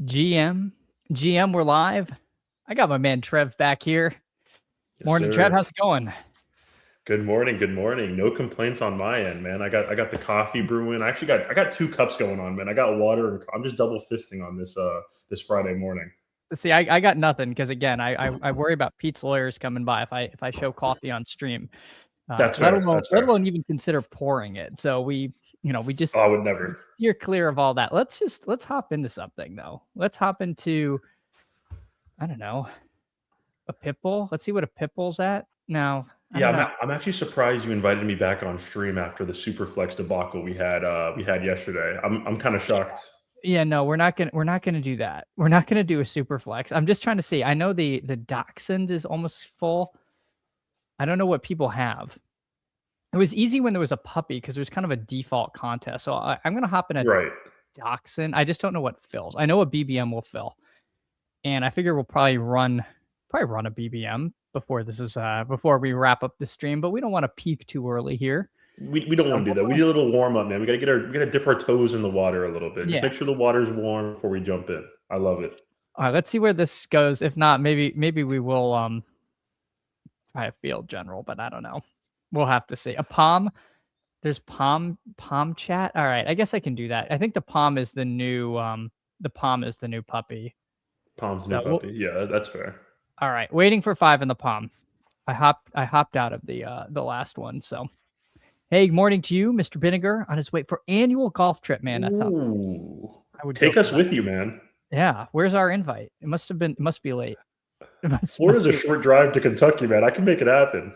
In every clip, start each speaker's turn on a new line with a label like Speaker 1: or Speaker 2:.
Speaker 1: GM, we're live. I got my man Trev back here.
Speaker 2: Yes,
Speaker 1: Morning, Trev.
Speaker 2: sir.
Speaker 1: How's it going?
Speaker 2: Good morning. Good morning. No complaints on my end, man. I got the coffee brewing. I got 2 cups going on, man. I got water and I'm just double fisting on this Friday morning.
Speaker 1: See, I got nothing because again, I worry about Pete's lawyers coming by if I show coffee on stream,
Speaker 2: That's
Speaker 1: let
Speaker 2: fair.
Speaker 1: alone
Speaker 2: That's
Speaker 1: let
Speaker 2: fair.
Speaker 1: alone even consider pouring it. So we
Speaker 2: Oh,
Speaker 1: just
Speaker 2: I would never.
Speaker 1: steer clear of all that. Let's hop into something though. Let's hop into I don't know a pitbull. Let's see what a pitbull's at now. I
Speaker 2: Yeah,
Speaker 1: don't
Speaker 2: I'm
Speaker 1: know.
Speaker 2: I'm actually surprised you invited me back on stream after the Superflex debacle we had yesterday. I'm kind of shocked.
Speaker 1: Yeah, no, we're not gonna do that. We're not gonna do a super flex. I'm just trying to see. I know the Dachshund is almost full. I don't know what people have. It was easy when there was a puppy because it was kind of a default contest. So I'm gonna hop in a
Speaker 2: Right.
Speaker 1: Dachshund. I just don't know what fills. I know a BBM will fill, and I figure we'll probably run a BBM before this is before we wrap up the stream. But we don't want to peak too early here.
Speaker 2: We don't
Speaker 1: So
Speaker 2: want to do that. We need a little warm up, man. We gotta dip our toes in the water a little bit. Just
Speaker 1: yeah.
Speaker 2: make sure the water's warm before we jump in. I love it.
Speaker 1: All right, let's see where this goes. If not, maybe we will try a field general, but I don't know. We'll have to see. A palm. There's palm chat. All right, I guess I can do that. I think the palm is the new puppy.
Speaker 2: Palm's new
Speaker 1: So we'll,
Speaker 2: puppy. Yeah, that's fair.
Speaker 1: all right, waiting for 5 in the palm. I hopped out of the last one. So hey, good morning to you, Mr. Vinegar, on his way for annual golf trip. Man, that sounds nice.
Speaker 2: Ooh.
Speaker 1: I would go
Speaker 2: Take
Speaker 1: for
Speaker 2: us
Speaker 1: that.
Speaker 2: with you, man.
Speaker 1: Yeah, where's our invite? It must be late. It
Speaker 2: Florida's
Speaker 1: must
Speaker 2: a
Speaker 1: be.
Speaker 2: short drive to Kentucky, man. I can make it happen.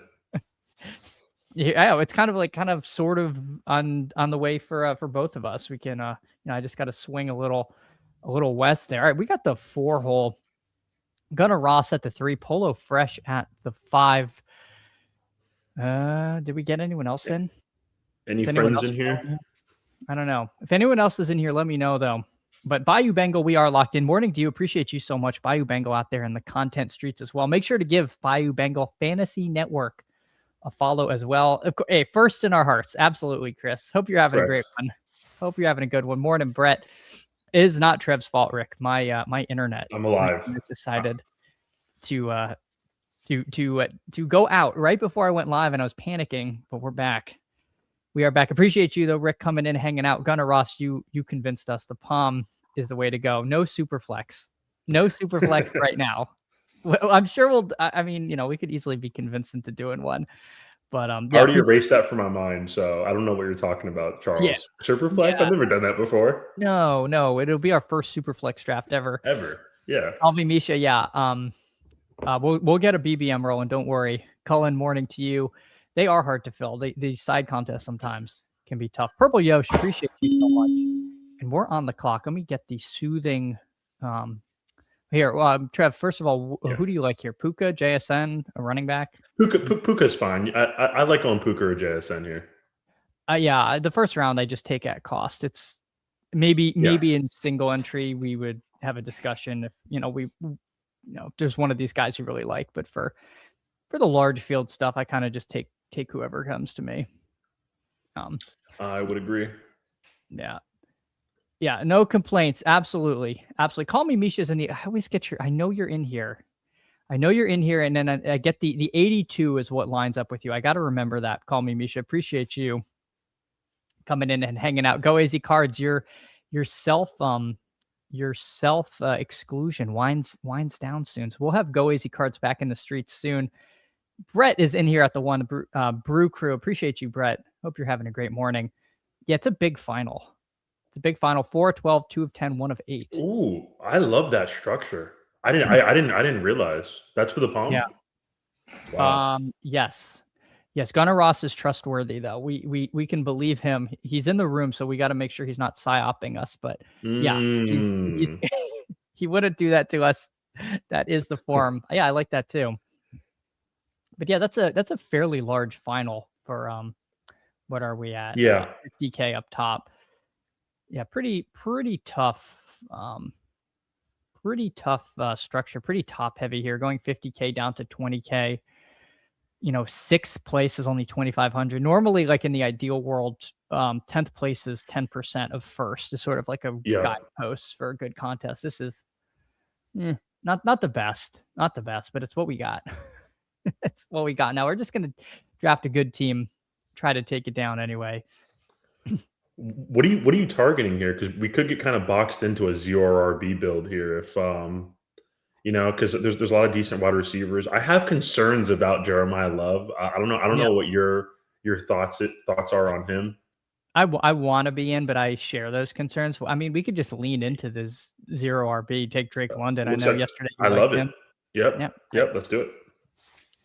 Speaker 1: Yeah, it's kind of sort of on the way for both of us. We can I just got to swing a little west there. All right, we got the 4-hole. Gunnar Ross at the 3, Polo Fresh at the 5. Did we get anyone else in?
Speaker 2: Any
Speaker 1: Is anyone
Speaker 2: friends
Speaker 1: else
Speaker 2: in here?
Speaker 1: filling in? I don't know. If anyone else is in here, let me know though. But Bayou Bengal, we are locked in. Morning to you. Appreciate you so much, Bayou Bengal, out there in the content streets as well. Make sure to give Bayou Bengal Fantasy Network a follow as well. Hey, first in our hearts. Absolutely, Chris. Hope you're having a great
Speaker 2: Correct.
Speaker 1: one. Hope you're having a good one. Morning, Brett. It is not Trev's fault, Rick. My internet.
Speaker 2: I'm alive.
Speaker 1: Decided to go out right before I went live, and I was panicking. But we're back. We are back. Appreciate you though, Rick, coming in, hanging out. Gunnar Ross, you convinced us the palm is the way to go. No super flex. No super flex right now. Well, I'm sure we'll. I mean, we could easily be convinced into doing one, but
Speaker 2: I
Speaker 1: yeah,
Speaker 2: already erased that from my mind, so I don't know what you're talking about,
Speaker 1: yeah,
Speaker 2: Charles. Superflex?
Speaker 1: yeah.
Speaker 2: I've never done that before.
Speaker 1: No, it'll be our first super flex draft ever.
Speaker 2: Ever. Yeah.
Speaker 1: I'll be Misha. Yeah. We'll get a BBM rolling. Don't worry. Cullen, morning to you. They are hard to fill. These side contests sometimes can be tough. Purple Yosh, appreciate you so much. And we're on the clock. Let me get the soothing. Here, Trev. First of all, who do you like here? Puka, JSN, a running back.
Speaker 2: Puka's fine. I like going Puka or JSN here.
Speaker 1: Yeah, the first round I just take at cost. It's maybe in single entry we would have a discussion if there's one of these guys you really like, but for the large field stuff, I kind of just take whoever comes to me.
Speaker 2: I would agree.
Speaker 1: Yeah, no complaints. Absolutely. Call me Misha's in the. I always get I know you're in here. And then I get the 82 is what lines up with you. I got to remember that. Call me Misha. Appreciate you coming in and hanging out. Go AZ Cards. Your self exclusion winds down soon. So we'll have Go AZ Cards back in the streets soon. Brett is in here at the one brew crew. Appreciate you, Brett. Hope you're having a great morning. Yeah, it's a big final. It's a big final. 4, 12, 2 of 10, 1 of 8.
Speaker 2: Ooh, I love that structure. I didn't realize that's for the palm.
Speaker 1: Yeah. Wow. Yes. Gunnar Ross is trustworthy though. We can believe him. He's in the room, so we got to make sure he's not psyoping us. But yeah, he's he wouldn't do that to us. That is the form. Yeah, I like that too. But yeah, that's a fairly large final for what are we at?
Speaker 2: Yeah,
Speaker 1: 50K up top. Yeah, pretty tough. Pretty tough structure. Pretty top heavy here. Going 50K down to 20K. sixth place is only 2,500. Normally, like in the ideal world, 10th place is 10% of first is sort of like a
Speaker 2: Yeah.
Speaker 1: guidepost for a good contest. This is not the best, but it's what we got. It's what we got. Now we're just gonna draft a good team, try to take it down anyway.
Speaker 2: What are you targeting here? Because we could get kind of boxed into a zero RB build here if because there's a lot of decent wide receivers. I have concerns about Jeremiah Love. I don't know. I don't
Speaker 1: Yeah.
Speaker 2: know what your thoughts are on him.
Speaker 1: I want to be in, but I share those concerns. I mean, we could just lean into this zero RB, take Drake London. I
Speaker 2: Looks
Speaker 1: know
Speaker 2: like
Speaker 1: yesterday you
Speaker 2: I
Speaker 1: liked
Speaker 2: love it.
Speaker 1: him.
Speaker 2: Yep.
Speaker 1: Yeah.
Speaker 2: Yep. Let's do it.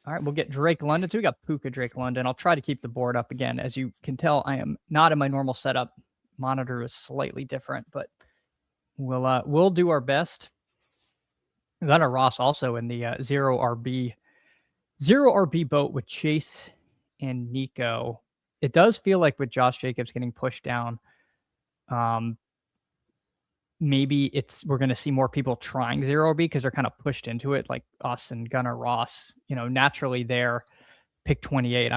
Speaker 1: All right, we'll get Drake London. So we got Puka Drake London. I'll try to keep the board up again. As you can tell, I am not in my normal setup. Monitor is slightly different, but we'll do our best. Gunnar Ross also in the zero RB boat with Chase and Nico. It does feel like with Josh Jacobs getting pushed down, maybe we're going to see more people trying zero RB because they're kind of pushed into it, like us and Gunnar Ross. Naturally they're pick 28.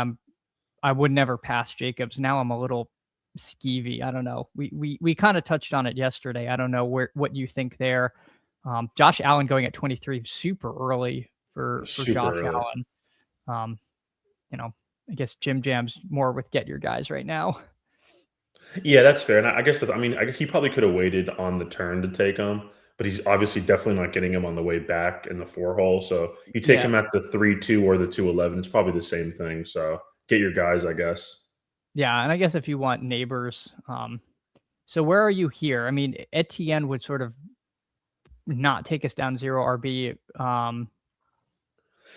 Speaker 1: I would never pass Jacobs. Now I'm a little skeevy. I don't know. We kind of touched on it yesterday. I don't know what you think there. Josh Allen going at 23, super early for Josh Allen. I guess Jim Jam's more with get your guys right now.
Speaker 2: Yeah, that's fair. And I guess I guess he probably could have waited on the turn to take him, but he's obviously definitely not getting him on the way back in the 4 hole. So you take him at the 3-2 or the 2-11, it's probably the same thing. So get your guys, I guess.
Speaker 1: Yeah, and I guess if you want neighbors, so where are you here? I mean, Etienne would sort of not take us down zero RB.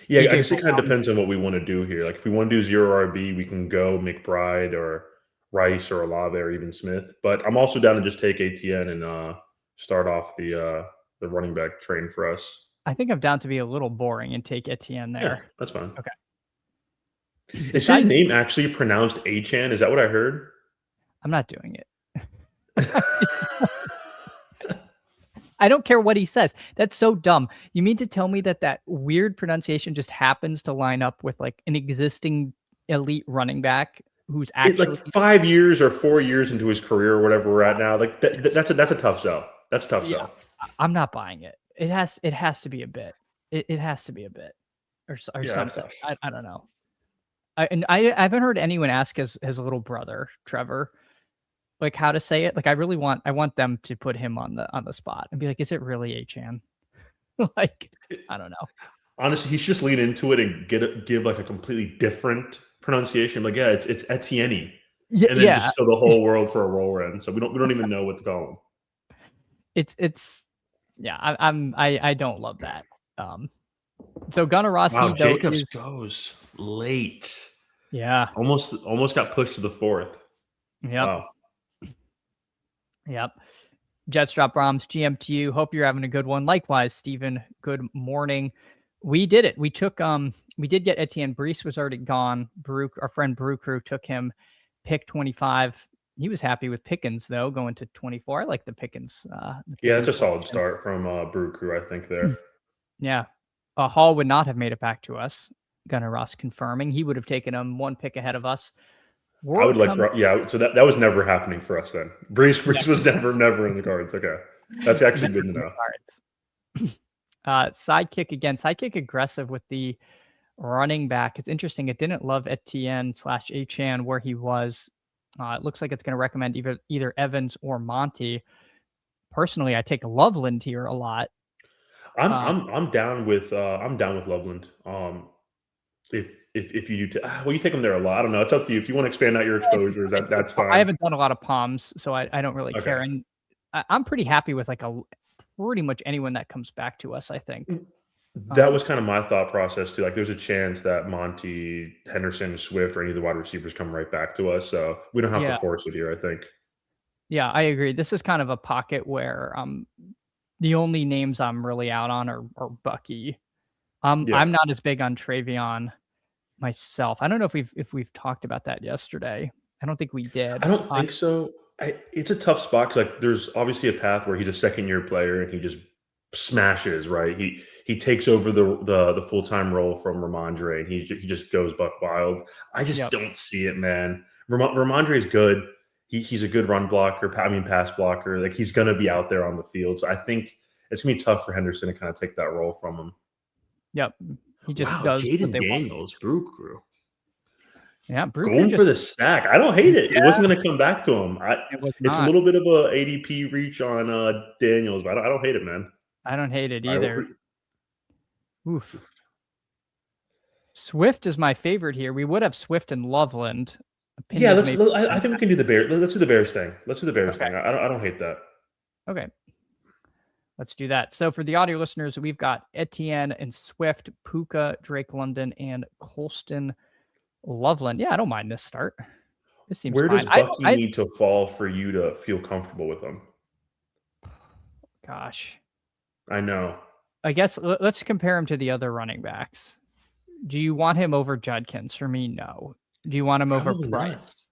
Speaker 2: Yeah, I guess it kind of depends on what we want to do here. Like if we want to do zero RB, we can go McBride or Rice or Olave or even Smith. But I'm also down to just take ATN and start off the running back train for us.
Speaker 1: I think I'm down to be a little boring and take Etienne there.
Speaker 2: Yeah, that's fine.
Speaker 1: Okay.
Speaker 2: Is his name actually pronounced Achan? Is that what I heard?
Speaker 1: I'm not doing it. I don't care what he says. That's so dumb. You mean to tell me that weird pronunciation just happens to line up with like an existing elite running back who's actually
Speaker 2: like 5 years or 4 years into his career or whatever we're at now? Like that's a tough sell. That's a tough sell.
Speaker 1: I'm not buying it. It has to be a bit. It has to be a bit or something. I don't know. I haven't heard anyone ask his little brother Trevor like how to say it. Like I want them to put him on the spot and be like, is it really Achan? Like I don't know.
Speaker 2: Honestly, he should just lean into it and give like a completely different pronunciation. Like yeah, it's Etienne.
Speaker 1: Yeah,
Speaker 2: and then just fill the whole world for a roll in. So we don't even know what to call him.
Speaker 1: It's yeah. I don't love that. So Gunnar Rossi,
Speaker 2: wow, Jacobs goes late.
Speaker 1: Yeah,
Speaker 2: almost got pushed to the 4th.
Speaker 1: Yep.
Speaker 2: Wow.
Speaker 1: Yep. Jets drop Brahms, GM to you. Hope you're having a good one. Likewise, Stephen. Good morning. We did it. We did get Etienne. Brees was already gone. Our friend Brew Crew took him. Pick 25. He was happy with Pickens though, going to 24. I like the Pickens.
Speaker 2: Yeah, it's a solid start from Brew Crew, I think there.
Speaker 1: Yeah. Hall would not have made it back to us. Gunnar Ross confirming he would have taken him 1 pick ahead of us.
Speaker 2: I would so that was never happening for us then. Brees was never in the cards. Okay. That's actually good to know.
Speaker 1: Sidekick again. Sidekick aggressive with the running back. It's interesting. It didn't love Etienne/Achan where he was. It looks like it's going to recommend either Evans or Monty. Personally, I take Loveland here a lot.
Speaker 2: I'm down with Loveland. If you do, you take them there a lot. I don't know. It's up to you. If you want to expand out your exposure, that's fine.
Speaker 1: I haven't done a lot of palms, so I don't really care. And I'm pretty happy with like pretty much anyone that comes back to us. I think
Speaker 2: that was kind of my thought process too. Like, there's a chance that Monty, Henderson, Swift, or any of the wide receivers come right back to us, so we don't have to force it here. I think. Yeah,
Speaker 1: I agree. This is kind of a pocket where the only names I'm really out on are Bucky. I'm not as big on Travion myself. I don't know if we've talked about that yesterday. I don't think we did.
Speaker 2: I don't think so. It's a tough spot because like there's obviously a path where he's a second-year player and he just smashes, right? He takes over the full-time role from Ramondre, and he just goes buck wild. I just
Speaker 1: Yep.
Speaker 2: don't see it, man. Ramondre is good. He's a good run blocker. I mean, pass blocker. Like he's gonna be out there on the field. So I think it's gonna be tough for Henderson to kind of take that role from him.
Speaker 1: Yep. He just
Speaker 2: Wow,
Speaker 1: does what
Speaker 2: Jaden
Speaker 1: they want.
Speaker 2: Daniels, Brew Crew.
Speaker 1: Yeah, Bruker
Speaker 2: Going for
Speaker 1: just
Speaker 2: the sack. I don't hate it. It
Speaker 1: yeah,
Speaker 2: wasn't going to come back to him.
Speaker 1: it was
Speaker 2: It's a
Speaker 1: not.
Speaker 2: little bit of a ADP reach on Daniels, but I don't hate it, man.
Speaker 1: I don't hate it
Speaker 2: All right,
Speaker 1: either. Oof. Swift is my favorite here. We would have Swift and Loveland.
Speaker 2: yeah,
Speaker 1: Opinions may
Speaker 2: I think we can do the Bears. Let's do the Bears thing. Let's do the Bears
Speaker 1: okay.
Speaker 2: thing. I don't hate that.
Speaker 1: Okay. Let's do that. So for the audio listeners, we've got Etienne and Swift, Puka, Drake London, and Colston Loveland. Yeah, I don't mind this start. This seems
Speaker 2: Where
Speaker 1: fine.
Speaker 2: does Bucky need to fall for you to feel comfortable with him?
Speaker 1: Gosh.
Speaker 2: I know.
Speaker 1: I guess let's compare him to the other running backs. Do you want him over Judkins? For me, no. Do you want him
Speaker 2: Probably
Speaker 1: over Price?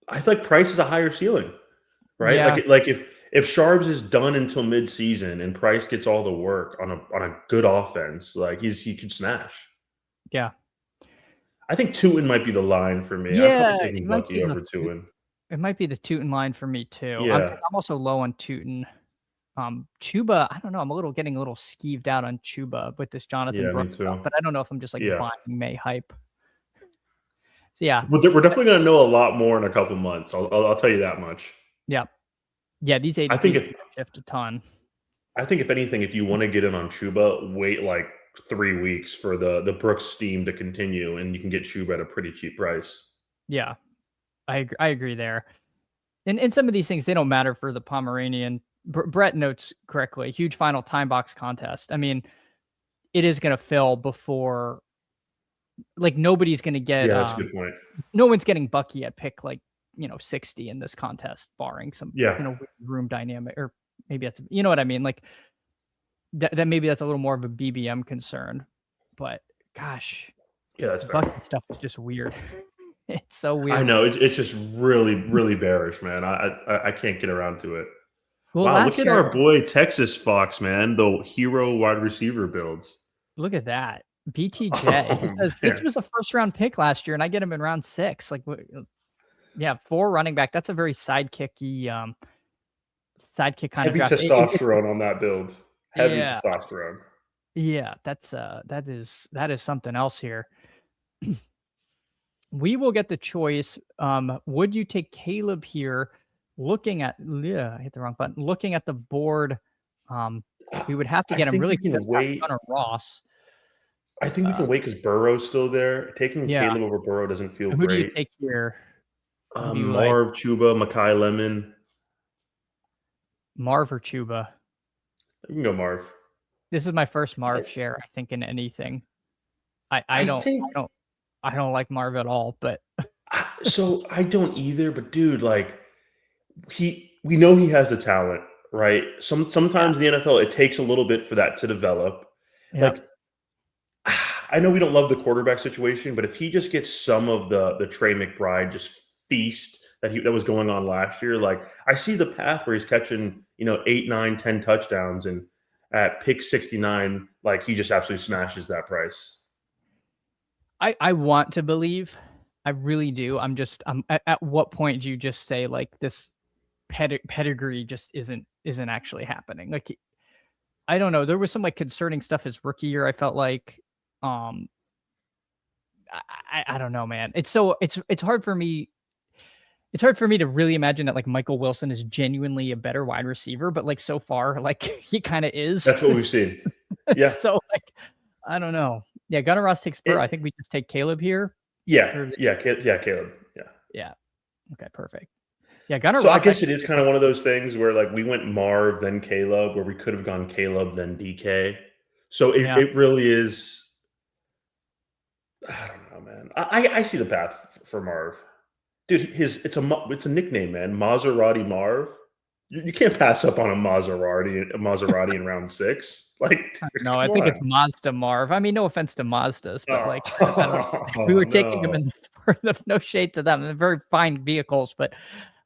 Speaker 2: I feel like Price is a higher ceiling, right?
Speaker 1: Yeah.
Speaker 2: Like if Sharps is done until midseason and Price gets all the work on a good offense, like he could smash.
Speaker 1: Yeah.
Speaker 2: I think Tootin might be the line for me. I'm
Speaker 1: Yeah,
Speaker 2: probably taking Bucky over Tootin.
Speaker 1: it might be the Tootin line for me too.
Speaker 2: Yeah.
Speaker 1: I'm also low on Tootin. Chuba, I don't know. I'm getting a little skeeved out on Chuba with this Jonathan
Speaker 2: Yeah, me
Speaker 1: Brooks
Speaker 2: too.
Speaker 1: stuff, but I don't know if I'm just like
Speaker 2: Yeah.
Speaker 1: buying May hype. So yeah,
Speaker 2: We're definitely going to know a lot more in a couple months. I'll tell you that much.
Speaker 1: yeah. These
Speaker 2: I think
Speaker 1: ADPs shift a ton.
Speaker 2: I think if anything, if you want to get in on Chuba, wait like 3 weeks for the Brooks steam to continue, and you can get Chuba at a pretty cheap price.
Speaker 1: Yeah, I agree there. And some of these things, they don't matter for the Pomeranian. Brett notes correctly, huge final time box contest. I mean, it is going to fill before, like nobody's going to get,
Speaker 2: Yeah, that's a good point.
Speaker 1: no one's getting Bucky at pick 60 in this contest, barring some,
Speaker 2: Yeah.
Speaker 1: room dynamic, or maybe that's, you know what I mean? Like that maybe that's a little more of a BBM concern, but gosh,
Speaker 2: Yeah, that's fair.
Speaker 1: Bucky stuff is just weird. It's so weird.
Speaker 2: I know it's just really bearish, man. I can't get around to it.
Speaker 1: Well,
Speaker 2: wow, look at our boy Texas Fox, man. The hero wide receiver builds.
Speaker 1: Look at that. BTJ. He says this was a first round pick last year, and I get him in round 6. Like, yeah, 4 running back. That's a very sidekicky kind
Speaker 2: Heavy
Speaker 1: of draft.
Speaker 2: testosterone on that build. Heavy
Speaker 1: Yeah.
Speaker 2: testosterone.
Speaker 1: Yeah, that is something else here. We will get the choice. Would you take Caleb here? Looking at I hit the wrong button. Looking at the board, we would have to get him really
Speaker 2: wait.
Speaker 1: Gunnar Ross.
Speaker 2: I think we can wait because Burrow's still there. Taking Caleb over Burrow doesn't feel
Speaker 1: Who
Speaker 2: great.
Speaker 1: do you take here?
Speaker 2: Marv, Chuba, Makai Lemon.
Speaker 1: Marv or Chuba?
Speaker 2: You can go Marv.
Speaker 1: This is my first Marv share, I think, in anything. I don't like Marv at all, but
Speaker 2: so I don't either. But dude, like we know he has the talent, right? Sometimes the NFL, it takes a little bit for that to develop.
Speaker 1: Yeah.
Speaker 2: Like I know we don't love the quarterback situation, but if he just gets some of the Trey McBride just feast that was going on last year, like I see the path where he's catching 8, 9, 10 touchdowns, and at pick 69, like he just absolutely smashes that price.
Speaker 1: I want to believe, I really do. I'm at what point do you just say like this pedigree just isn't actually happening? Like I don't know. There was some like concerning stuff his rookie year. I felt like I don't know, man. It's hard for me. It's hard for me to really imagine that like Michael Wilson is genuinely a better wide receiver, but like so far, like he kind of is.
Speaker 2: That's what we've seen. Yeah.
Speaker 1: So like, I don't know. Yeah, Gunnar Ross takes Burrow. I think we just take Caleb here.
Speaker 2: Yeah. Caleb.
Speaker 1: Yeah. Okay, perfect. Yeah, Gunnar Ross.
Speaker 2: So I guess it is kind of one of those things where like we went Marv, then Caleb, where we could have gone Caleb, then DK. So it really is. I don't know, man. I see the path for Marv. Dude, it's a nickname, man. Maserati Marv. You can't pass up on a Maserati in round 6. Like,
Speaker 1: no, I think it's Mazda Marv. I mean, no offense to Mazdas, but we were taking them in no shade to them. They're very fine vehicles, but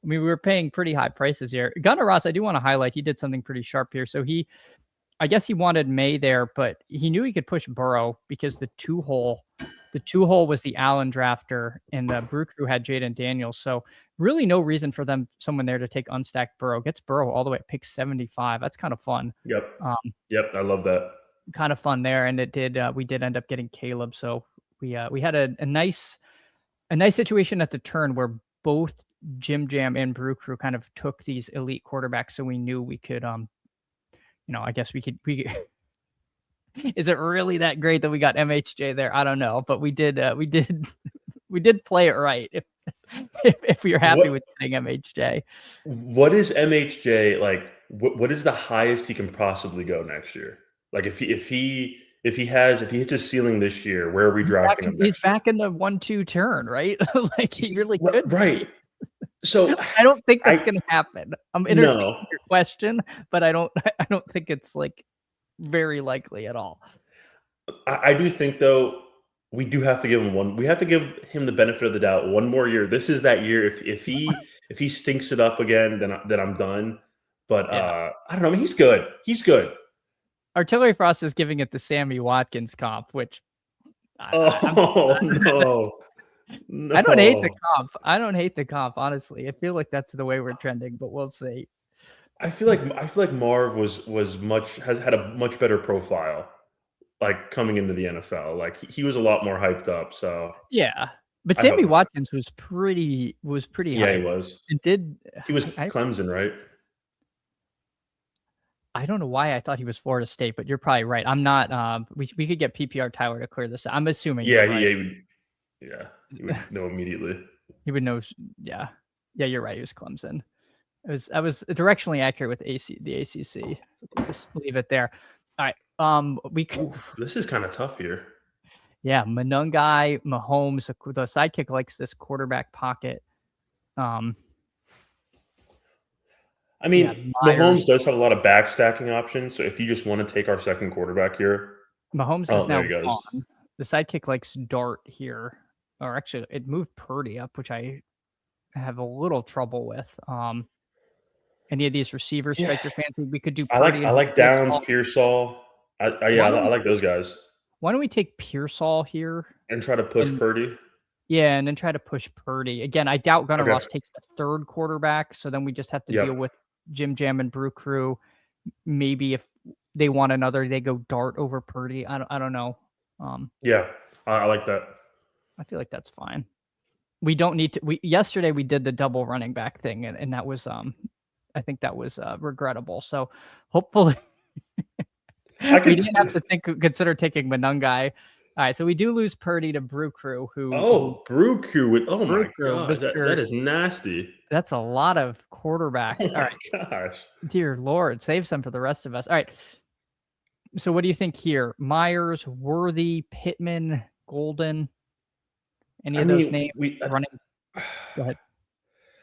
Speaker 1: I mean, we were paying pretty high prices here. Gunnar Ross, I do want to highlight, he did something pretty sharp here. So I guess he wanted May there, but he knew he could push Burrow because the two hole was the Allen drafter, and the Brew Crew had Jaden Daniels. So really no reason for someone there to take unstacked Burrow. Gets Burrow all the way at pick 75. That's kind of fun.
Speaker 2: Yep. I love that.
Speaker 1: Kind of fun there, and we did end up getting Caleb. So we had a nice situation at the turn where both Jim Jam and Brew Crew kind of took these elite quarterbacks, so we knew we could I guess we is it really that great that we got MHJ there? I don't know, but we did play it right if you're happy with getting MHJ.
Speaker 2: What is MHJ like? What is the highest he can possibly go next year? Like if he hits his ceiling this year, where are we drafting him?
Speaker 1: He's back in the 1-2 turn, right? Like he really could,
Speaker 2: right? So
Speaker 1: I don't think that's going to happen. I'm entertaining your question, but I don't think it's like very likely at all.
Speaker 2: I do think though we do have to give him one. We have to give him the benefit of the doubt one more year. This is that year. If he stinks it up again, then I'm done. But I don't know. I mean, he's good. He's good.
Speaker 1: Artillery Frost is giving it the Sammy Watkins comp, which
Speaker 2: no.
Speaker 1: I don't hate the comp. I don't hate the comp, honestly. I feel like that's the way we're trending, but we'll see.
Speaker 2: I feel like Marv had a much better profile, like coming into the NFL. Like he was a lot more hyped up. So
Speaker 1: yeah, but Sammy Watkins was pretty
Speaker 2: yeah,
Speaker 1: hyped.
Speaker 2: he was.
Speaker 1: He
Speaker 2: was Clemson, right?
Speaker 1: I don't know why I thought he was Florida State, but you're probably right. I'm not. We could get PPR Tyler to clear this. I'm assuming.
Speaker 2: Yeah,
Speaker 1: right.
Speaker 2: He would know immediately.
Speaker 1: He would know. Yeah, you're right. He was Clemson. I was directionally accurate with the ACC. So just leave it there. All right.
Speaker 2: This is kind of tough here.
Speaker 1: Yeah, Manungai, Mahomes. The sidekick likes this quarterback pocket.
Speaker 2: I mean, Mahomes does have a lot of backstacking options. So if you just want to take our second quarterback here,
Speaker 1: Mahomes is now gone. The sidekick likes Dart here, or actually, it moved Purdy up, which I have a little trouble with. Any of these receivers strike your fancy? We could do Purdy.
Speaker 2: I like Downs, Pearsall. I like those guys.
Speaker 1: Why don't we take Pearsall here
Speaker 2: and try to push Purdy?
Speaker 1: Yeah, and then try to push Purdy. Again, I doubt Gunnar Ross takes the third quarterback, so then we just have to deal with Jim Jam and Brew Crew. Maybe if they want another, they go Dart over Purdy. I don't know.
Speaker 2: Yeah, I like that.
Speaker 1: I feel like that's fine. We don't need to. Yesterday we did the double running back thing, and that was I think that was regrettable. So hopefully we didn't have to consider taking Manungai. All right, so we do lose Purdy to Brew Crew.
Speaker 2: Brew Crew with my god, that is nasty.
Speaker 1: That's a lot of quarterbacks.
Speaker 2: Oh my gosh,
Speaker 1: dear Lord, save some for the rest of us. All right. So what do you think here? Myers, Worthy, Pittman, Golden. Any of those names running? Go ahead.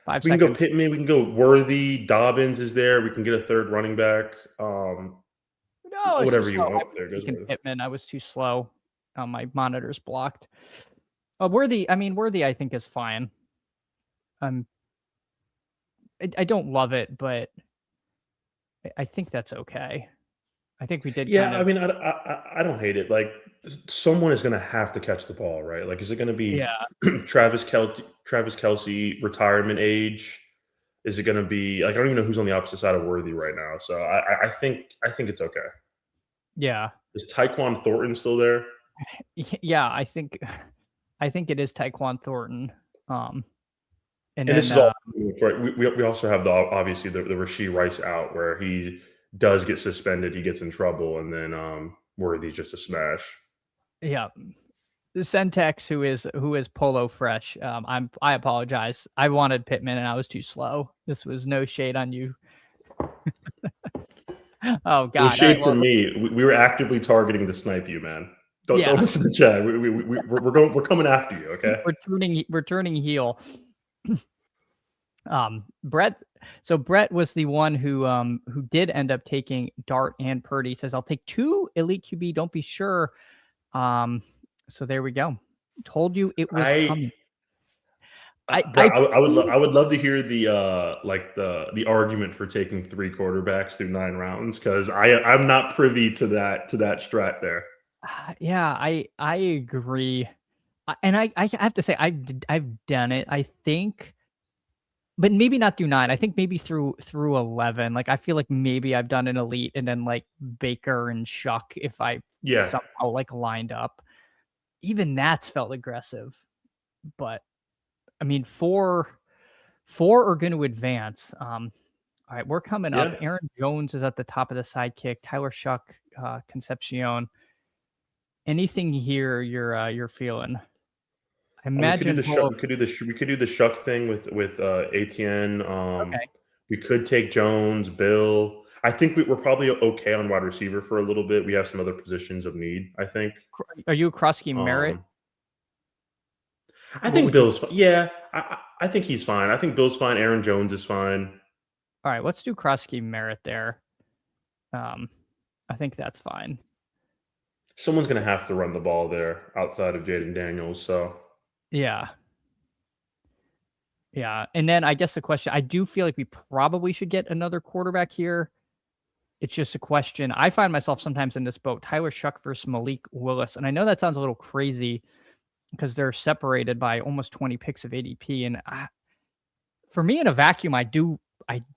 Speaker 1: 5 seconds.
Speaker 2: We can go Pittman. We can go Worthy. Dobbins is there. We can get a third running back.
Speaker 1: No,
Speaker 2: whatever you want. There goes
Speaker 1: Pittman. I was too slow. My monitor's blocked. Worthy. I think is fine. I don't love it, but I think that's okay. I think we did.
Speaker 2: Yeah, I mean, I don't hate it. Like, someone is going to have to catch the ball, right? Like, is it going to be Travis Kelce retirement age? Is it going to be like, I don't even know who's on the opposite side of Worthy right now. So I think it's okay.
Speaker 1: Yeah.
Speaker 2: Is Tyquan Thornton still there?
Speaker 1: Yeah, I think it is Tyquan Thornton.
Speaker 2: And then, this is all right. We also have obviously the Rashee Rice out where he does get suspended, he gets in trouble, and then Worthy's just a smash.
Speaker 1: Yeah. The Centex, who is Polo Fresh. I apologize. I wanted Pittman and I was too slow. This was no shade on you. Oh God.
Speaker 2: No shade from me. We were actively targeting to snipe you, man. Don't listen to Chad. We're coming after you, okay?
Speaker 1: We're turning heel. Brett was the one who did end up taking Dart and Purdy. He says, I'll take 2 elite QB. Don't be sure. So there we go. Told you it was coming. I
Speaker 2: I would love to hear the like the argument for taking 3 quarterbacks through 9 rounds, because I'm not privy to that strat there.
Speaker 1: yeah, I agree. And I have to say I've done it. I think, but maybe not through 9. I think maybe through 11. Like, I feel like maybe I've done an elite and then, like, Baker and Shuck if I
Speaker 2: Yeah.
Speaker 1: somehow, like, lined up. Even that's felt aggressive, but, I mean, 4 are gonna advance. Alright, we're coming up.
Speaker 2: Yeah.
Speaker 1: Aaron Jones is at the top of the sidekick. Tyler Shuck, Concepcion. Anything here you're feeling? I
Speaker 2: And we could do
Speaker 1: imagine
Speaker 2: the Shuck
Speaker 1: Bull.
Speaker 2: we could do we could do the Shuck thing with ATN.
Speaker 1: Okay.
Speaker 2: We could take Jones, Bill. I think we're probably okay on wide receiver for a little bit. We have some other positions of need, I think.
Speaker 1: Are you a Krusky Merritt?
Speaker 2: Um, I
Speaker 1: What
Speaker 2: think
Speaker 1: would you
Speaker 2: Bill's yeah, I think he's fine. I think Bill's fine. Aaron Jones is fine.
Speaker 1: Alright, let's do Krusky Merritt there. Um, I think that's fine.
Speaker 2: Someone's gonna have to run the ball there outside of Jaden Daniels. So
Speaker 1: Yeah. Yeah, and then I guess the question, I do feel like we probably should get another quarterback here. It's just a question. I find myself sometimes in this boat, Tyler Shuck versus Malik Willis, and I know that sounds a little crazy because they're separated by almost 20 picks of ADP, and for me in a vacuum, I do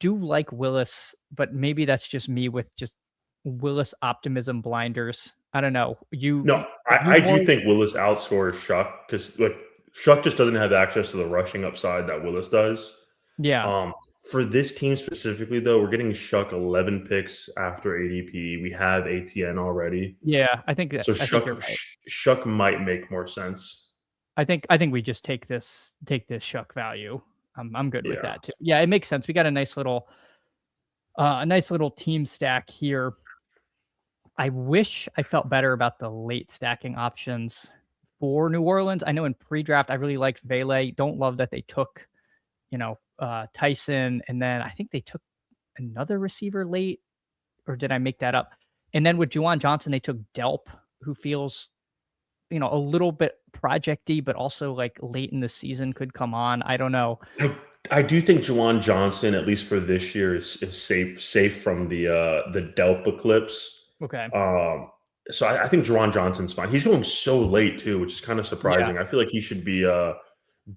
Speaker 1: like Willis, but maybe that's just me with just Willis optimism blinders. I don't know.
Speaker 2: no,
Speaker 1: Are you
Speaker 2: I
Speaker 1: more.
Speaker 2: do think Willis outscores Shuck, because like Shuck just doesn't have access to the rushing upside that Willis does.
Speaker 1: Yeah.
Speaker 2: Um, for this team specifically, though, we're getting Shuck 11 picks after ADP. We have ATN already,
Speaker 1: Yeah,
Speaker 2: so
Speaker 1: I think you're right.
Speaker 2: Shuck might make more sense.
Speaker 1: I think we just take this Shuck value. I'm good with
Speaker 2: Yeah.
Speaker 1: that too. Yeah, it makes sense. We got a nice little team stack here. I wish I felt better about the late stacking options for New Orleans. I know in pre-draft I really liked Vele. Don't love that they took, Tyson, and then I think they took another receiver late, or did I make that up? And then with Juwan Johnson, they took Delp, who feels, a little bit projecty, but also like late in the season could come on. I don't know.
Speaker 2: I do think Juwan Johnson, at least for this year, is safe from the Delp eclipse.
Speaker 1: Okay.
Speaker 2: So I think Juwan Johnson's fine. He's going so late too, which is kind of
Speaker 1: Yeah.
Speaker 2: surprising. I feel like he should be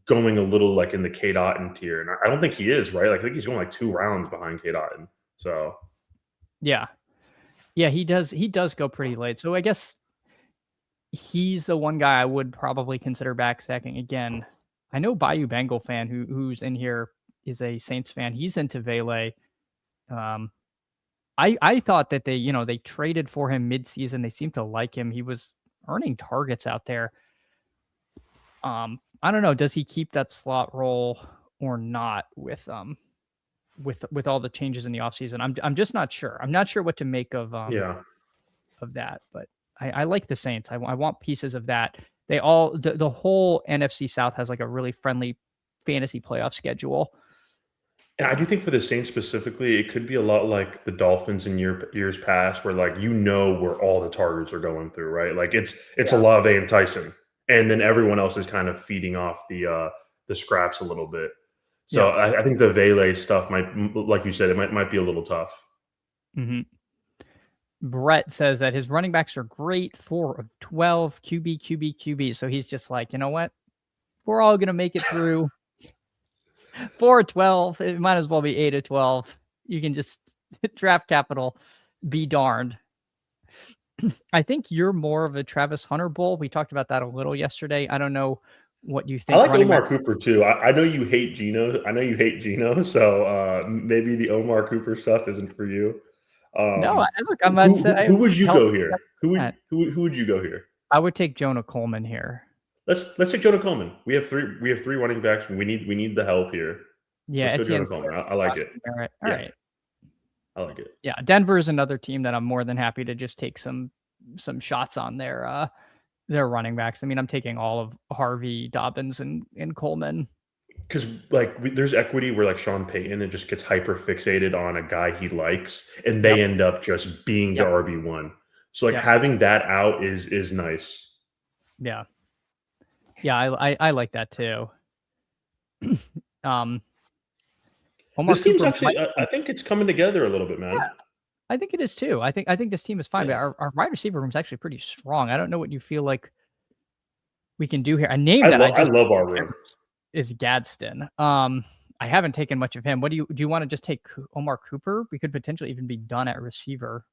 Speaker 2: going a little like in the K Dotton tier, and I don't think he is, right? Like, I think he's going like 2 rounds behind K Dotton. So
Speaker 1: Yeah. Yeah, he does go pretty late. So I guess he's the one guy I would probably consider backstacking again. I know Bayou Bengal fan who's in here is a Saints fan. He's into Vele. Um, I thought that they traded for him midseason. They seemed to like him. He was earning targets out there. I don't know. Does he keep that slot role or not with all the changes in the offseason? I'm just not sure. I'm not sure what to make
Speaker 2: yeah,
Speaker 1: of that, but I like the Saints. I want pieces of that. The whole NFC South has like a really friendly fantasy playoff schedule.
Speaker 2: and I do think for the Saints specifically, it could be a lot like the Dolphins in years past, where like where all the targets are going through, right? Like it's
Speaker 1: Yeah.
Speaker 2: Olave and Tyson, and then everyone else is kind of feeding off the scraps a little bit. So
Speaker 1: Yeah.
Speaker 2: I think the Vele stuff might, like you said, it might be a little tough.
Speaker 1: hmm Brett says that his running backs are great, 4 of 12, QB, QB, QB. So he's just like, you know what? We're all gonna make it through. 4 of 12. It might as well be 8 of 12. You can just draft capital, be darned. I think you're more of a Travis Hunter bull. We talked about that a little yesterday. I don't know what you
Speaker 2: I
Speaker 1: think
Speaker 2: like
Speaker 1: running
Speaker 2: Omar
Speaker 1: back.
Speaker 2: Cooper too. I know you hate Geno. I know you hate Geno. So maybe the Omar Cooper stuff isn't for you.
Speaker 1: No, look, I'm not saying
Speaker 2: Who would
Speaker 1: it's
Speaker 2: you
Speaker 1: healthy.
Speaker 2: go here? Who would you go here?
Speaker 1: I would take Jonah Coleman here.
Speaker 2: Let's take Jonah Coleman. We have three running backs. We need the help here.
Speaker 1: Yeah,
Speaker 2: Let's go Jonah
Speaker 1: Etienne's
Speaker 2: Coleman.
Speaker 1: there.
Speaker 2: I like it.
Speaker 1: All
Speaker 2: Yeah,
Speaker 1: right.
Speaker 2: I like it.
Speaker 1: Yeah, Denver is another team that I'm more than happy to just take some shots on their running backs. I mean, I'm taking all of Harvey, Dobbins, and Coleman.
Speaker 2: Because like there's equity where like Sean Payton, it just gets hyper fixated on a guy he likes, and they
Speaker 1: Yep.
Speaker 2: end up just being the
Speaker 1: Yep.
Speaker 2: RB1. So like
Speaker 1: Yep.
Speaker 2: having that out is nice.
Speaker 1: Yeah. Yeah, I like that too. Omar
Speaker 2: This team's
Speaker 1: Cooper
Speaker 2: actually, I think it's coming together a little bit, man.
Speaker 1: Yeah, I think it is too. I think this team is fine, but
Speaker 2: Yeah.
Speaker 1: our wide receiver room is actually pretty strong. I don't know what you feel like we can do here. A name that I
Speaker 2: I
Speaker 1: just
Speaker 2: love our room.
Speaker 1: is Gadsden. I haven't taken much of him. What do you want to just take Omar Cooper? We could potentially even be done at receiver.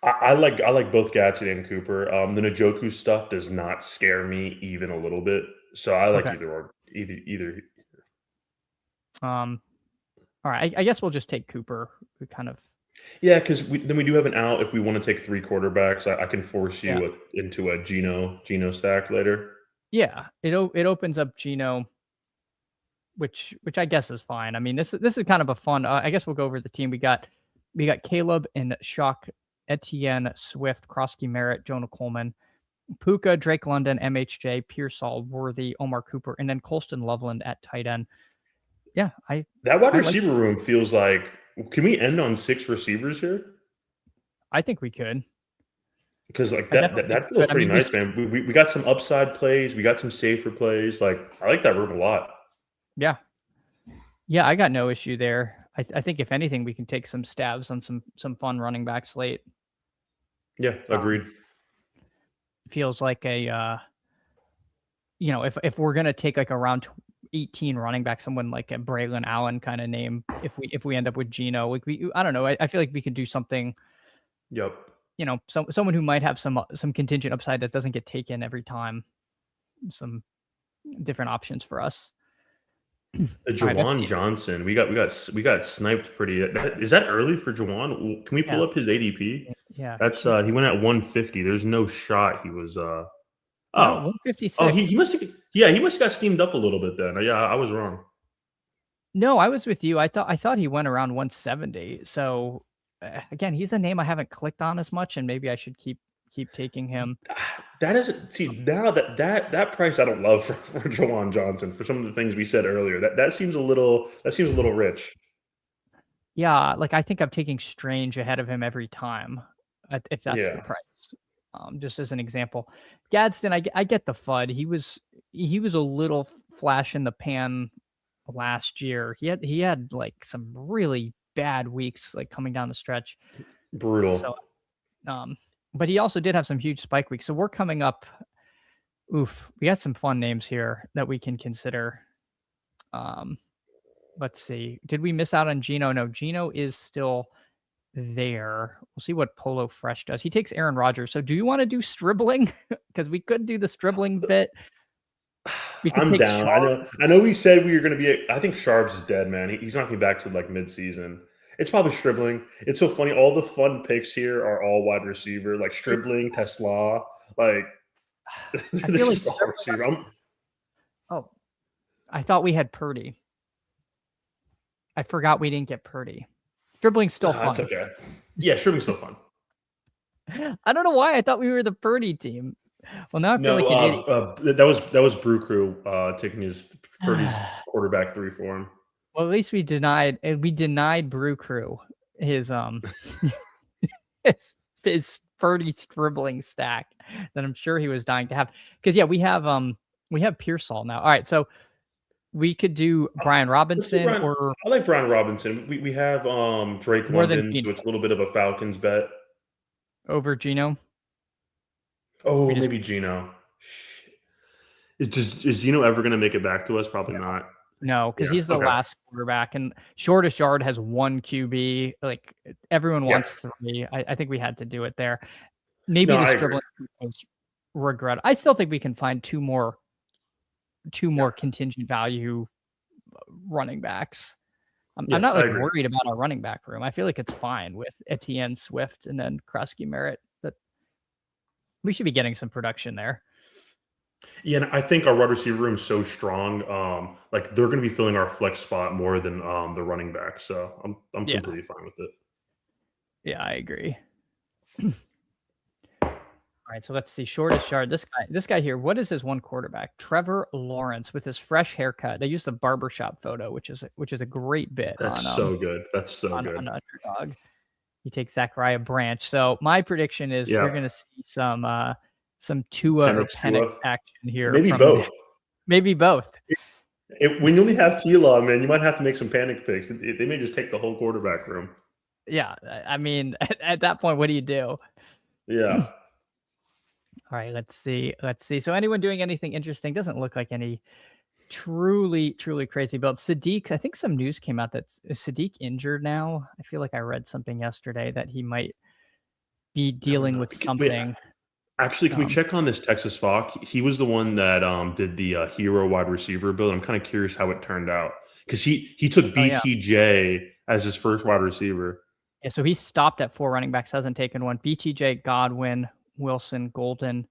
Speaker 2: I like both Gadsden and Cooper. The Njoku stuff does not scare me even a little bit. So I like
Speaker 1: Okay.
Speaker 2: either or either.
Speaker 1: All right. I guess we'll just take Cooper. We kind of
Speaker 2: Yeah, because then we do have an out if we want to take 3 quarterbacks. I can force
Speaker 1: yeah.
Speaker 2: you into a Geno stack later.
Speaker 1: Yeah. It opens up Geno, which I guess is fine. I mean, this is kind of a fun. I guess we'll go over the team. We got Caleb and Shock, Etienne, Swift, Krosky, Merritt, Jonah Coleman, Puka, Drake London, MHJ, Pearsall, Worthy, Omar Cooper, and then Colston Loveland at tight end. Yeah,
Speaker 2: That wide
Speaker 1: I like
Speaker 2: receiver
Speaker 1: this.
Speaker 2: room feels like. Can we end on 6 receivers here?
Speaker 1: I think we could.
Speaker 2: Because like
Speaker 1: I definitely think
Speaker 2: that
Speaker 1: we
Speaker 2: feels
Speaker 1: could. I
Speaker 2: pretty
Speaker 1: mean,
Speaker 2: nice, man. We got some upside plays. We got some safer plays. Like I like that room a lot.
Speaker 1: yeah, I got no issue there. I think if anything, we can take some stabs on some fun running backs late.
Speaker 2: Yeah, agreed.
Speaker 1: Feels like a if we're gonna take like around 18 running back, someone like a Braylon Allen kind of name, if we end up with Geno, like I don't know, I feel like we could do something.
Speaker 2: Yep.
Speaker 1: Someone who might have some contingent upside that doesn't get taken every time. Some different options for us.
Speaker 2: Jawan Johnson, we got sniped pretty. Is that early for Jawan? Can we pull up his ADP?
Speaker 1: Yeah,
Speaker 2: That's he went at 150. There's no shot he was.
Speaker 1: No,
Speaker 2: Oh,
Speaker 1: 156.
Speaker 2: he must have. Yeah, he must have got steamed up a little bit then. Yeah, I was wrong.
Speaker 1: No, I was with you. I thought he went around 170. So again, he's a name I haven't clicked on as much, and maybe I should keep taking him.
Speaker 2: That isn't now that price I don't love for Jawan Johnson for some of the things we said earlier. That seems a little rich.
Speaker 1: Yeah, like I think I'm taking Strange ahead of him every time, if that's the price. Just as an example, Gadsden, I get the FUD. He was a little flash in the pan last year. He had like some really bad weeks, like coming down the stretch.
Speaker 2: Brutal.
Speaker 1: So, but he also did have some huge spike weeks. So we're coming up. Oof, we got some fun names here that we can consider. Let's see. Did we miss out on Geno? No, Geno is still there. We'll see what Polo Fresh does. He takes Aaron Rodgers. So do you want to do Stribbling? Because we could do the Stribbling bit.
Speaker 2: I'm down. I know we said we were going to be. I think Sharps is dead, man. He's not coming back to like mid-season. It's probably Stribbling. It's so funny. All the fun picks here are all wide receiver, like Stribbling, Tesla. Like
Speaker 1: I feel like all receiver. Oh, I thought we had Purdy. I forgot we didn't get Purdy. Dribbling's still fun.
Speaker 2: That's okay. Yeah, Dribbling's still fun.
Speaker 1: I don't know why I thought we were the Purdy team. Well, now I feel like an
Speaker 2: idiot. That was Brew Crew taking his Purdy's quarterback 3 for him.
Speaker 1: Well, at least we denied Brew Crew his his Purdy dribbling stack that I'm sure he was dying to have. Because yeah, we have Pearsall now. All right, so we could do Brian Robinson or
Speaker 2: I like Brian Robinson. We have Drake London, so it's a little bit of a Falcons bet.
Speaker 1: Over Geno.
Speaker 2: Oh, maybe Geno. Is Geno ever going to make it back to us? Probably not.
Speaker 1: No, because he's the last quarterback, and shortest yard has 1 QB. Like everyone wants 3. I think we had to do it there. Maybe the dribbling was regret. I still think we can find two more contingent value running backs. I'm not like worried about our running back room. I feel like it's fine with Etienne, Swift, and then Krosky, Merritt. That we should be getting some production there.
Speaker 2: Yeah, and I think our wide receiver room is so strong. Like they're going to be filling our flex spot more than the running back. So I'm completely fine with it.
Speaker 1: Yeah, I agree. All right, so let's see. Shortest yard. This guy here. What is his one quarterback? Trevor Lawrence with his fresh haircut. They used a barbershop photo, which is a great bit.
Speaker 2: That's so good. That's so good.
Speaker 1: On Underdog. He takes Zachariah Branch. So my prediction is we're going to see some Tua or Penix action here.
Speaker 2: Maybe both.
Speaker 1: Maybe both.
Speaker 2: When you only have T-Law, man, you might have to make some panic picks. They may just take the whole quarterback room.
Speaker 1: Yeah, I mean, at that point, what do you do?
Speaker 2: Yeah.
Speaker 1: All right, let's see. Let's see. So anyone doing anything interesting? Doesn't look like any truly crazy builds. Sadiq, I think some news came out that is Sadiq injured now. I feel like I read something yesterday that he might be
Speaker 2: I don't
Speaker 1: dealing
Speaker 2: know.
Speaker 1: with something.
Speaker 2: Actually, can we
Speaker 1: Um,
Speaker 2: check on this Texas Fox? He was the one that did the hero wide receiver build. I'm kind of curious how it turned out because he took
Speaker 1: oh yeah,
Speaker 2: BTJ as his first wide receiver.
Speaker 1: yeah. So he stopped at 4 running backs, hasn't taken one. BTJ, Godwin, Wilson, Golden,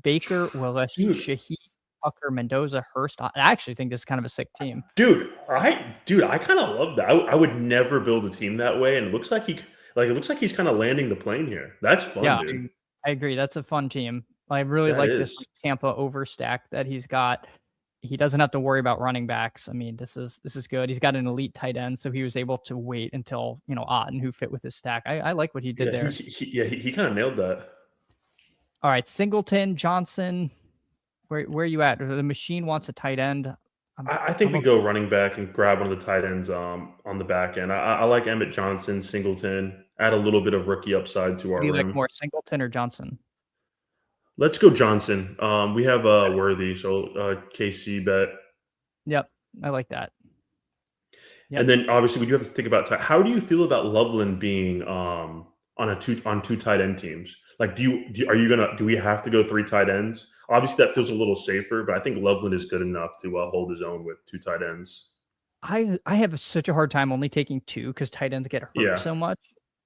Speaker 1: Baker, Willis,
Speaker 2: Dude,
Speaker 1: Shaheed, Tucker, Mendoza, Hurst. I actually think this is kind of a sick team.
Speaker 2: I kind of love that. I would never build a team that way, and it looks like he's kind of landing the plane here. That's fun,
Speaker 1: Yeah,
Speaker 2: dude.
Speaker 1: I agree. That's a fun team. I really
Speaker 2: That
Speaker 1: like this
Speaker 2: is.
Speaker 1: like, Tampa overstack that he's got. He doesn't have to worry about running backs. I mean, this is good. He's got an elite tight end, so he was able to wait until Otten, who fit with his stack. I like what he did
Speaker 2: Yeah,
Speaker 1: there.
Speaker 2: he kind of nailed that.
Speaker 1: All right, Singleton, Johnson, where are you at? The machine wants a tight end.
Speaker 2: I think
Speaker 1: I'm
Speaker 2: we
Speaker 1: okay.
Speaker 2: go running back and grab one of the tight ends on the back end. I like Emmett Johnson, Singleton, add a little bit of rookie upside to
Speaker 1: What
Speaker 2: our
Speaker 1: do you like
Speaker 2: room.
Speaker 1: more, Singleton or Johnson?
Speaker 2: Let's go Johnson. We have Worthy, so KC bet.
Speaker 1: Yep, I like that.
Speaker 2: And
Speaker 1: Yep.
Speaker 2: then obviously we do have to think about how do you feel about Loveland being on two tight end teams? Like, are you gonna do we have to go three tight ends? Obviously, that feels a little safer, but I think Loveland is good enough to hold his own with two tight ends.
Speaker 1: I have such a hard time only taking 2 because tight ends get hurt
Speaker 2: Yeah.
Speaker 1: so much,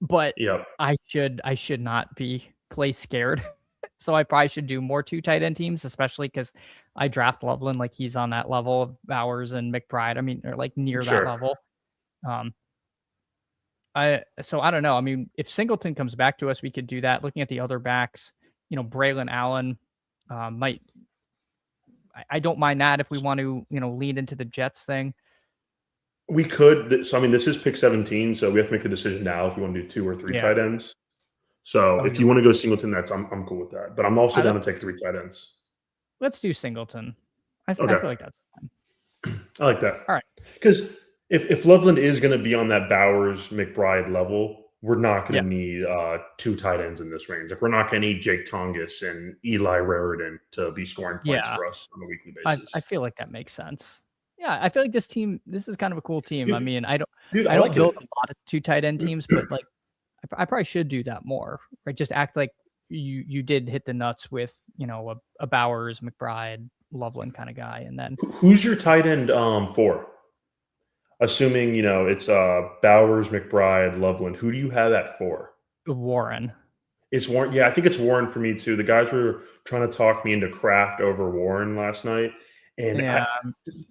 Speaker 1: but
Speaker 2: Yep.
Speaker 1: I should not be play scared. So I probably should do more 2 tight end teams, especially because I draft Loveland like he's on that level of Bowers and McBride. I mean, or like near that
Speaker 2: Sure.
Speaker 1: level. Um, I don't know. I mean, if Singleton comes back to us, we could do that. Looking at the other backs, Braylon Allen might. I don't mind that if we want to, lead into the Jets thing.
Speaker 2: We could. So I mean, this is pick 17, so we have to make the decision now if we want to do two or three
Speaker 1: Yeah.
Speaker 2: tight ends. So
Speaker 1: Oh,
Speaker 2: if you want to go Singleton, I'm cool with that. But I'm also
Speaker 1: I,
Speaker 2: down to take three tight ends.
Speaker 1: let's do Singleton. I
Speaker 2: Okay.
Speaker 1: feel like that's fine.
Speaker 2: I like that.
Speaker 1: All right.
Speaker 2: Because if Loveland is going to be on that Bowers McBride level, we're not going
Speaker 1: Yeah.
Speaker 2: to need two tight ends in this range. Like we're not going to need Jake Tongus and Eli Raritan to be scoring points
Speaker 1: Yeah.
Speaker 2: for us on a weekly
Speaker 1: I,
Speaker 2: basis.
Speaker 1: I feel like that makes sense. Yeah, I feel like this is kind of a cool team. I
Speaker 2: Dude,
Speaker 1: mean, I
Speaker 2: I
Speaker 1: don't
Speaker 2: like
Speaker 1: build
Speaker 2: it.
Speaker 1: a lot of 2 tight end teams, but like I probably should do that more. Right? Just act like you did hit the nuts with, a Bowers, McBride, Loveland kind of guy, and then
Speaker 2: Who's your tight end for? Assuming it's Bowers, McBride, Loveland. Who do you have that for?
Speaker 1: Warren.
Speaker 2: It's Warren. Yeah, I think it's Warren for me too. The guys were trying to talk me into Kraft over Warren last night, and
Speaker 1: Yeah.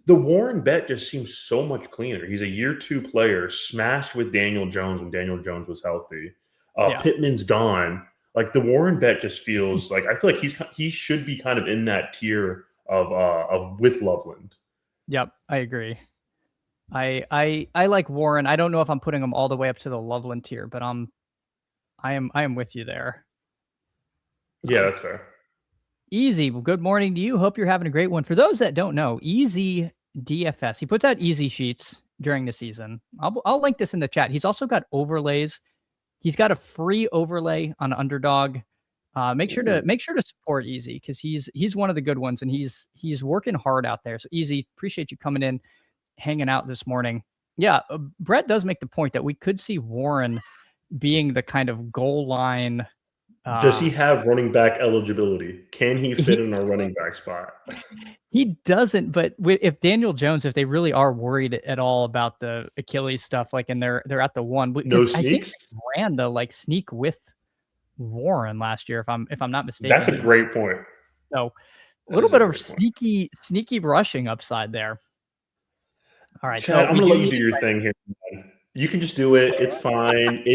Speaker 2: the Warren bet just seems so much cleaner. He's a year 2 player, smashed with Daniel Jones when Daniel Jones was healthy.
Speaker 1: Yeah.
Speaker 2: Pittman's gone. Like the Warren bet just feels like I feel like he should be kind of in that tier of with Loveland.
Speaker 1: Yep. I agree. I like Warren. I don't know if I'm putting him all the way up to the Loveland tier, but I am with you there.
Speaker 2: Yeah, that's fair.
Speaker 1: Easy. Well, good morning to you. Hope you're having a great one. For those that don't know, Easy DFS. He puts out easy sheets during the season. I'll link this in the chat. He's also got overlays. He's got a free overlay on Underdog. Make sure to support Easy because he's one of the good ones and he's working hard out there. So Easy, appreciate you coming in, hanging out this morning. Yeah, Brett does make the point that we could see Warren being the kind of goal line.
Speaker 2: Does he have running back eligibility? Can he fit in our running back spot?
Speaker 1: He doesn't, but if Daniel Jones, if they really are worried at all about the Achilles stuff, like, and they're at the one,
Speaker 2: No
Speaker 1: I think
Speaker 2: sneaks?
Speaker 1: they ran the like sneak with Warren last year, if I'm not mistaken.
Speaker 2: That's a great point.
Speaker 1: So a little bit of sneaky rushing upside there. All right,
Speaker 2: Chad,
Speaker 1: so
Speaker 2: I'm gonna let you do your thing here, man. You can just do it. It's fine.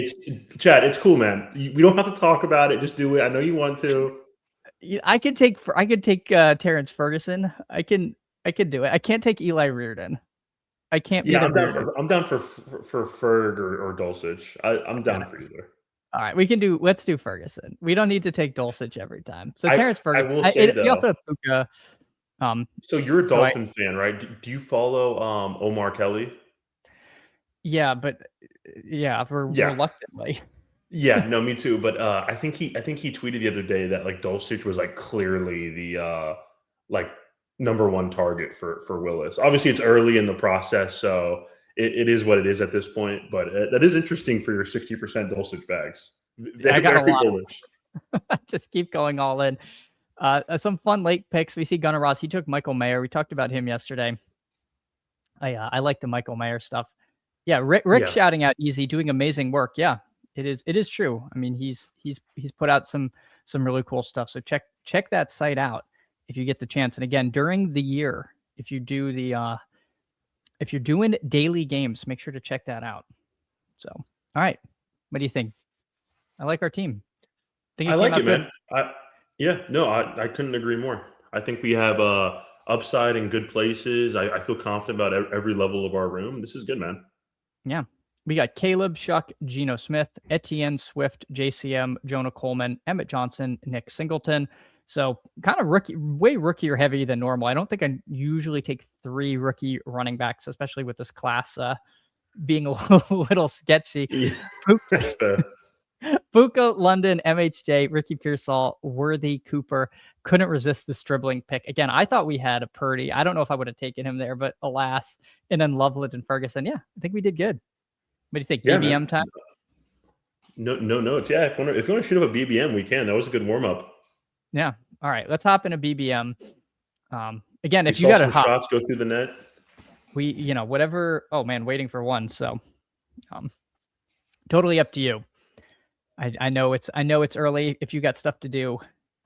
Speaker 2: Chad. It's cool, man. We don't have to talk about it. Just do it. I know you want to.
Speaker 1: I could take Terrence Ferguson. I can do it. I can't take Eli Reardon. I can't.
Speaker 2: Yeah, I'm down for Ferg or Dulcich. I'm down for either.
Speaker 1: All right, let's do Ferguson. We don't need to take Dulcich every time. So Terrence
Speaker 2: I
Speaker 1: Ferguson.
Speaker 2: will say though,
Speaker 1: you also have Puka.
Speaker 2: So you're a
Speaker 1: So I
Speaker 2: Dolphin fan, right? Do you follow Omar Kelly?
Speaker 1: yeah, but yeah,
Speaker 2: Yeah.
Speaker 1: reluctantly.
Speaker 2: Yeah, no, me too. But I think he tweeted the other day that like Dulcich was like clearly the like number one target for Willis. Obviously, it's early in the process, so it is what it is at this point. But that is interesting for your 60% Dulcich bags.
Speaker 1: I
Speaker 2: Very
Speaker 1: got a
Speaker 2: very
Speaker 1: lot.
Speaker 2: bullish.
Speaker 1: Just keep going all in. Some fun late picks. We see Gunnar Ross. He took Michael Mayer. We talked about him yesterday. I like the Michael Mayer stuff. Yeah, Rick
Speaker 2: Yeah,
Speaker 1: shouting out easy, doing amazing work. Yeah, it is true. I mean, he's put out some really cool stuff. So check that site out if you get the chance. And again, during the year, if you do the if you're doing daily games, make sure to check that out. So, all right, what do you think? I like our team. Think
Speaker 2: I
Speaker 1: it came
Speaker 2: like
Speaker 1: out
Speaker 2: it,
Speaker 1: good.
Speaker 2: man. Yeah, no, I couldn't agree more. I think we have upside in good places. I feel confident about every level of our room. This is good, man.
Speaker 1: Yeah. We got Caleb, Shuck, Geno Smith, Etienne Swift, JCM, Jonah Coleman, Emmett Johnson, Nick Singleton. So kind of way rookie or heavy than normal. I don't think I usually take 3 rookie running backs, especially with this class being a little sketchy.
Speaker 2: Yeah, that's fair.
Speaker 1: Puka, London, MHJ, Ricky Pearsall, Worthy, Cooper. Couldn't resist the dribbling pick. Again, I thought we had a Purdy. I don't know if I would have taken him there, but alas. And then Loveland and Ferguson. Yeah, I think we did good. What do you think?
Speaker 2: Yeah, man.
Speaker 1: BBM time?
Speaker 2: No notes. Yeah, if you want to shoot up a BBM, we can. That was a good warm up.
Speaker 1: Yeah. All right. Let's hop into BBM. Again,
Speaker 2: We
Speaker 1: if you
Speaker 2: saw
Speaker 1: got to
Speaker 2: some
Speaker 1: hop,
Speaker 2: shots go through the net.
Speaker 1: whatever. Oh man, waiting for one. So, um, totally up to you. I know it's early. If you got stuff to do,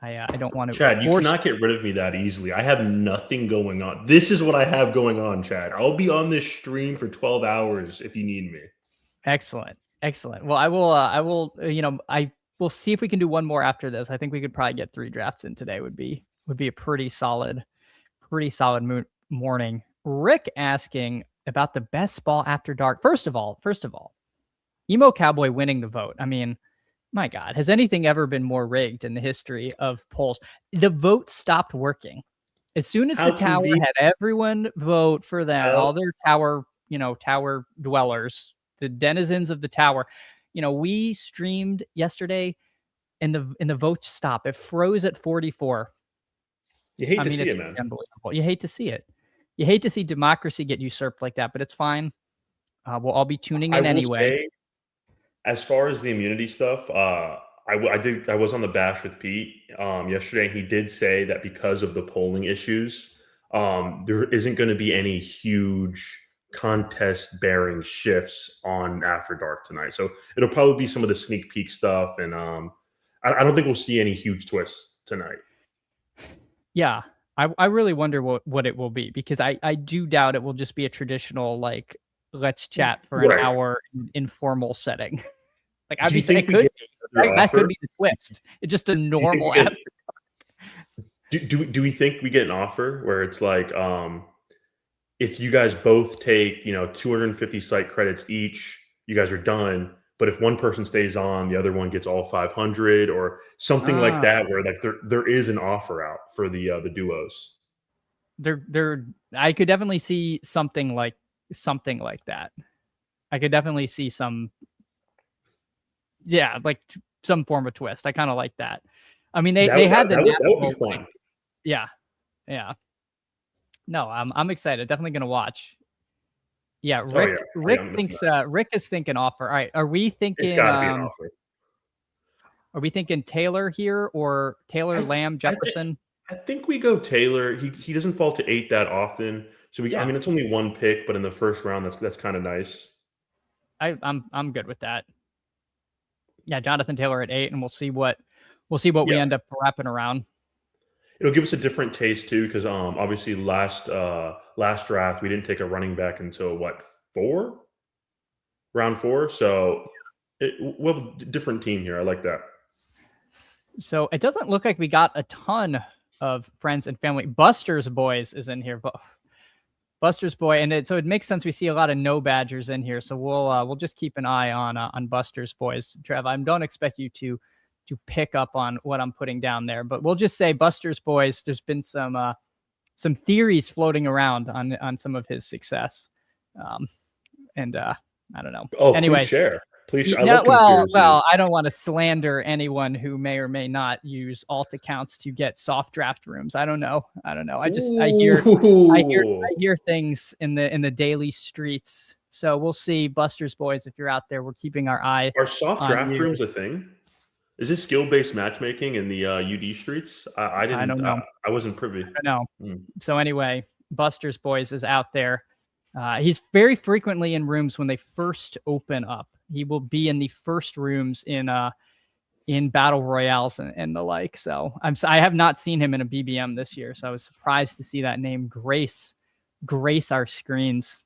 Speaker 1: I don't want to
Speaker 2: Chad, you
Speaker 1: force.
Speaker 2: cannot get rid of me that easily. I have nothing going on. This is what I have going on, Chad. I'll be on this stream for 12 hours if you need me.
Speaker 1: Excellent. Well, I will, I will see if we can do one more after this. I think we could probably get 3 drafts in today would be a pretty solid morning. Rick asking about the best ball after dark. First of all, Emo Cowboy winning the vote. I mean, my God, has anything ever been more rigged in the history of polls? The vote stopped working. As soon as the tower had everyone vote for that, all their tower dwellers, the denizens of the tower, we streamed yesterday and the vote stopped. It froze at 44.
Speaker 2: You hate to see
Speaker 1: it's
Speaker 2: it, man.
Speaker 1: unbelievable. You hate to see it. You hate to see democracy get usurped like that, but it's fine. We'll all be tuning in anyway.
Speaker 2: Say, as far as the immunity stuff, I was on the bash with Pete yesterday, and he did say that because of the polling issues, there isn't going to be any huge contest bearing shifts on After Dark tonight. So it'll probably be some of the sneak peek stuff, and I don't think we'll see any huge twists tonight.
Speaker 1: Yeah, I really wonder what it will be, because I do doubt it will just be a traditional like let's chat for an hour informal setting. Like obviously it could be. That could be the twist. It's just a normal after.
Speaker 2: Do we think we get an offer where it's like if you guys both take 250 site credits each, you guys are done. But if one person stays on, the other one gets all 500 or something like that, where like there is an offer out for the duos.
Speaker 1: I could definitely see something like that. I could definitely see some, like some form of twist. I kind of like that. I mean, they had that would be fun. Yeah. No, I'm excited. Definitely gonna watch. Yeah, Rick is thinking offer. All right, are we thinking?
Speaker 2: It's gotta be an offer.
Speaker 1: Are we thinking Taylor here or Taylor, Lamb, Jefferson?
Speaker 2: I think we go Taylor. He doesn't fall to 8 that often, so I mean, it's only one pick, but in the first round, that's kind of nice.
Speaker 1: I'm good with that. Yeah, Jonathan Taylor at 8, and we'll see what we end up wrapping around.
Speaker 2: It'll give us a different taste too, because obviously last draft we didn't take a running back until round 4. So we'll have a different team here. I like that.
Speaker 1: So it doesn't look like we got a ton of friends and family. Buster's Boys is in here, but Buster's Boy, and so it makes sense. We see a lot of no Badgers in here, so we'll just keep an eye on Buster's Boys. Trev, I don't expect you to pick up on what I'm putting down there, but we'll just say Buster's Boys. There's been some some theories floating around on some of his success. And I don't know.
Speaker 2: Oh,
Speaker 1: Anyway,
Speaker 2: please share. Please share. I
Speaker 1: yeah,
Speaker 2: love conspiracies.
Speaker 1: well, I don't want to slander anyone who may or may not use alt accounts to get soft draft rooms. I don't know. I hear things in the daily streets. So we'll see, Buster's boys. If you're out there, we're keeping our eye.
Speaker 2: Are soft
Speaker 1: on
Speaker 2: draft
Speaker 1: you.
Speaker 2: rooms a thing? Is this skill-based matchmaking in the UD streets? I
Speaker 1: I don't
Speaker 2: didn't.
Speaker 1: know.
Speaker 2: I wasn't privy.
Speaker 1: I know. So anyway, Buster's boys is out there. He's very frequently in rooms when they first open up. He will be in the first rooms in battle royales and the like. So I have not seen him in a BBM this year, so I was surprised to see that name grace our screens.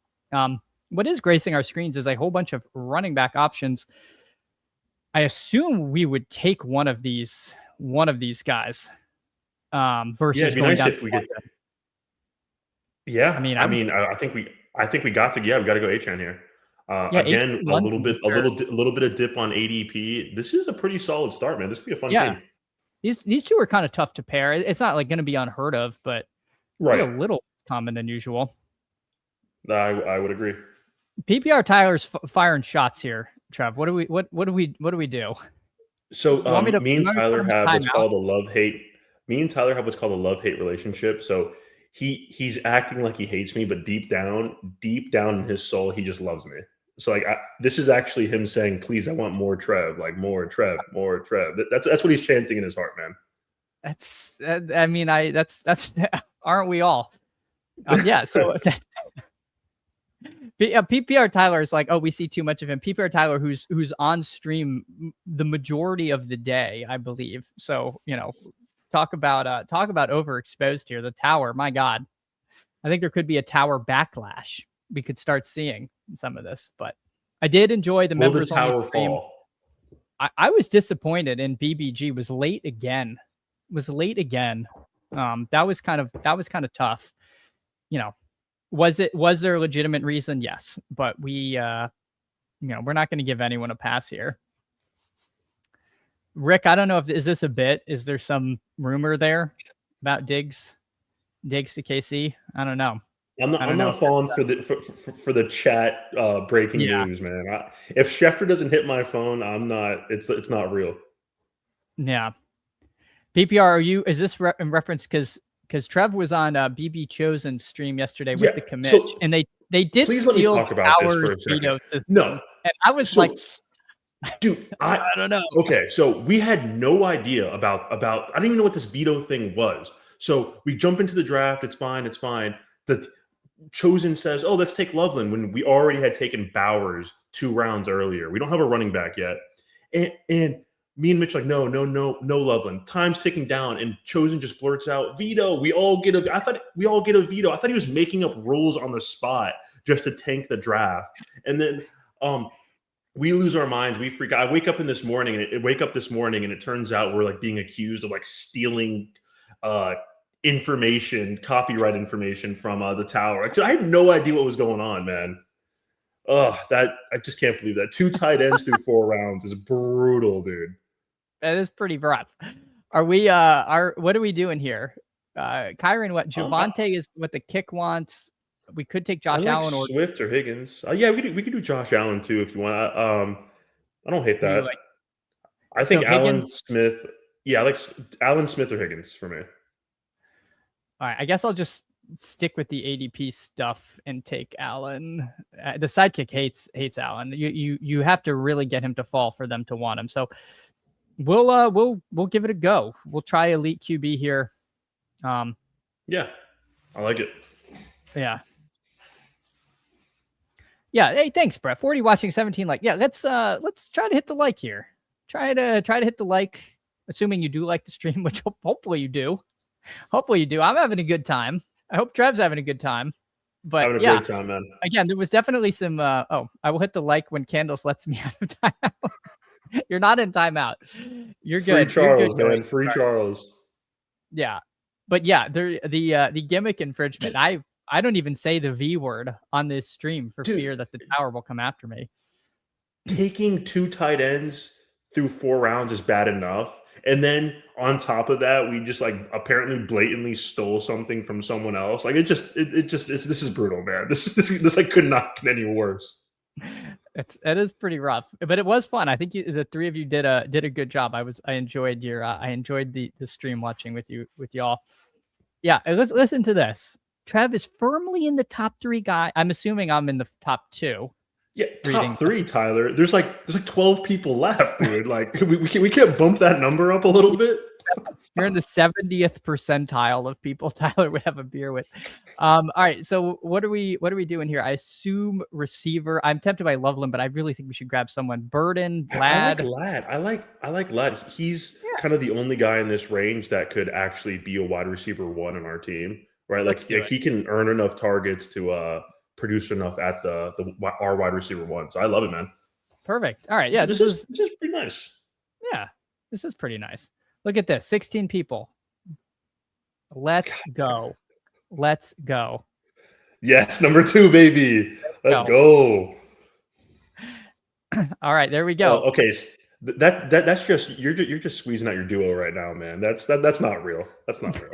Speaker 1: What is gracing our screens is a whole bunch of running back options. I assume we would take one of these guys. Versus
Speaker 2: it'd be
Speaker 1: going
Speaker 2: nice
Speaker 1: down
Speaker 2: if we get. Yeah, I mean, I think we got to. Yeah, we got to go Achan here. Again, a little bit of dip on ADP. This is a pretty solid start, man. This could be a fun game.
Speaker 1: These two are kind of tough to pair. It's not like going to be unheard of, but a little common than usual.
Speaker 2: I would agree.
Speaker 1: PPR Tyler's firing shots here, Trev. What do we do?
Speaker 2: So me and Tyler have what's called a love-hate. Me and Tyler have what's called a love-hate relationship. So he's acting like he hates me, but deep down in his soul, he just loves me. So like this is actually him saying, "Please, I want more Trev, like more Trev, more Trev." That's what he's chanting in his heart, man.
Speaker 1: That's aren't we all? Yeah. So PPR Tyler is like, oh, we see too much of him. PPR Tyler, who's on stream the majority of the day, I believe. So talk about overexposed here. The tower, my God, I think there could be a tower backlash. We could start seeing some of this, but I did enjoy the members
Speaker 2: on the stream.
Speaker 1: Fall? I was disappointed in BBG. Was late again. That was kind of tough. Was there a legitimate reason? Yes, but we, we're not going to give anyone a pass here. Rick, I don't know is this a bit? Is there some rumor there about Diggs to KC? I don't know.
Speaker 2: I'm not falling for the chat breaking news, man. If Schefter doesn't hit my phone, I'm not. It's not real.
Speaker 1: Yeah. PPR, is this in reference because Trev was on BB Chosen's stream yesterday with the commit, and they did steal Tower's veto system.
Speaker 2: No,
Speaker 1: and I was like,
Speaker 2: dude,
Speaker 1: I don't know.
Speaker 2: Okay, so we had no idea about. I didn't even know what this veto thing was. So we jump into the draft. It's fine. The Chosen says, "Oh, let's take Loveland," when we already had taken Bowers 2 rounds earlier. We don't have a running back yet, and me and Mitch like, no, Loveland. Time's ticking down, and Chosen just blurts out, "Veto." I thought we all get a veto. I thought he was making up rules on the spot just to tank the draft. And then we lose our minds. We freak out. I wake up this morning, and it turns out we're like being accused of like stealing copyright information from the tower. I had no idea what was going on, man. I just can't believe that. 2 tight ends through 4 rounds is brutal, dude.
Speaker 1: That is pretty rough. Are we what are we doing here? Kyron, what Javonte is what the kick wants. We could take Josh Allen or
Speaker 2: Swift or Higgins. Yeah, we could do Josh Allen too if you want. I don't hate that. I think Allen Smith. Yeah, I like Allen Smith or Higgins for me.
Speaker 1: All right, I guess I'll just stick with the ADP stuff and take Allen. The sidekick hates Allen. You have to really get him to fall for them to want him. So we'll give it a go. We'll try elite QB here.
Speaker 2: Yeah, I like it.
Speaker 1: Yeah. Hey, thanks, Brett. 40 watching, 17 like. Yeah, let's try to hit the like here. Try to hit the like, assuming you do like the stream, which hopefully you do. I'm having a good time. I hope Trev's having a good time. But
Speaker 2: having a great time, man.
Speaker 1: Again, there was definitely some I will hit the like when Candles lets me out of timeout. You're not in timeout. You're good.
Speaker 2: Free Charles, man. Free Charles.
Speaker 1: Yeah. But yeah, the gimmick infringement. I don't even say the V word on this stream for fear that the tower will come after me.
Speaker 2: Taking 2 tight ends through 4 rounds is bad enough. And then on top of that, we just like apparently blatantly stole something from someone else. Like this is brutal, man. This like could not get any worse.
Speaker 1: It is pretty rough, but it was fun. I think the three of you did a good job. I enjoyed the stream watching with y'all. Yeah, let's listen to this. Trev is firmly in the top 3 guy. I'm assuming I'm in the top 2.
Speaker 2: Yeah, top 3, Tyler. There's like 12 people left, dude. Like we can't bump that number up a little bit.
Speaker 1: You're in the 70th percentile of people Tyler would have a beer with. All right, so what are we doing here? I assume receiver. I'm tempted by Loveland, but I really think we should grab someone. Burden, Ladd.
Speaker 2: I like Ladd. He's kind of the only guy in this range that could actually be a wide receiver 1 on our team, right? Like he can earn enough targets to produce enough at our wide receiver 1. So I love it, man.
Speaker 1: Perfect. All right, yeah,
Speaker 2: so this is pretty nice.
Speaker 1: Yeah, this is pretty nice. Look at this, 16 people. Let's go. Let's go.
Speaker 2: Yes, number 2, baby. Let's go.
Speaker 1: All right, there we go.
Speaker 2: Well, okay, that's just you're just squeezing out your duo right now, man. That's not real. That's not real.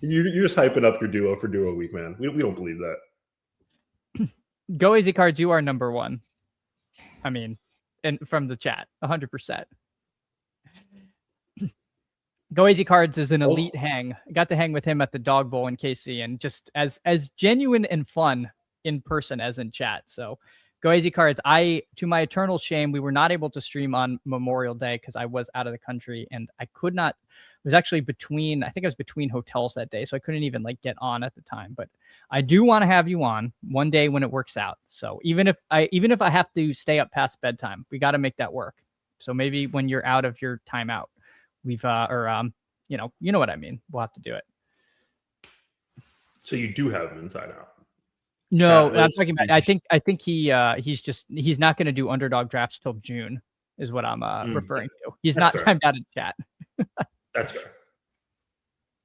Speaker 2: You're just hyping up your duo for duo week, man. We don't believe that.
Speaker 1: Go Easy Cards, you are number 1. I mean, and from the chat, 100%. Go Easy Cards is an elite hang. I got to hang with him at the Dog Bowl in KC, and just as genuine and fun in person as in chat. So Go Easy Cards. To my eternal shame, we were not able to stream on Memorial Day because I was out of the country and I could not. It was actually between hotels that day, so I couldn't even like get on at the time. But I do want to have you on one day when it works out. So even if I have to stay up past bedtime, we got to make that work. So maybe when you're out of your timeout, you know what I mean. We'll have to do it.
Speaker 2: So you do have him inside out.
Speaker 1: No, I'm talking about. I think he's not going to do underdog drafts till June, is what I'm referring to. He's not timed out in chat.
Speaker 2: That's fair.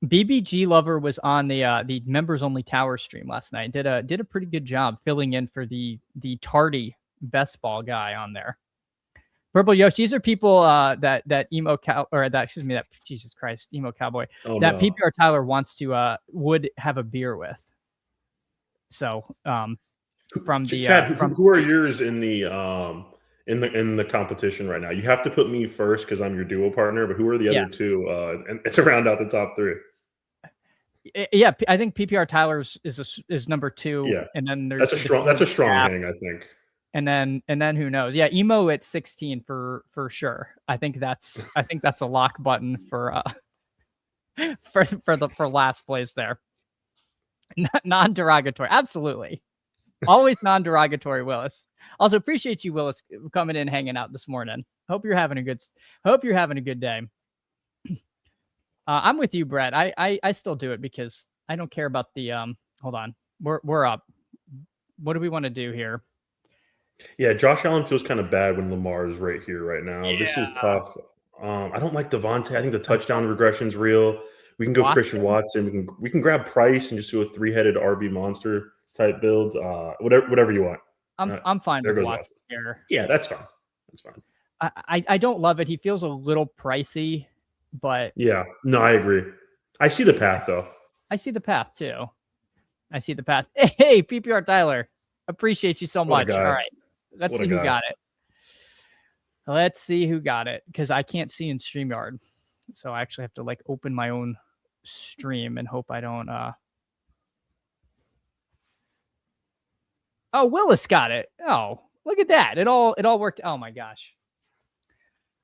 Speaker 1: BBG Lover was on the members only tower stream last night. Did a pretty good job filling in for the tardy best ball guy on there. Purple Yosh. These are people that emo cow or that Jesus Christ emo cowboy that PPR Tyler wants to would have a beer with. So from the
Speaker 2: Chad, who are yours in the competition right now? You have to put me first because I'm your duo partner, but who are the other 2? And to round out the top 3.
Speaker 1: Yeah, I think PPR Tyler's is number 2. Yeah, and then there's
Speaker 2: that's a strong hang, I think.
Speaker 1: And then who knows? Yeah, emo at 16 for sure. I think that's a lock button for last place there. Non-derogatory, absolutely. Always non-derogatory, Willis. Also appreciate you, Willis, coming in, hanging out this morning. Hope you're having a good day. I'm with you, Brett. I still do it because I don't care about the hold on. We're up. What do we want to do here?
Speaker 2: Yeah, Josh Allen feels kind of bad when Lamar is right here right now. Yeah. This is tough. I don't like Devontae. I think the touchdown regression's real. We can go Christian Watson. We can grab Price and just do a 3-headed RB monster type build. Whatever you want.
Speaker 1: I'm fine with Watson here.
Speaker 2: Yeah, that's fine. That's fine.
Speaker 1: I don't love it. He feels a little pricey, but
Speaker 2: yeah, no, I agree. I see the path though.
Speaker 1: I see the path too. Hey, PPR Tyler, appreciate you so much. All right, let's see who got it. Let's see who got it because I can't see in StreamYard, so I actually have to like open my own stream and hope I don't. Oh, Willis got it. Oh, look at that! It all worked. Oh my gosh,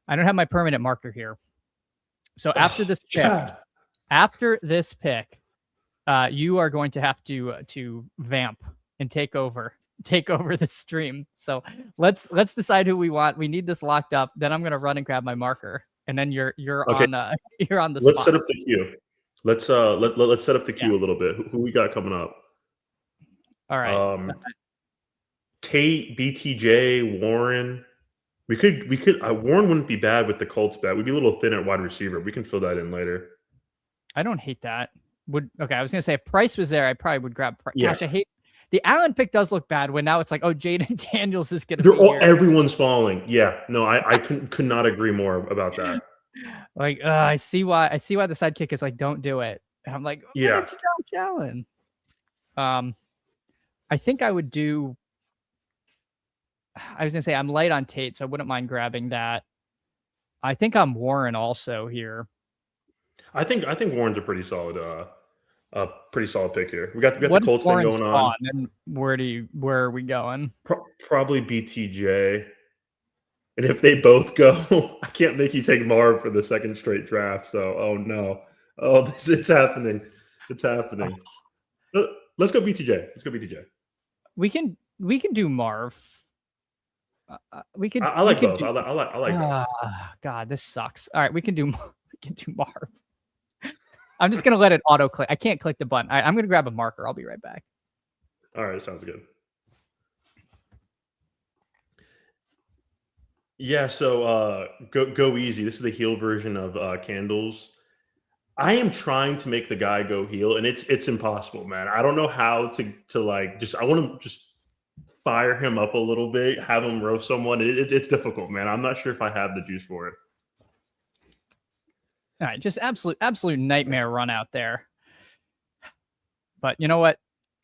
Speaker 1: I don't have my permanent marker here. So after this pick, you are going to have to vamp and take over the stream. So let's decide who we want. We need this locked up. Then I'm gonna run and grab my marker, and then you're okay. You're on the spot.
Speaker 2: Let's set up the queue. Let's set up the queue a little bit. Who we got coming up?
Speaker 1: All right.
Speaker 2: Tate, BTJ, Warren. We could. Warren wouldn't be bad with the Colts bet. We'd be a little thin at wide receiver. We can fill that in later.
Speaker 1: I don't hate that. I was gonna say if Price was there, I probably would grab Price. Yeah. Gosh, I hate. The Allen pick does look bad when now it's like, oh, Jaden Daniels is going to be here.
Speaker 2: Everyone's falling. Yeah, no, I could not agree more about that.
Speaker 1: Like, I see why the sidekick is like, don't do it. And I'm like, but it's Josh Allen. I think I would do. I was gonna say I'm light on Tate, so I wouldn't mind grabbing that. I think I'm Warren also here.
Speaker 2: I think Warren's a pretty solid pick here. We got the Colts thing going on.
Speaker 1: And where are we going?
Speaker 2: Probably BTJ. And if they both go, I can't make you take Marv for the second straight draft. So, oh no, it's happening. It's happening. Let's go BTJ.
Speaker 1: We can do Marv. We could.
Speaker 2: I like both. I like both.
Speaker 1: God, this sucks. All right, we can do Marv. I'm just gonna let it auto click. I can't click the button. I'm gonna grab a marker. I'll be right back.
Speaker 2: All right, sounds good. Yeah, so go easy. This is the heel version of Candles. I am trying to make the guy go heel, and it's impossible, man. I don't know how to like just. I want to just fire him up a little bit, have him roast someone. It's difficult, man. I'm not sure if I have the juice for it.
Speaker 1: All right, just absolute nightmare run out there. But you know what?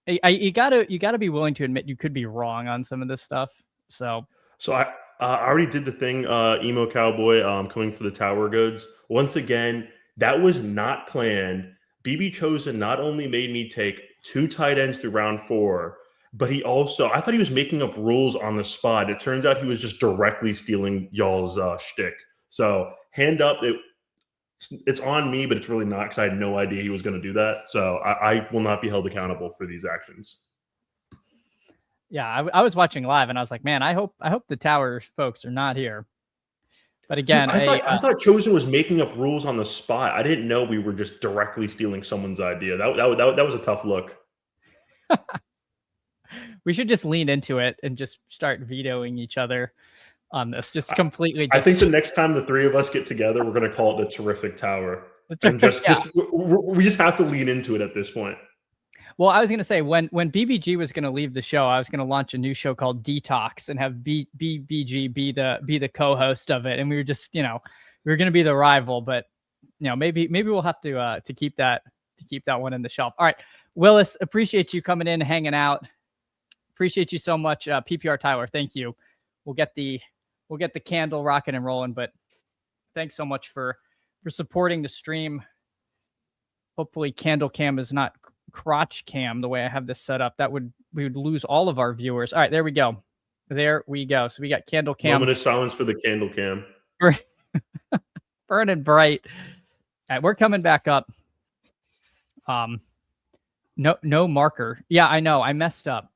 Speaker 1: You gotta be willing to admit you could be wrong on some of this stuff. So
Speaker 2: I already did the thing, emo cowboy, coming for the tower goods. Once again, that was not planned. BB Chosen not only made me take 2 tight ends through round 4, but he also, I thought he was making up rules on the spot. It turns out he was just directly stealing y'all's shtick. So hand up, it's on me, but it's really not because I had no idea he was going to do that. So I will not be held accountable for these actions.
Speaker 1: Yeah, I was watching live and I was like, man, I hope the tower folks are not here. But again,
Speaker 2: dude, I thought Chosen was making up rules on the spot. I didn't know we were just directly stealing someone's idea. That was a tough look.
Speaker 1: We should just lean into it and just start vetoing each other on this. Just completely.
Speaker 2: I think the next time the 3 of us get together, we're going to call it the Terrific Tower. And we just have to lean into it at this point.
Speaker 1: Well, I was going to say when BBG was going to leave the show, I was going to launch a new show called Detox and have BBG be the co-host of it, and we were just we were going to be the rival, but maybe we'll have to keep that one in the shelf. All right, Willis, appreciate you coming in, hanging out. Appreciate you so much, PPR Tyler. Thank you. We'll get the candle rocking and rolling, but thanks so much for supporting the stream. Hopefully, Candle Cam is not crotch cam the way I have this set up. We would lose all of our viewers. All right, there we go. So we got Candle Cam.
Speaker 2: Moment of silence for the Candle Cam.
Speaker 1: Burning bright. All right, we're coming back up. No marker. Yeah, I know. I messed up.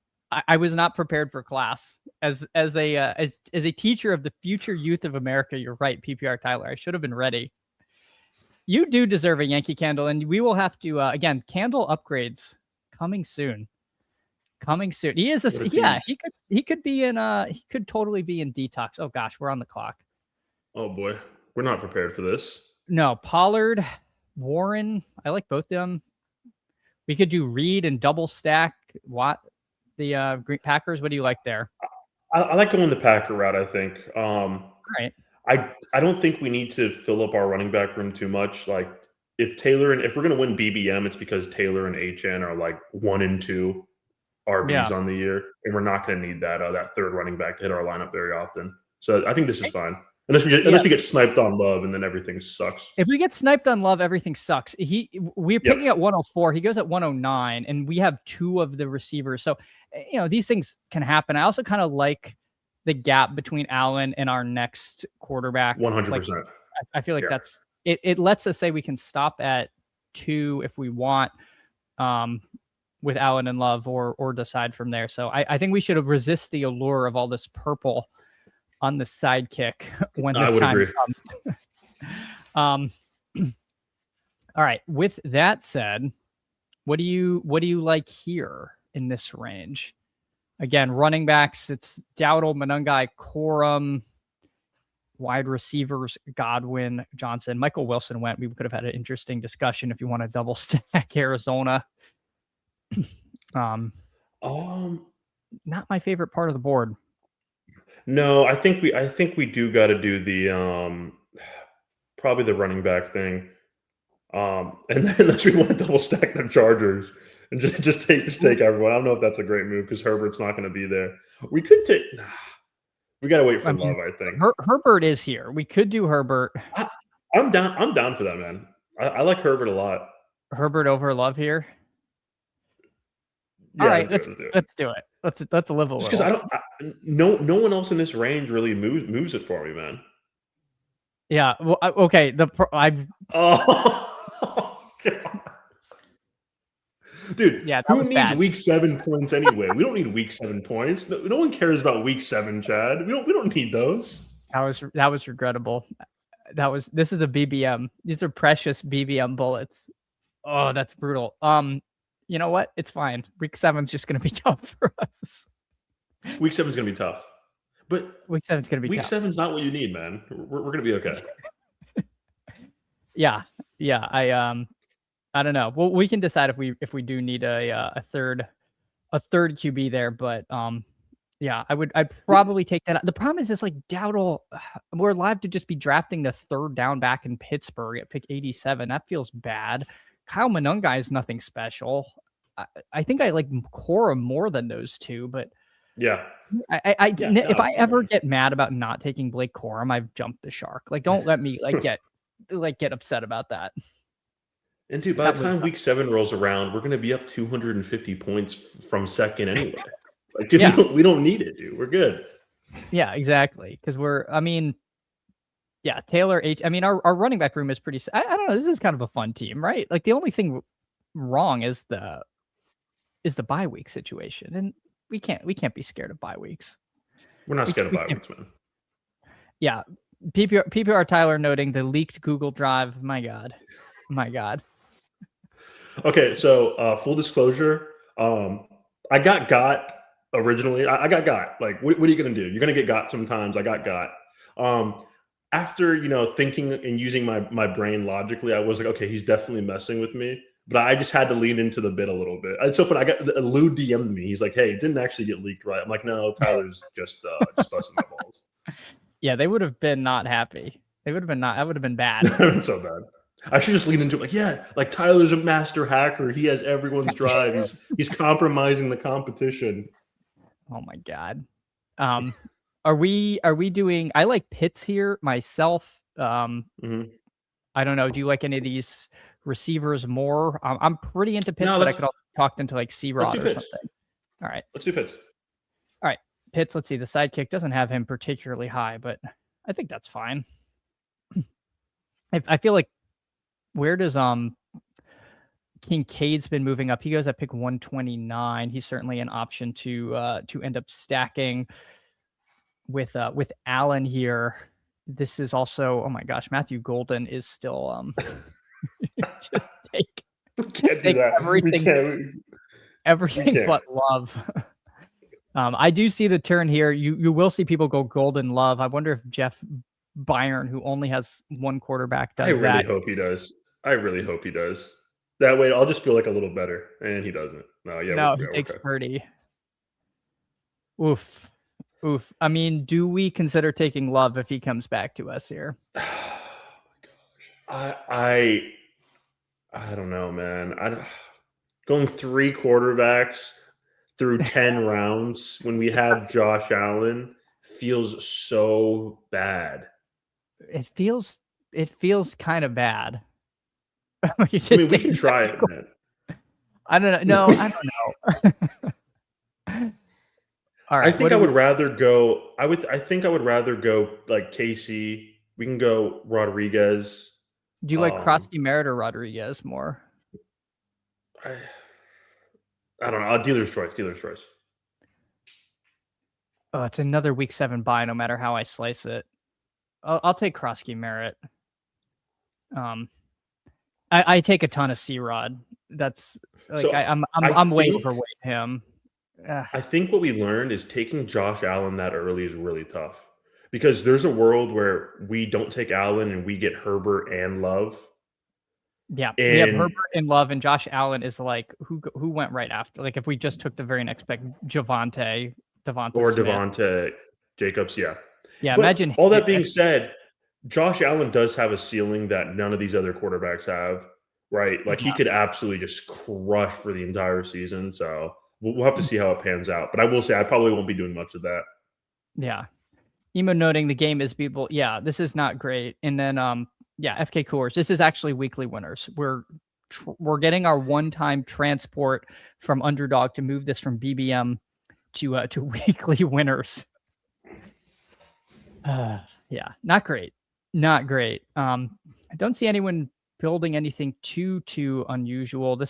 Speaker 1: I was not prepared for class. As a teacher of the future youth of America, you're right, PPR Tyler. I should have been ready. You do deserve a Yankee candle, and we will have to again candle upgrades coming soon. He is he could be in he could totally be in Detox. Oh gosh, we're on the clock.
Speaker 2: Oh boy, we're not prepared for this.
Speaker 1: No, Pollard, Warren. I like both of them. We could do Reed and double stack Watt. The Green Packers. What do you like there?
Speaker 2: I like going the Packer route. I think.
Speaker 1: Right.
Speaker 2: I don't think we need to fill up our running back room too much. Like if we're going to win BBM, it's because Taylor and HN are like 1 and 2 RBs on the year, and we're not going to need that third running back to hit our lineup very often. So I think this is fine. Unless we get sniped on Love, and then everything sucks.
Speaker 1: If we get sniped on Love, everything sucks. We're picking at 104. He goes at 109, and we have 2 of the receivers. So these things can happen. I also kind of like the gap between Allen and our next quarterback.
Speaker 2: 100%.
Speaker 1: I feel like that's it. It lets us say we can stop at 2 if we want, with Allen and Love, or decide from there. So I think we should resist the allure of all this purple on the sidekick when the time comes. All right. With that said, what do you like here in this range? Again, running backs, it's Dowdle, Monungai, Corum. Wide receivers, Godwin, Johnson. Michael Wilson went. We could have had an interesting discussion if you want to double stack Arizona.
Speaker 2: Um,
Speaker 1: Not my favorite part of the board.
Speaker 2: no, I think we do got to do the probably the running back thing. And then unless we want to double stack the Chargers and just take everyone. I don't know if that's a great move because Herbert's not going to be there. We could take. Nah, we got to wait
Speaker 1: I
Speaker 2: for
Speaker 1: mean,
Speaker 2: Love. I think.
Speaker 1: Herbert is here. We could do Herbert.
Speaker 2: I, I'm down. I'm down for that, man. I like Herbert a lot.
Speaker 1: Herbert over Love here. All
Speaker 2: Yeah,
Speaker 1: right,
Speaker 2: let's do it.
Speaker 1: let's do it. Let's live a
Speaker 2: Just because
Speaker 1: little.
Speaker 2: no one else in this range really moves it for me, man.
Speaker 1: Yeah. Well, okay. I've
Speaker 2: Oh, God. Dude,
Speaker 1: yeah. That
Speaker 2: who
Speaker 1: was
Speaker 2: needs
Speaker 1: bad.
Speaker 2: week 7 points anyway? We don't need week 7 points. No one cares about week 7, Chad. We don't need those.
Speaker 1: That was regrettable. This is a BBM. These are precious BBM bullets. Oh, that's brutal. You know what? It's fine. Week 7's just gonna be tough for us.
Speaker 2: Week 7's gonna be tough, but
Speaker 1: Week 7's gonna be
Speaker 2: week
Speaker 1: tough.
Speaker 2: 7's not what you need, man. We're gonna be okay.
Speaker 1: Yeah. I don't know. Well, we can decide if we do need a third QB there, but yeah, I'd probably take that. The problem is like Dowdle, we're live to just be drafting the third down back in Pittsburgh at pick 87. That feels bad. Kyle Monungai is nothing special. I think I like Cora more than those two, but
Speaker 2: Yeah.
Speaker 1: if I ever get mad about not taking Blake Corum, I've jumped the shark. Like, don't let me get upset about that.
Speaker 2: And dude, by the time week 7 rolls around, we're gonna be up 250 points from second anyway. Like, dude,
Speaker 1: Yeah.
Speaker 2: we don't need it, dude. We're good.
Speaker 1: Yeah, exactly. Because Taylor H. I mean, our running back room is pretty. I don't know. This is kind of a fun team, right? Like the only thing wrong is the bye week situation, and we can't be scared of bye weeks.
Speaker 2: We're not scared of bye weeks, man.
Speaker 1: Yeah, PPR Tyler noting the leaked Google Drive. My God.
Speaker 2: Okay, so full disclosure, I got originally. I got. Like, what are you gonna do? You're gonna get got sometimes. I got. After thinking and using my brain logically, I was like, okay, he's definitely messing with me. But I just had to lean into the bit a little bit. It's so funny. I got Lou DM'd me. He's like, hey, it didn't actually get leaked, right? I'm like, no, Tyler's just busting my balls.
Speaker 1: Yeah, they would have been not happy. They would have been not. That would have been bad.
Speaker 2: So bad. I should just lean into it. Like, yeah, like Tyler's a master hacker. He has everyone's drive. He's compromising the competition.
Speaker 1: Oh my God. Are we doing? I like Pitts here myself.
Speaker 2: Mm-hmm.
Speaker 1: I don't know. Do you like any of these receivers more? I'm pretty into Pitts, but I could also talk into like C-Rod or something. All right.
Speaker 2: Let's do Pitts.
Speaker 1: All right. Pitts, let's see. The sidekick doesn't have him particularly high, but I think that's fine. I feel like where does Kincaid's been moving up? He goes at pick 129. He's certainly an option to end up stacking with Allen here. This is also, oh my gosh, Matthew Golden is still just take everything but Love. I do see the turn here. You will see people go Golden Love. I wonder if Jeff Byron, who only has one quarterback, does that.
Speaker 2: I really hope he does. I really hope he does. That way, I'll just feel like a little better, and he doesn't. No,
Speaker 1: he takes Purdy. Oof. I mean, do we consider taking Love if he comes back to us here?
Speaker 2: Oh my gosh, I don't know, man. Going 3 quarterbacks through 10 rounds when we have Josh Allen feels so bad.
Speaker 1: It feels kind of bad.
Speaker 2: We can try it, man.
Speaker 1: I don't know. No, I don't know. All right.
Speaker 2: I think I would rather go. I think I would rather go like KC. We can go Rodriguez.
Speaker 1: Do you like Krosky Merritt or Rodriguez more?
Speaker 2: I don't know. Dealer's choice.
Speaker 1: Oh, it's another week 7 buy. No matter how I slice it, I'll take Krosky Merritt. I take a ton of C-Rod. That's like so I'm way overweight him.
Speaker 2: I think what we learned is taking Josh Allen that early is really tough because there's a world where we don't take Allen and we get Herbert and Love.
Speaker 1: Yeah, we have
Speaker 2: And
Speaker 1: Herbert and Love, and Josh Allen is like who went right after. Like if we just took the very next pick, Devonta
Speaker 2: or
Speaker 1: Smith.
Speaker 2: Devonta Jacobs, yeah.
Speaker 1: Yeah,
Speaker 2: But
Speaker 1: imagine
Speaker 2: all that being said, Josh Allen does have a ceiling that none of these other quarterbacks have, right? Like he
Speaker 1: yeah,
Speaker 2: could absolutely just crush for the entire season. So we'll have to see how it pans out. But I will say I probably won't be doing much of that.
Speaker 1: yeah. Emo noting the game is beatable. Yeah, this is not great. And then yeah, FK Coors. This is actually weekly winners. We're getting our one-time transport from Underdog to move this from BBM to weekly winners. Yeah, not great. Not great. I don't see anyone building anything too unusual.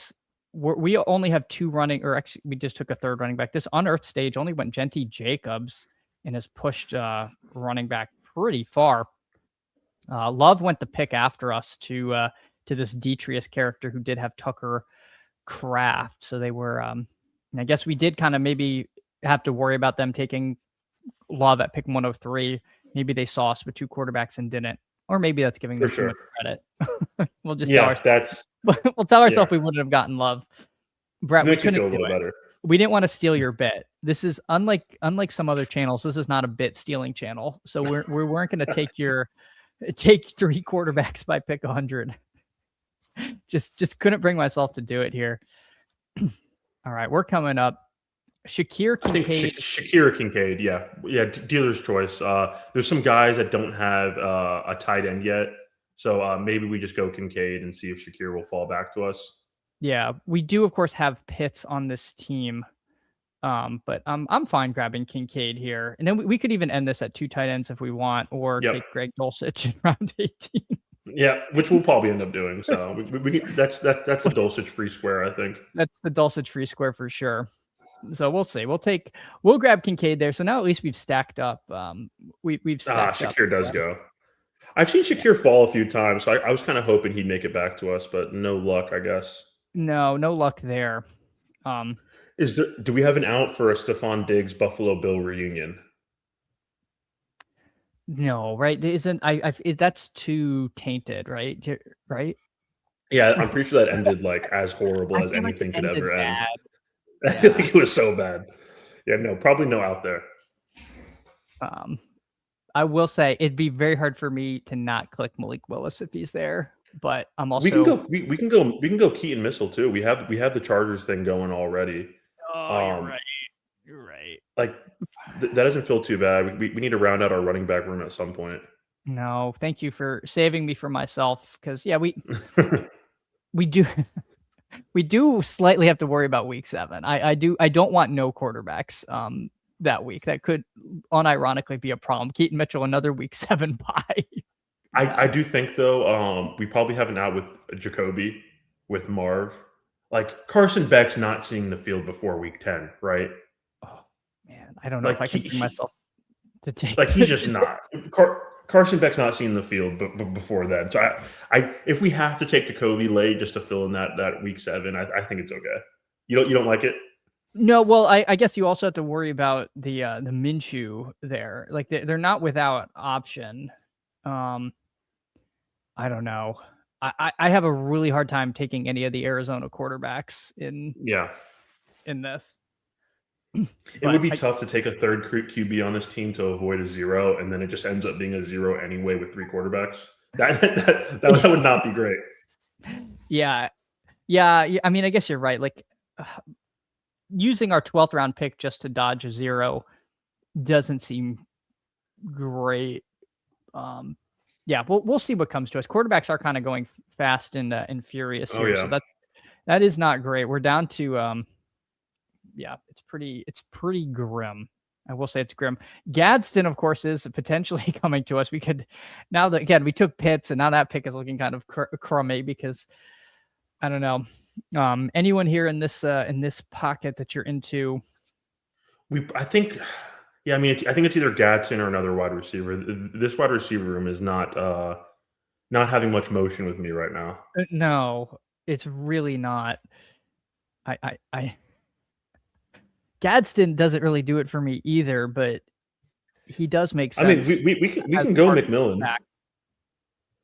Speaker 1: We only have two running, or actually we just took a third running back. This unearthed stage only went Genty Jacobs and has pushed running back pretty far. Love went the pick after us to this Detrius character who did have Tucker Craft. So they were I guess we did kind of maybe have to worry about them taking Love at pick 103. Maybe they saw us with two quarterbacks and didn't. Or maybe that's giving
Speaker 2: For
Speaker 1: them too much
Speaker 2: sure.
Speaker 1: credit. We'll just tell
Speaker 2: Yeah,
Speaker 1: ourselves. We'll tell ourselves
Speaker 2: yeah.
Speaker 1: we wouldn't have gotten Love. Brett, we
Speaker 2: Makes you
Speaker 1: couldn't
Speaker 2: feel a
Speaker 1: do
Speaker 2: little
Speaker 1: it.
Speaker 2: better.
Speaker 1: We didn't want to steal your bit. This is unlike some other channels. This is not a bit stealing channel. So we weren't going to take three quarterbacks by pick 100. Just couldn't bring myself to do it here. All right, we're coming up. Shakir Kincaid.
Speaker 2: I think Shakir Kincaid, yeah, dealer's choice. There's some guys that don't have a tight end yet, so maybe we just go Kincaid and see if Shakir will fall back to us.
Speaker 1: Yeah, we do of course have Pitts on this team, but I'm fine grabbing Kincaid here, and then we could even end this at two tight ends if we want, or take Greg Dulcich in round 18.
Speaker 2: Yeah, which we'll probably end up doing. So that's the Dulcich free square, I think.
Speaker 1: That's the Dulcich free square for sure. So we'll see. We'll grab Kincaid there. So now at least we've stacked up. We've stacked
Speaker 2: Shakir
Speaker 1: up.
Speaker 2: does go. I've seen Shakir fall a few times, so I was kind of hoping he'd make it back to us, but no luck, I guess.
Speaker 1: No luck there.
Speaker 2: Do we have an out for a Stephon Diggs Buffalo Bill reunion?
Speaker 1: No, right? Isn't that's too tainted, right? Right?
Speaker 2: Yeah, I'm pretty sure that ended like as horrible as
Speaker 1: feel like
Speaker 2: anything
Speaker 1: it
Speaker 2: could
Speaker 1: ended
Speaker 2: ever end.
Speaker 1: bad.
Speaker 2: I feel like it was so bad. Yeah, no, probably no out there.
Speaker 1: I will say it'd be very hard for me to not click Malik Willis if he's there, but I'm also
Speaker 2: we can go Keaton Missile too. We have the Chargers thing going already.
Speaker 1: Oh, you're right. You're right.
Speaker 2: Like that doesn't feel too bad. We need to round out our running back room at some point.
Speaker 1: No, thank you for saving me from myself. Because yeah, we do we do slightly have to worry about week 7. I don't want no quarterbacks that week. That could unironically be a problem. Keaton Mitchell, another week 7 bye.
Speaker 2: I do think though, we probably have an out with Jacoby, with Marv. Like Carson Beck's not seeing the field before week 10, right?
Speaker 1: Oh man, I don't know if I can bring myself to take.
Speaker 2: Like he's just not. Carson Beck's not seeing the field before then. So I if we have to take Jacoby late just to fill in that week 7, I think it's okay. You don't like it?
Speaker 1: No, well, I guess you also have to worry about the Minshew there. Like they're not without option. I don't know. I have a really hard time taking any of the Arizona quarterbacks in this.
Speaker 2: It would be tough to take a third QB on this team to avoid a 0, and then it just ends up being a 0 anyway with 3 quarterbacks. That would not be great.
Speaker 1: Yeah. I mean, I guess you're right. Like using our 12th round pick just to dodge a 0 doesn't seem great. Yeah, we'll see what comes to us. Quarterbacks are kind of going fast and furious here, so that is not great. We're down to yeah, it's pretty grim. I will say it's grim. Gadsden, of course, is potentially coming to us. We could now that again we took Pitts, and now that pick is looking kind of crummy because I don't know. Anyone here in this pocket that you're into?
Speaker 2: I think it's either Gadsden or another wide receiver. This wide receiver room is not having much motion with me right now.
Speaker 1: No, it's really not. I Gadsden doesn't really do it for me either, but he does make sense.
Speaker 2: I mean, we can go McMillan.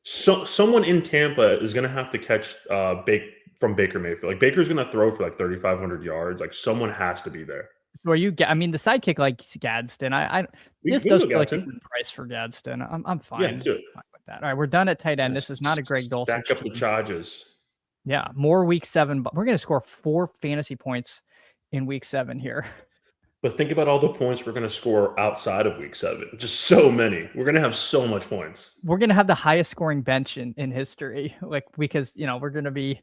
Speaker 2: someone in Tampa is going to have to catch from Baker Mayfield. Like Baker's going to throw for like 3,500 yards. Like someone has to be there.
Speaker 1: So are you? I mean, the sidekick like Gadsden.
Speaker 2: We
Speaker 1: This
Speaker 2: can
Speaker 1: does
Speaker 2: go
Speaker 1: feel like a
Speaker 2: Gadsden.
Speaker 1: good price for Gadsden. I'm
Speaker 2: Yeah,
Speaker 1: fine.
Speaker 2: do it.
Speaker 1: Fine with that. All right, we're done at tight end.
Speaker 2: Yeah,
Speaker 1: This is not a Greg
Speaker 2: stack
Speaker 1: Dulcich
Speaker 2: up the
Speaker 1: team.
Speaker 2: charges.
Speaker 1: Yeah, more week 7, but we're going to score 4 fantasy points in week 7 here.
Speaker 2: But think about all the points we're going to score outside of week 7. Just so many. We're going to have so much points.
Speaker 1: We're going to have the highest scoring bench in history, like because we're going to be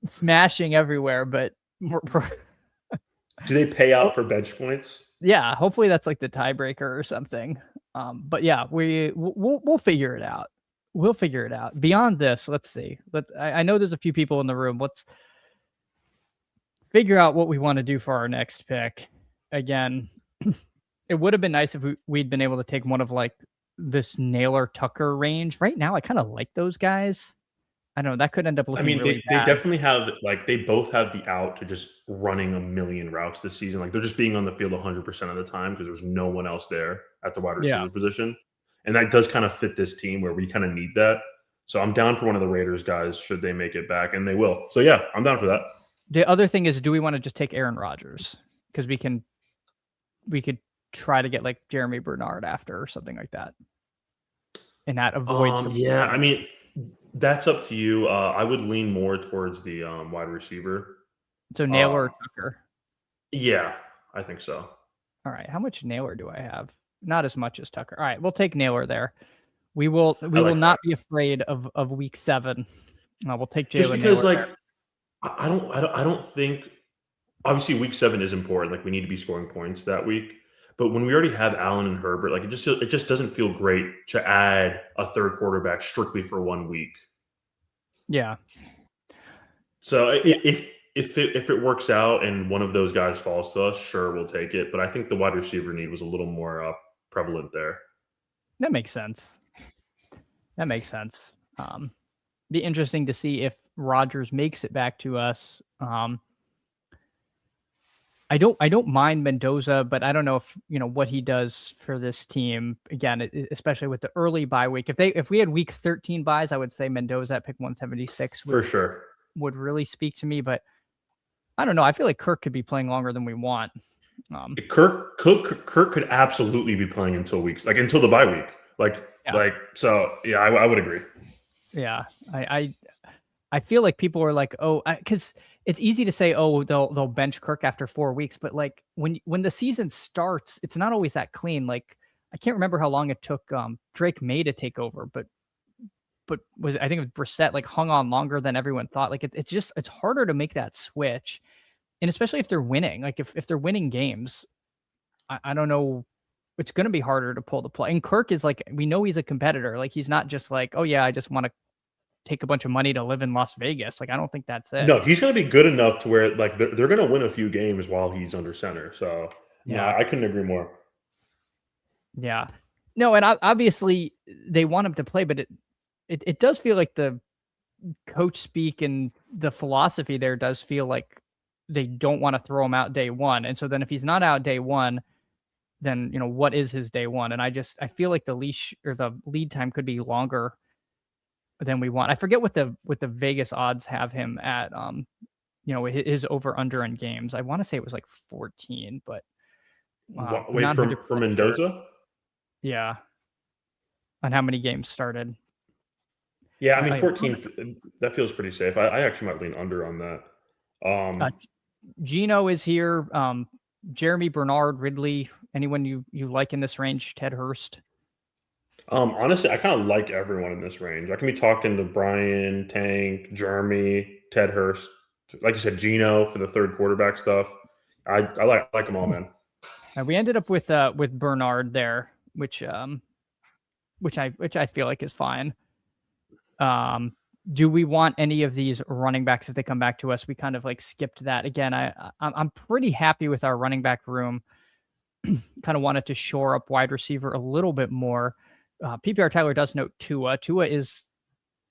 Speaker 1: smashing everywhere. But
Speaker 2: do they pay out for bench points?
Speaker 1: Yeah, hopefully that's like the tiebreaker or something. But yeah, we'll figure it out. We'll figure it out. Beyond this, let's see. I know there's a few people in the room. Let's figure out what we want to do for our next pick. Again, it would have been nice if we'd been able to take one of like this Naylor Tucker range. Right now, I kind of like those guys. I don't know. That could end up looking really
Speaker 2: they
Speaker 1: bad.
Speaker 2: definitely have like they both have the out to just running a million routes this season. Like they're just being on the field 100% of the time because there's no one else there at the wide receiver position. And that does kind of fit this team where we kind of need that. So I'm down for one of the Raiders guys should they make it back, and they will. So yeah, I'm down for that.
Speaker 1: The other thing is, do we want to just take Aaron Rodgers? Because we could try to get like Jeremy Bernard after or something like that. And that avoids
Speaker 2: yeah, I mean, that's up to you. I would lean more towards the wide receiver.
Speaker 1: So Naylor or Tucker?
Speaker 2: Yeah, I think so.
Speaker 1: All right. How much Naylor do I have? Not as much as Tucker. All right, we'll take Naylor there. We will not be afraid of week 7. We'll take Jalen.
Speaker 2: Just because
Speaker 1: Naylor
Speaker 2: like I don't think obviously week 7 is important. Like we need to be scoring points that week. But when we already have Allen and Herbert, like it just doesn't feel great to add a third quarterback strictly for 1 week.
Speaker 1: Yeah.
Speaker 2: So if it works out and one of those guys falls to us, sure, we'll take it. But I think the wide receiver need was a little more prevalent there.
Speaker 1: That makes sense. Be interesting to see if Rodgers makes it back to us. I don't mind Mendoza, but I don't know if what he does for this team. Again, especially with the early bye week. If we had week 13 buys, I would say Mendoza at pick 176
Speaker 2: for sure
Speaker 1: would really speak to me. But I don't know. I feel like Kirk could be playing longer than we want.
Speaker 2: Kirk could absolutely be playing until the bye week. So yeah, I would agree.
Speaker 1: Yeah, I feel like people are like, because it's easy to say, they'll bench Kirk after 4 weeks, but like when the season starts, it's not always that clean. Like I can't remember how long it took Drake May to take over, but I think it was Brissett like hung on longer than everyone thought. Like it's harder to make that switch, and especially if they're winning. Like if they're winning games, I don't know. It's going to be harder to pull the plug. And Kirk is like, we know he's a competitor. Like he's not just like, oh yeah, I just want to take a bunch of money to live in Las Vegas. Like I don't think that's it.
Speaker 2: No, he's going to be good enough to where like they're going to win a few games while he's under center. So yeah, I couldn't agree more.
Speaker 1: Yeah, no, and obviously they want him to play, but it does feel like the coach speak and the philosophy there does feel like they don't want to throw him out day one. And so then if he's not out day one, then what is his day one? And I feel like the leash or the lead time could be longer than we want. I forget what the Vegas odds have him at. His over under in games. I want to say it was like 14, but
Speaker 2: wait for Mendoza.
Speaker 1: Sure. Yeah, on how many games started.
Speaker 2: Yeah, I mean 14. That feels pretty safe. I actually might lean under on that.
Speaker 1: Gino is here. Jeremy Bernard, Ridley. Anyone you like in this range? Ted Hurst.
Speaker 2: Honestly, I kind of like everyone in this range. I can be talking to Brian, Tank, Jeremy, Ted Hurst, like you said, Gino for the third quarterback stuff. I like them all, man.
Speaker 1: We ended up with Bernard there, which I feel like is fine. Do we want any of these running backs if they come back to us? We kind of like skipped that again. I'm pretty happy with our running back room. Kind of wanted to shore up wide receiver a little bit more. PPR Tyler does note Tua. Tua is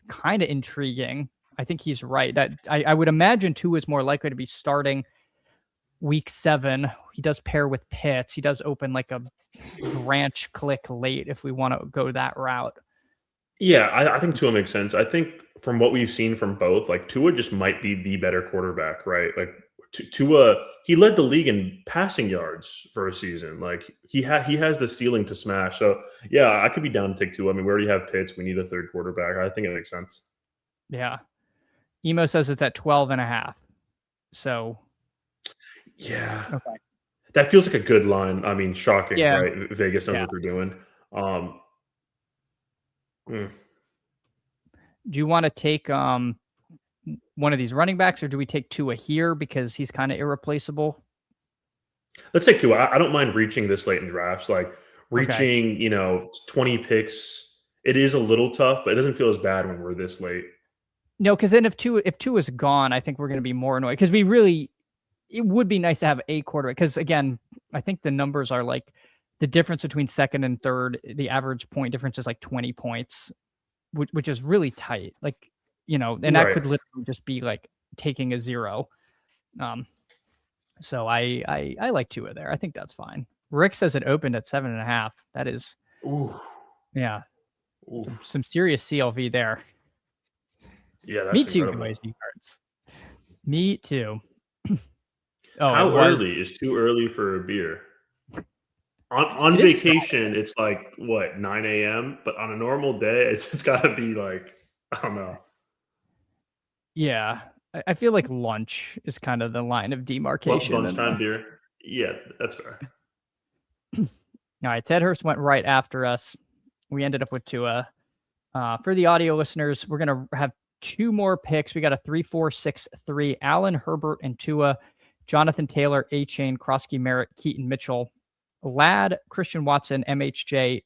Speaker 1: kind of intriguing. I think he's right. That I would imagine Tua is more likely to be starting week 7. He does pair with Pitts. He does open like a branch click late if we want to go that route.
Speaker 2: Yeah, I think Tua makes sense. I think from what we've seen from both, like Tua just might be the better quarterback, right? Like Tua, he led the league in passing yards for a season. Like he has the ceiling to smash. So yeah, I could be down to take Tua. I mean, we already have Pitts. We need a third quarterback. I think it makes sense.
Speaker 1: Yeah. Emo says it's at 12.5. So,
Speaker 2: Yeah,
Speaker 1: okay.
Speaker 2: that feels like a good line. I mean, shocking,
Speaker 1: Yeah.
Speaker 2: right? Vegas knows
Speaker 1: Yeah.
Speaker 2: what they're doing. Um, mm.
Speaker 1: Do you want to take one of these running backs, or do we take Tua here because he's kind of irreplaceable?
Speaker 2: Let's take Tua. I don't mind reaching this late in drafts. Like
Speaker 1: Okay.
Speaker 2: reaching, 20 picks. It is a little tough, but it doesn't feel as bad when we're this late.
Speaker 1: No, because then if two is gone, I think we're going to be more annoyed because we really it would be nice to have a quarterback because again, I think the numbers are like the difference between second and third, the average point difference is like 20 points, which is really tight. Like, and that
Speaker 2: Right.
Speaker 1: could literally just be like taking a zero. Um, so I like Tua there. I think that's fine. Rick says it opened at 7.5. That is,
Speaker 2: Ooh.
Speaker 1: yeah,
Speaker 2: Ooh.
Speaker 1: some serious CLV there.
Speaker 2: Yeah,
Speaker 1: Me
Speaker 2: that's
Speaker 1: too,
Speaker 2: incredible.
Speaker 1: Noisy Cards. Me too. Oh, it
Speaker 2: How
Speaker 1: was.
Speaker 2: early is too early for a beer? On
Speaker 1: It is.
Speaker 2: vacation, it's like what, 9 a.m. But on a normal day, it's got to be like, I don't know.
Speaker 1: Yeah, I feel like lunch is kind of the line of demarcation, and
Speaker 2: Lunchtime beer. Yeah, that's fair.
Speaker 1: all right, Ted Hurst went right after us. We ended up with Tua. For the audio listeners, we're gonna have two more picks. We got a 3, 4, 6, 3. Allen, Herbert, and Tua. Jonathan Taylor, A Chain, Krosky Merritt, Keaton Mitchell, Ladd, Christian Watson, MHJ,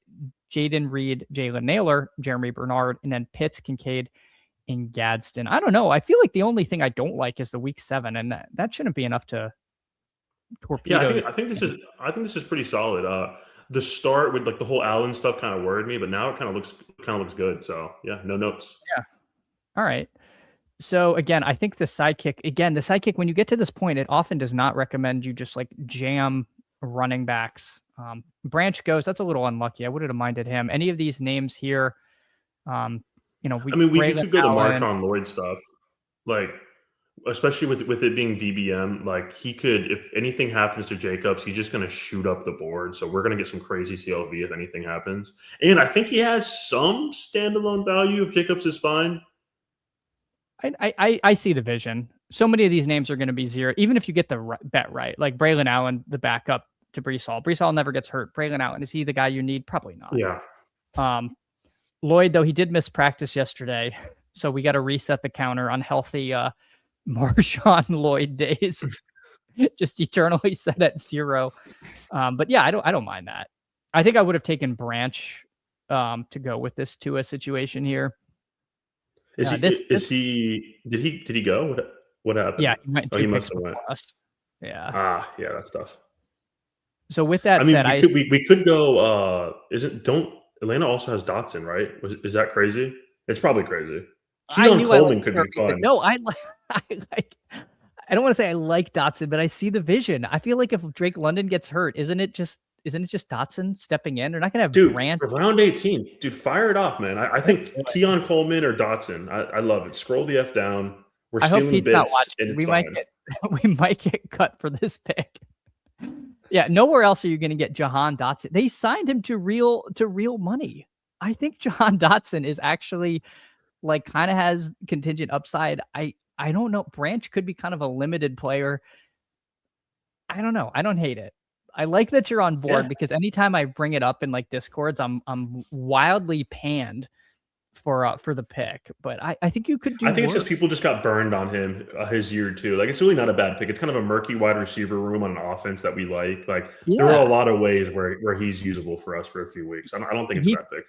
Speaker 1: Jaden Reed, Jalen Naylor, Jeremy Bernard, and then Pitts, Kincaid, in Gadsden. I don't know. I feel like the only thing I don't like is the week 7, and that shouldn't be enough to
Speaker 2: Yeah, I
Speaker 1: torpedo.
Speaker 2: think I think this is I think this is pretty solid. The start with like the whole Allen stuff kind of worried me, but now it kind of looks good. So yeah, no notes.
Speaker 1: Yeah. All right. So again, I think the sidekick, when you get to this point, it often does not recommend you just like jam running backs. Branch goes, that's a little unlucky. I would have minded him. Any of these names here,
Speaker 2: I mean, we
Speaker 1: Braylon
Speaker 2: could go the
Speaker 1: Allen.
Speaker 2: Marshawn Lloyd stuff, like especially with it being BBM. Like he could, if anything happens to Jacobs, he's just going to shoot up the board. So we're going to get some crazy CLV if anything happens. And I think he has some standalone value if Jacobs is fine.
Speaker 1: I see the vision. So many of these names are going to be zero, even if you get the bet right. Like Braylon Allen, the backup to Brees Hall. Brees Hall never gets hurt. Braylon Allen, is he the guy you need? Probably not.
Speaker 2: Yeah.
Speaker 1: Lloyd, though, he did miss practice yesterday, so we got to reset the counter on healthy Marshawn Lloyd days. Just eternally set at 0. But yeah, I don't mind that. I think I would have taken Branch to go with this Tua situation here.
Speaker 2: Is he?
Speaker 1: This
Speaker 2: Is he? Did he go? What happened?
Speaker 1: Yeah, he went
Speaker 2: Oh, he
Speaker 1: 2 picks
Speaker 2: must have went.
Speaker 1: before us. Yeah.
Speaker 2: Yeah, that's tough.
Speaker 1: So with
Speaker 2: I
Speaker 1: that
Speaker 2: mean,
Speaker 1: said,
Speaker 2: we could go. Isn't don't Atlanta also has Dotson, right? Is that crazy? It's probably crazy.
Speaker 1: I
Speaker 2: Keon
Speaker 1: knew I liked
Speaker 2: Coleman could
Speaker 1: her
Speaker 2: be
Speaker 1: reason.
Speaker 2: fun.
Speaker 1: No, I like I like I don't want to say I like Dotson, but I see the vision. I feel like if Drake London gets hurt, isn't it just Dotson stepping in? They're not gonna have
Speaker 2: Dude,
Speaker 1: Branch.
Speaker 2: around 18. Dude, fire it off, man. I
Speaker 1: Let's
Speaker 2: think
Speaker 1: do it.
Speaker 2: Keon Coleman or Dotson. I love it. Scroll the F down. We're
Speaker 1: I hope
Speaker 2: stealing
Speaker 1: Pete's not
Speaker 2: bits, and
Speaker 1: watching.
Speaker 2: it's
Speaker 1: We might
Speaker 2: fine.
Speaker 1: get we might get cut for this pick. Yeah, nowhere else are you gonna get Jahan Dotson. They signed him to real money. I think Jahan Dotson is actually like kind of has contingent upside. I don't know. Branch could be kind of a limited player. I don't know. I don't hate it. I like that you're on board
Speaker 2: Yeah.
Speaker 1: because anytime I bring it up in like discords, I'm wildly panned for the pick. But I think you could do
Speaker 2: I think it's just
Speaker 1: worse.
Speaker 2: people just got burned on him his year too. Like it's really not a bad pick. It's kind of a murky wide receiver room on an offense that we like. Like there are a
Speaker 1: Yeah,
Speaker 2: lot of ways where he's usable for us for a few weeks. I don't think it's a
Speaker 1: he
Speaker 2: bad pick.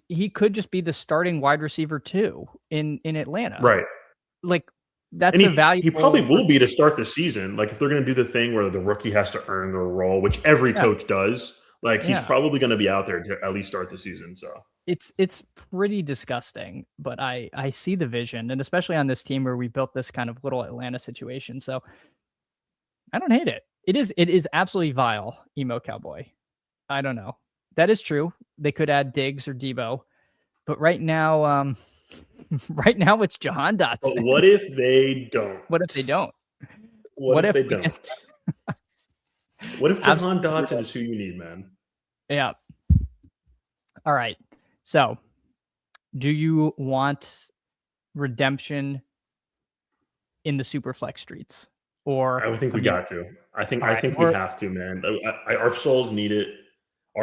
Speaker 1: he could just be the starting wide receiver too in Atlanta.
Speaker 2: Right.
Speaker 1: Like
Speaker 2: And
Speaker 1: that's a
Speaker 2: he probably
Speaker 1: valuable.
Speaker 2: will be to start the season. Like if they're going to do the thing where the rookie has to earn their role, which every
Speaker 1: Yeah,
Speaker 2: coach does, like he's
Speaker 1: yeah.
Speaker 2: probably going to be out there to at least start the season. So
Speaker 1: It's pretty disgusting, but I see the vision, and especially on this team where we built this kind of little Atlanta situation. So I don't hate it. It is absolutely vile, emo cowboy. I don't know. That is true. They could add Diggs or Debo. But right now, right now it's Jahan
Speaker 2: But
Speaker 1: Dotson.
Speaker 2: what if they don't?
Speaker 1: What if they don't?
Speaker 2: What if they
Speaker 1: we get-
Speaker 2: don't? What if Jahan
Speaker 1: Absolutely.
Speaker 2: Dotson is who you need, man?
Speaker 1: Yeah. All right. So, do you want redemption in the Superflex streets? Or
Speaker 2: I think we got to. I
Speaker 1: all right,
Speaker 2: think we have to, man. Our souls need it.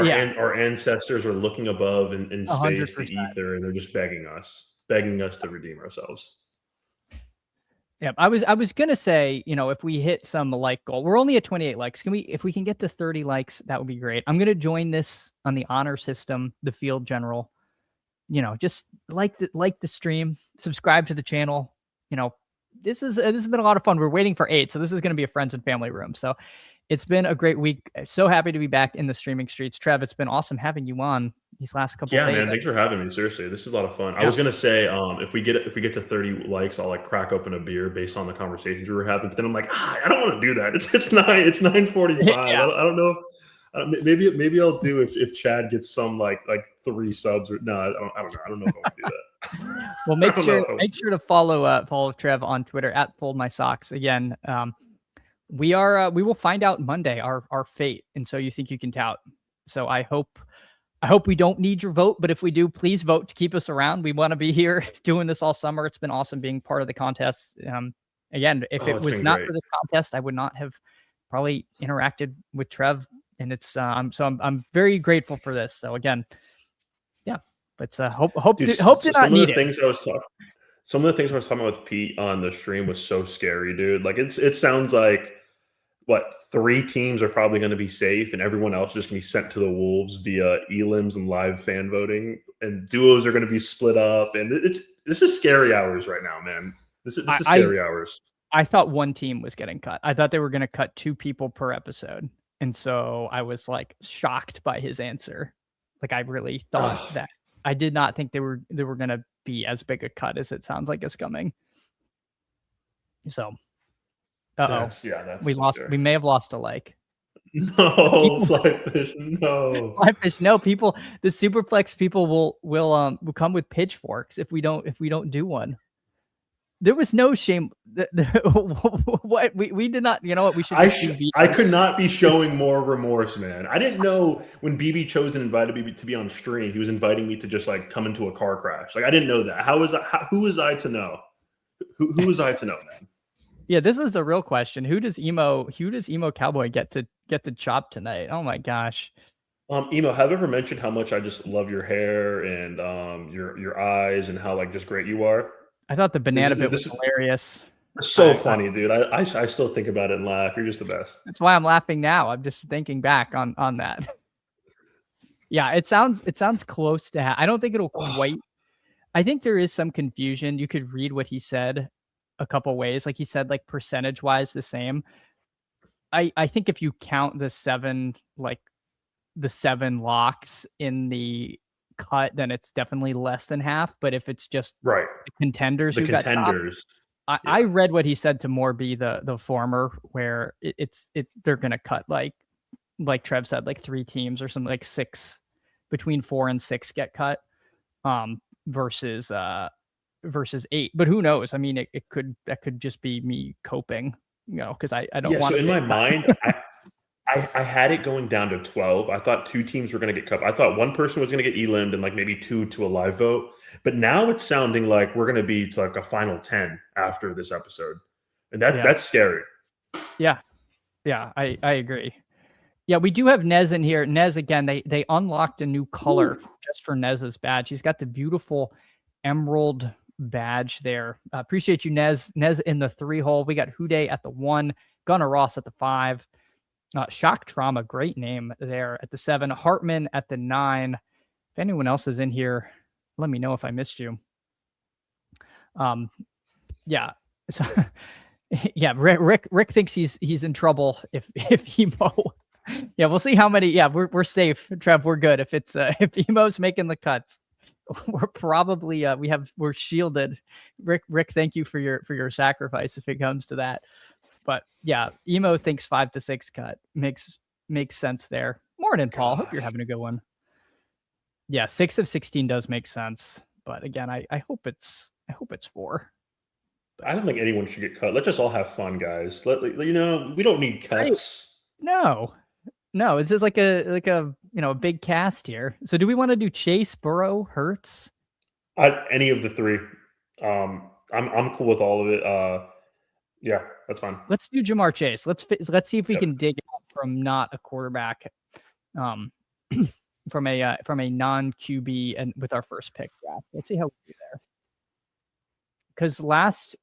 Speaker 1: yeah,
Speaker 2: Our ancestors are looking above in space, the
Speaker 1: 100%.
Speaker 2: ether, and they're just begging us to redeem ourselves.
Speaker 1: Yeah, I was gonna say, if we hit some like goal, we're only at 28 likes. If we can get to 30 likes, that would be great. I'm gonna join this on the honor system, the field general. Just like the stream, subscribe to the channel. This has been a lot of fun. We're waiting for 8, so this is gonna be a friends and family room. So it's been a great week. So happy to be back in the streaming streets. Trev, it's been awesome having you on these last couple of
Speaker 2: Yeah,
Speaker 1: days.
Speaker 2: man. Thanks for having me. Seriously, this is a lot of fun. I
Speaker 1: Yeah.
Speaker 2: was gonna say, if we get to 30 likes, I'll like crack open a beer based on the conversations we were having. But then I'm like, I don't want to do that. It's 9:45.
Speaker 1: Yeah.
Speaker 2: I don't know. Maybe I'll do if Chad gets some like 3 subs. No, I don't know. I don't know if I want to do that.
Speaker 1: Well, make sure to follow Trev on Twitter at Fold My Socks. Again, we will find out Monday our fate, and so you think you can tout. So I hope we don't need your vote, but if we do, please vote to keep us around. We want to be here doing this all summer. It's been awesome being part of the contest. Again, if it was not for this contest, I would not have probably interacted with Trev, and it's I'm very grateful for this. So again, yeah, but hope to not need it.
Speaker 2: Some of the things I was talking about with Pete on the stream was so scary, dude. Like it sounds like what 3 teams are probably going to be safe, and everyone else is just going to be sent to the wolves via elims and live fan voting, and duos are going to be split up, and this is scary hours right now, man. This is scary hours.
Speaker 1: I thought one team was getting cut. I thought they were going to cut 2 people per episode, and so I was like shocked by his answer. Like I really thought that. I did not think they were going to be as big a cut as it sounds like is coming. So.
Speaker 2: We
Speaker 1: lost. We may have lost a like.
Speaker 2: No, Flyfish. No,
Speaker 1: Flyfish. No, people. The Superflex people will come with pitchforks if we don't do one. There was no shame. What we did not. You know what we should.
Speaker 2: I could not be showing more remorse, man. I didn't know when BB chose and invited me to be on stream, he was inviting me to just like come into a car crash. Like I didn't know that. Who was I to know? Who was I to know, man?
Speaker 1: Yeah, this is a real question. Who does emo cowboy get to chop tonight? Oh my gosh.
Speaker 2: Emo, have you ever mentioned how much I just love your hair and your eyes and how like just great you are?
Speaker 1: I thought the banana bit was hilarious.
Speaker 2: So funny, dude. I still think about it and laugh. You're just the best.
Speaker 1: That's why I'm laughing now. I'm just thinking back on that. Yeah, it sounds close to I don't think it'll quite. I think there is some confusion. You could read what he said a couple ways. Like he said, like percentage wise the same. I think if you count the 7 locks in the cut, then it's definitely less than half. But if it's just
Speaker 2: the
Speaker 1: contenders who got chopped, I read what he said to more be the former, where they're gonna cut like Trev said, like 3 teams or something, like 6, between 4 and 6 get cut, versus 8. But who knows? I mean, that could just be me coping, because I don't want.
Speaker 2: So in my mind, I had it going down to 12. I thought 2 teams were going to get cut. I thought one person was going to get elimed and like maybe 2 to a live vote. But now it's sounding like we're going to be to like a final 10 after this episode, and that's scary.
Speaker 1: Yeah, I agree. Yeah, we do have Nez in here. Nez, again, they unlocked a new color just for Nez's badge. He's got the beautiful emerald badge there. Appreciate you, Nez. Nez in the 3 hole. We got Houday at the 1, Gunnar Ross at the 5, Shock Trauma, great name there at the 7, Hartman at the 9. If anyone else is in here, let me know if I missed you. Yeah. So, yeah, Rick thinks he's in trouble if emo. Yeah, we'll see how many. Yeah, we're safe, Trev. We're good. If it's if emo's making the cuts, we're probably we're shielded. Rick, thank you for your sacrifice if it comes to that. But yeah, emo thinks 5 to 6 cut makes sense there. Morning, Paul. Hope you're having a good one. Yeah, 6 of 16 does make sense, but again, I hope it's 4.
Speaker 2: I don't think anyone should get cut. Let's just all have fun, guys. We don't need
Speaker 1: Right.
Speaker 2: cuts.
Speaker 1: No. No, it's just like a, a big cast here. So do we wanna do Chase, Burrow, Hurts?
Speaker 2: Any of the three. I'm cool with all of it. Yeah, that's fine.
Speaker 1: Let's do Jamar Chase. Let's see if we
Speaker 2: Yep.
Speaker 1: can dig out from not a quarterback, um, from a non-QB and with our first pick draft. Let's see how we do there. Because last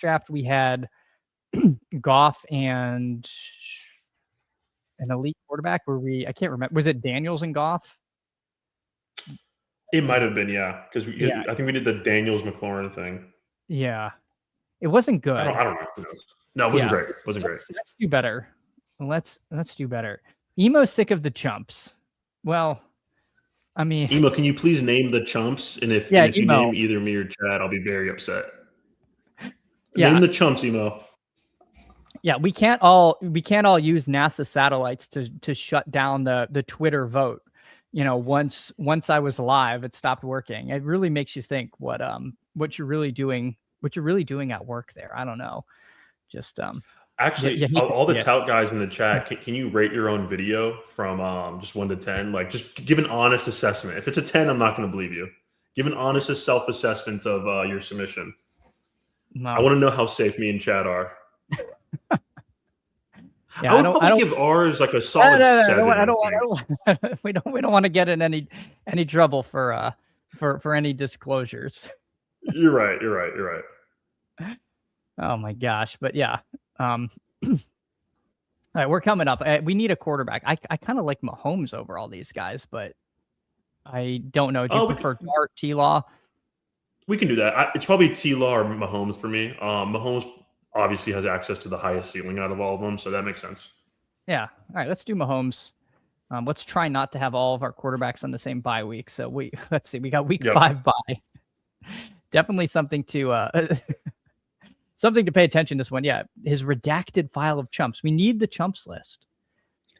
Speaker 1: draft we had Goff and an elite quarterback where I can't remember. Was it Daniels and Goff?
Speaker 2: It might have been, yeah, because
Speaker 1: Yeah.
Speaker 2: I think we did the Daniels McLaurin thing.
Speaker 1: Yeah. It wasn't good.
Speaker 2: I don't know. Who knows? No, it wasn't great. It wasn't great.
Speaker 1: Let's do better. Let's do better. Emo's sick of the chumps. Well, I mean,
Speaker 2: Emo, can you please name the chumps? And if you name either me or Chad, I'll be very upset.
Speaker 1: Yeah.
Speaker 2: Name the chumps, Emo.
Speaker 1: Yeah, we can't all use NASA satellites to shut down the Twitter vote. Once I was live, it stopped working. It really makes you think what you're really doing at work there. I don't know. Just
Speaker 2: actually, all the tout guys in the chat, can you rate your own video from just 1 to 10? Like, just give an honest assessment. If it's a 10, I'm not going to believe you. Give an honest self-assessment of your submission.
Speaker 1: No.
Speaker 2: I want to know how safe me and Chad are.
Speaker 1: Yeah,
Speaker 2: I would probably give ours like a solid 7.
Speaker 1: We don't want to get in any trouble for any disclosures.
Speaker 2: You're right.
Speaker 1: Oh my gosh, but yeah. All right, we're coming up. We need a quarterback. I kind of like Mahomes over all these guys, but I don't know. Do you prefer Dart, T-Law?
Speaker 2: We can do that. It's probably T-Law or Mahomes for me. Mahomes obviously has access to the highest ceiling out of all of them, so that makes sense.
Speaker 1: Yeah. All right, let's do Mahomes. Let's try not to have all of our quarterbacks on the same bye week. So let's see. We got week 5 bye. Definitely something to something to pay attention to this one. Yeah, his redacted file of chumps. We need the chumps list.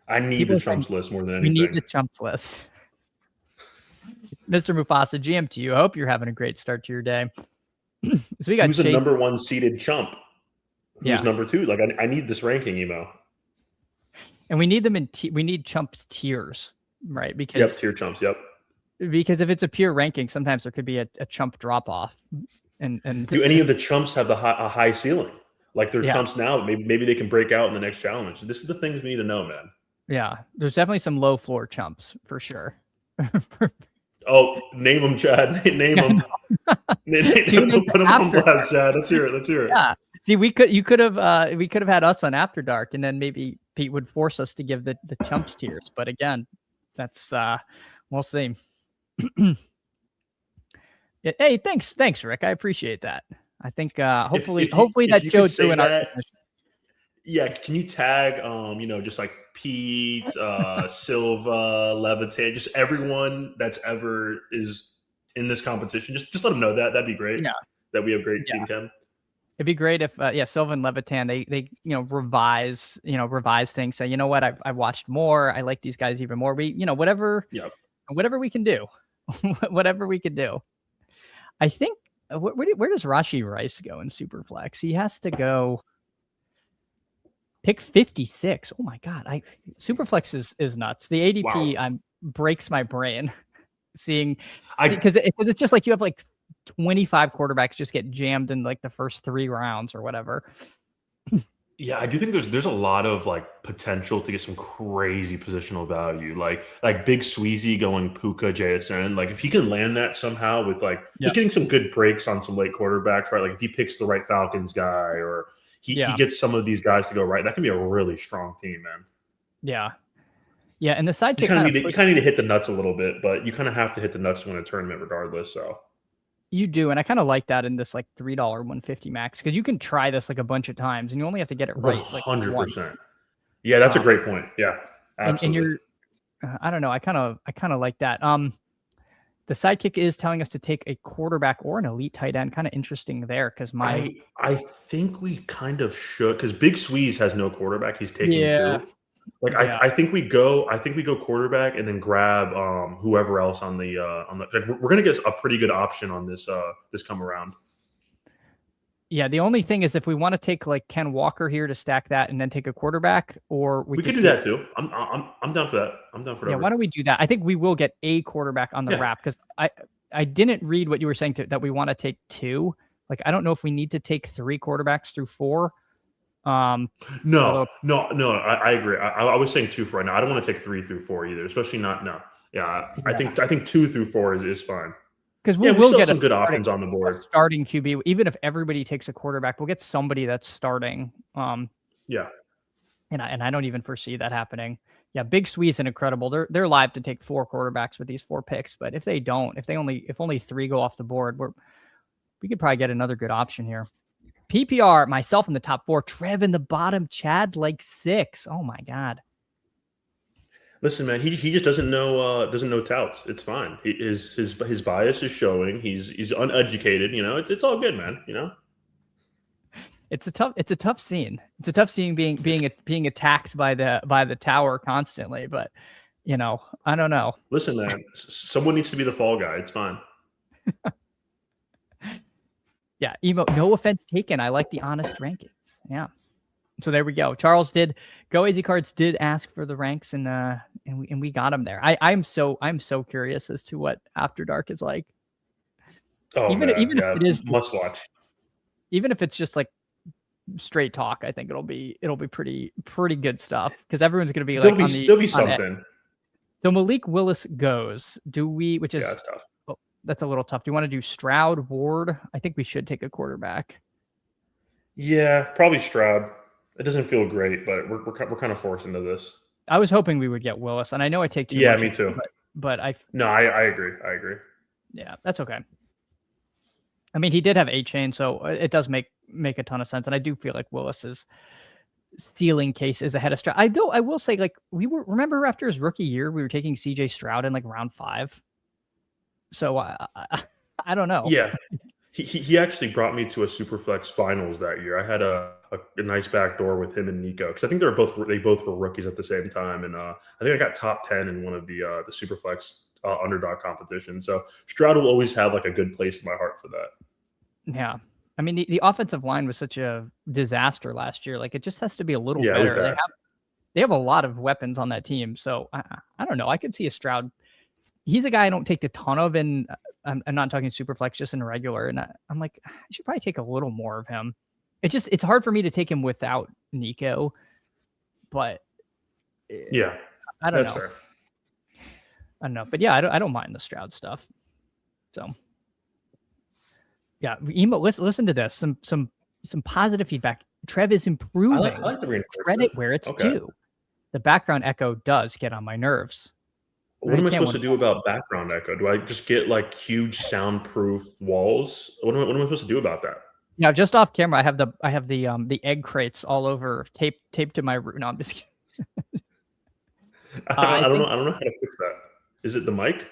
Speaker 2: I need the chumps list more than anything.
Speaker 1: We need the chumps list. Mr. Mufasa, GM to you. I hope you're having a great start to your day. So we got
Speaker 2: who's the number 1 seeded chump? Who's number 2? Like, I need this ranking, Emo.
Speaker 1: And we need them we need chumps tiers, right? Because
Speaker 2: tier chumps. Yep.
Speaker 1: Because if it's a pure ranking, sometimes there could be a chump drop off. And
Speaker 2: do any of the chumps have a high ceiling? Like they're chumps now, maybe they can break out in the next challenge. This is the things we need to know, man.
Speaker 1: Yeah, there's definitely some low floor chumps for sure.
Speaker 2: Oh, name them, Chad. Name them. Put them on blast, Chad. Let's hear it.
Speaker 1: Yeah. See, we could have had us on After Dark, and then maybe Pete would force us to give the chumps tiers. But again, that's we'll see. Hey, thanks, Rick. I appreciate that. I think hopefully that Joe threw in our.
Speaker 2: Yeah, can you tag just like Pete, Silva, Levitan, just everyone that's ever is in this competition. Just let them know that. That'd be great.
Speaker 1: Yeah.
Speaker 2: That we have great team chem.
Speaker 1: It'd be great if Silva and Levitan they revise things. Say, you know what, I watched more. I like these guys even more. We whatever we can do, whatever we can do. I think where does Rashi Rice go in Superflex? He has to pick 56. Oh my god, Superflex is nuts. The ADP breaks my brain seeing because it's just like you have like 25 quarterbacks just get jammed in like the first 3 rounds or whatever.
Speaker 2: Yeah, I do think there's a lot of like potential to get some crazy positional value, like Big Sweezy going Puka JSN. Like if he can land that somehow with just getting some good breaks on some late quarterbacks, right? Like if he picks the right Falcons guy or he gets some of these guys to go right, that can be a really strong team, man.
Speaker 1: Yeah. Yeah, and the sidekick
Speaker 2: you kind of need to hit the nuts a little bit, but you kind of have to hit the nuts to win a tournament regardless. So
Speaker 1: you do, and I kind of like that in this like $3 150 max because you can try this like a bunch of times and you only have to get it right like
Speaker 2: 100%. Yeah, that's a great point. Yeah, absolutely.
Speaker 1: And you're, I don't know, I kind of like that. The sidekick is telling us to take a quarterback or an elite tight end. Kind of interesting there because
Speaker 2: I think we kind of should because Big Squeeze has no quarterback. He's taking 2. Like
Speaker 1: Yeah.
Speaker 2: I think we go quarterback and then grab whoever else on the like, we're gonna get a pretty good option on this this come around.
Speaker 1: Yeah, the only thing is if we want to take like Ken Walker here to stack that and then take a quarterback, or we
Speaker 2: We
Speaker 1: could
Speaker 2: could do
Speaker 1: take
Speaker 2: that too. I'm down for that. I'm down for
Speaker 1: yeah, why
Speaker 2: whatever.
Speaker 1: don't we do that? I think we will get a quarterback on the
Speaker 2: Yeah.
Speaker 1: wrap because I didn't read what you were saying that we want to take two. Like I don't know if we need to take three quarterbacks through four.
Speaker 2: No,
Speaker 1: Although
Speaker 2: no. I agree. I was saying 2 for right now. I don't want to take 3 through 4 either, especially not no. Yeah,
Speaker 1: yeah,
Speaker 2: I think 2 through 4 is fine.
Speaker 1: because
Speaker 2: Yeah, we
Speaker 1: we'll
Speaker 2: still have
Speaker 1: get
Speaker 2: some good options on the
Speaker 1: a
Speaker 2: board.
Speaker 1: starting QB. Even if everybody takes a quarterback, we'll get somebody that's starting.
Speaker 2: Yeah.
Speaker 1: And I don't even foresee that happening. Yeah, Big Sweet's and Incredible. They're live to take four quarterbacks with these four picks. But if they don't, if only three go off the board, we could probably get another good option here. PPR, myself in the top four, Trev in the bottom, Chad like 6. Oh my god.
Speaker 2: Listen, man, he just doesn't know touts. It's fine. His bias is showing. He's uneducated. You know, it's all good, man. You know.
Speaker 1: It's a tough scene. It's a tough scene being attacked by the tower constantly. But you know, I don't know.
Speaker 2: Listen, man, someone needs to be the fall guy. It's fine.
Speaker 1: Yeah, emo. No offense taken. I like the honest rankings. Yeah. So there we go. Charles did Go Easy Cards did ask for the ranks and we got him there. I'm so curious as to what After Dark is like.
Speaker 2: Oh
Speaker 1: even
Speaker 2: man,
Speaker 1: if it is
Speaker 2: must watch.
Speaker 1: Even if it's just like straight talk, I think it'll be pretty good stuff because everyone's gonna be like
Speaker 2: There'll be something.
Speaker 1: So Malik Willis goes. Do we? Which is
Speaker 2: that's tough.
Speaker 1: Oh, that's a little tough. Do you want to do Stroud, Ward? I think we should take a quarterback.
Speaker 2: Yeah, probably Stroud. It doesn't feel great, but we're kind of forced into this.
Speaker 1: I was hoping we would get Willis, and I know I take too much.
Speaker 2: Yeah, me too.
Speaker 1: But I
Speaker 2: agree.
Speaker 1: Yeah, that's okay. I mean, he did have 8 chain, so it does make a ton of sense, and I do feel like Willis's ceiling case is ahead of Stroud. I will say, like remember after his rookie year, we were taking CJ Stroud in like round 5. So I don't know.
Speaker 2: Yeah, he actually brought me to a Superflex finals that year. I had a nice back door with him and Nico because I think they both were rookies at the same time, and I think I got top 10 in one of the Superflex underdog competition. So Stroud will always have like a good place in my heart for that.
Speaker 1: Yeah. I mean, the offensive line was such a disaster last year. Like, it just has to be a little better. They have a lot of weapons on that team. So I don't know. I could see a Stroud. He's a guy I don't take a ton of, and I'm not talking super flex, just in regular. And I'm like, I should probably take a little more of him. It's hard for me to take him without Nico, but
Speaker 2: yeah,
Speaker 1: I don't know.
Speaker 2: Fair.
Speaker 1: I don't know, but yeah, I don't mind the Stroud stuff. So yeah, listen to this. Some positive feedback. Trev is improving.
Speaker 2: I like the reinforcement.
Speaker 1: Credit where it's due. The background echo does get on my nerves.
Speaker 2: What am I supposed to do about background echo? Do I just get like huge soundproof walls? What am I supposed to do about that?
Speaker 1: Yeah, just off camera, I have the egg crates all over taped to my room. No, I'm just kidding.
Speaker 2: I don't know how to fix that. Is it the mic?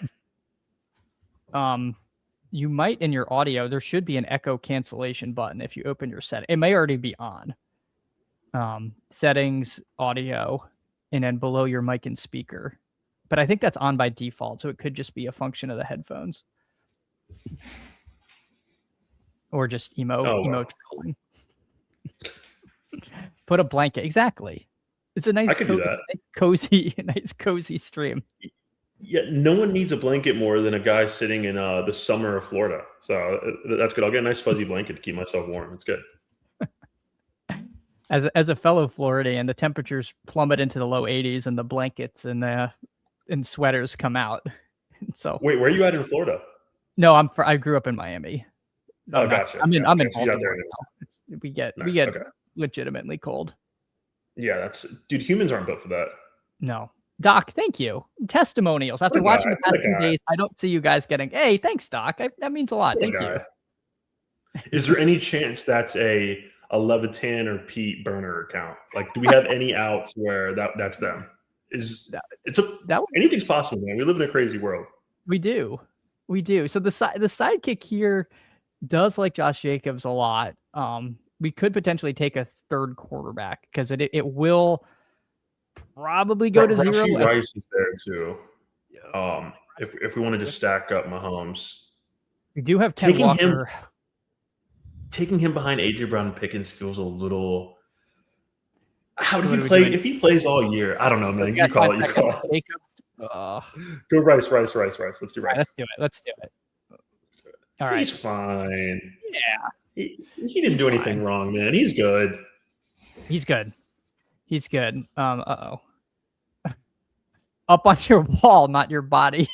Speaker 1: You might in your audio. There should be an echo cancellation button if you open your setting. It may already be on. Settings, audio, and then below your mic and speaker. But I think that's on by default, so it could just be a function of the headphones. Or just emo trolling. Put a blanket. Exactly. It's a nice, cozy stream.
Speaker 2: Yeah, no one needs a blanket more than a guy sitting in the summer of Florida. So that's good. I'll get a nice fuzzy blanket to keep myself warm. It's good.
Speaker 1: As a fellow Floridian, the temperatures plummet into the low 80s, and the blankets and sweaters come out. So
Speaker 2: wait, where are you at in Florida?
Speaker 1: No, I grew up in Miami.
Speaker 2: Gotcha.
Speaker 1: I'm in Baltimore now. We get legitimately cold.
Speaker 2: Yeah, dude. Humans aren't built for that.
Speaker 1: No. Doc, thank you. Testimonials. After watching the past 2 days, I don't see you guys getting, hey, thanks, Doc. That means a lot. Thank you.
Speaker 2: Is there any chance that's a Levitan or Pete burner account? Like, do we have any outs where that's them? Anything's possible, man. We live in a crazy world.
Speaker 1: We do. So the sidekick here does like Josh Jacobs a lot. We could potentially take a third quarterback because it will probably go to zero.
Speaker 2: Rashee Rice is there too. If we want to just stack up Mahomes,
Speaker 1: we do have Ken Walker.
Speaker 2: Taking him behind AJ Brown and Pickens feels a little. How do you play? If he plays all year, I don't know, man. You call it. Go Rice. Let's do Rice.
Speaker 1: Let's do it. All right.
Speaker 2: He's fine.
Speaker 1: Yeah.
Speaker 2: He didn't do anything wrong, man. He's good.
Speaker 1: He's good. Uh-oh. Up on your wall, not your body.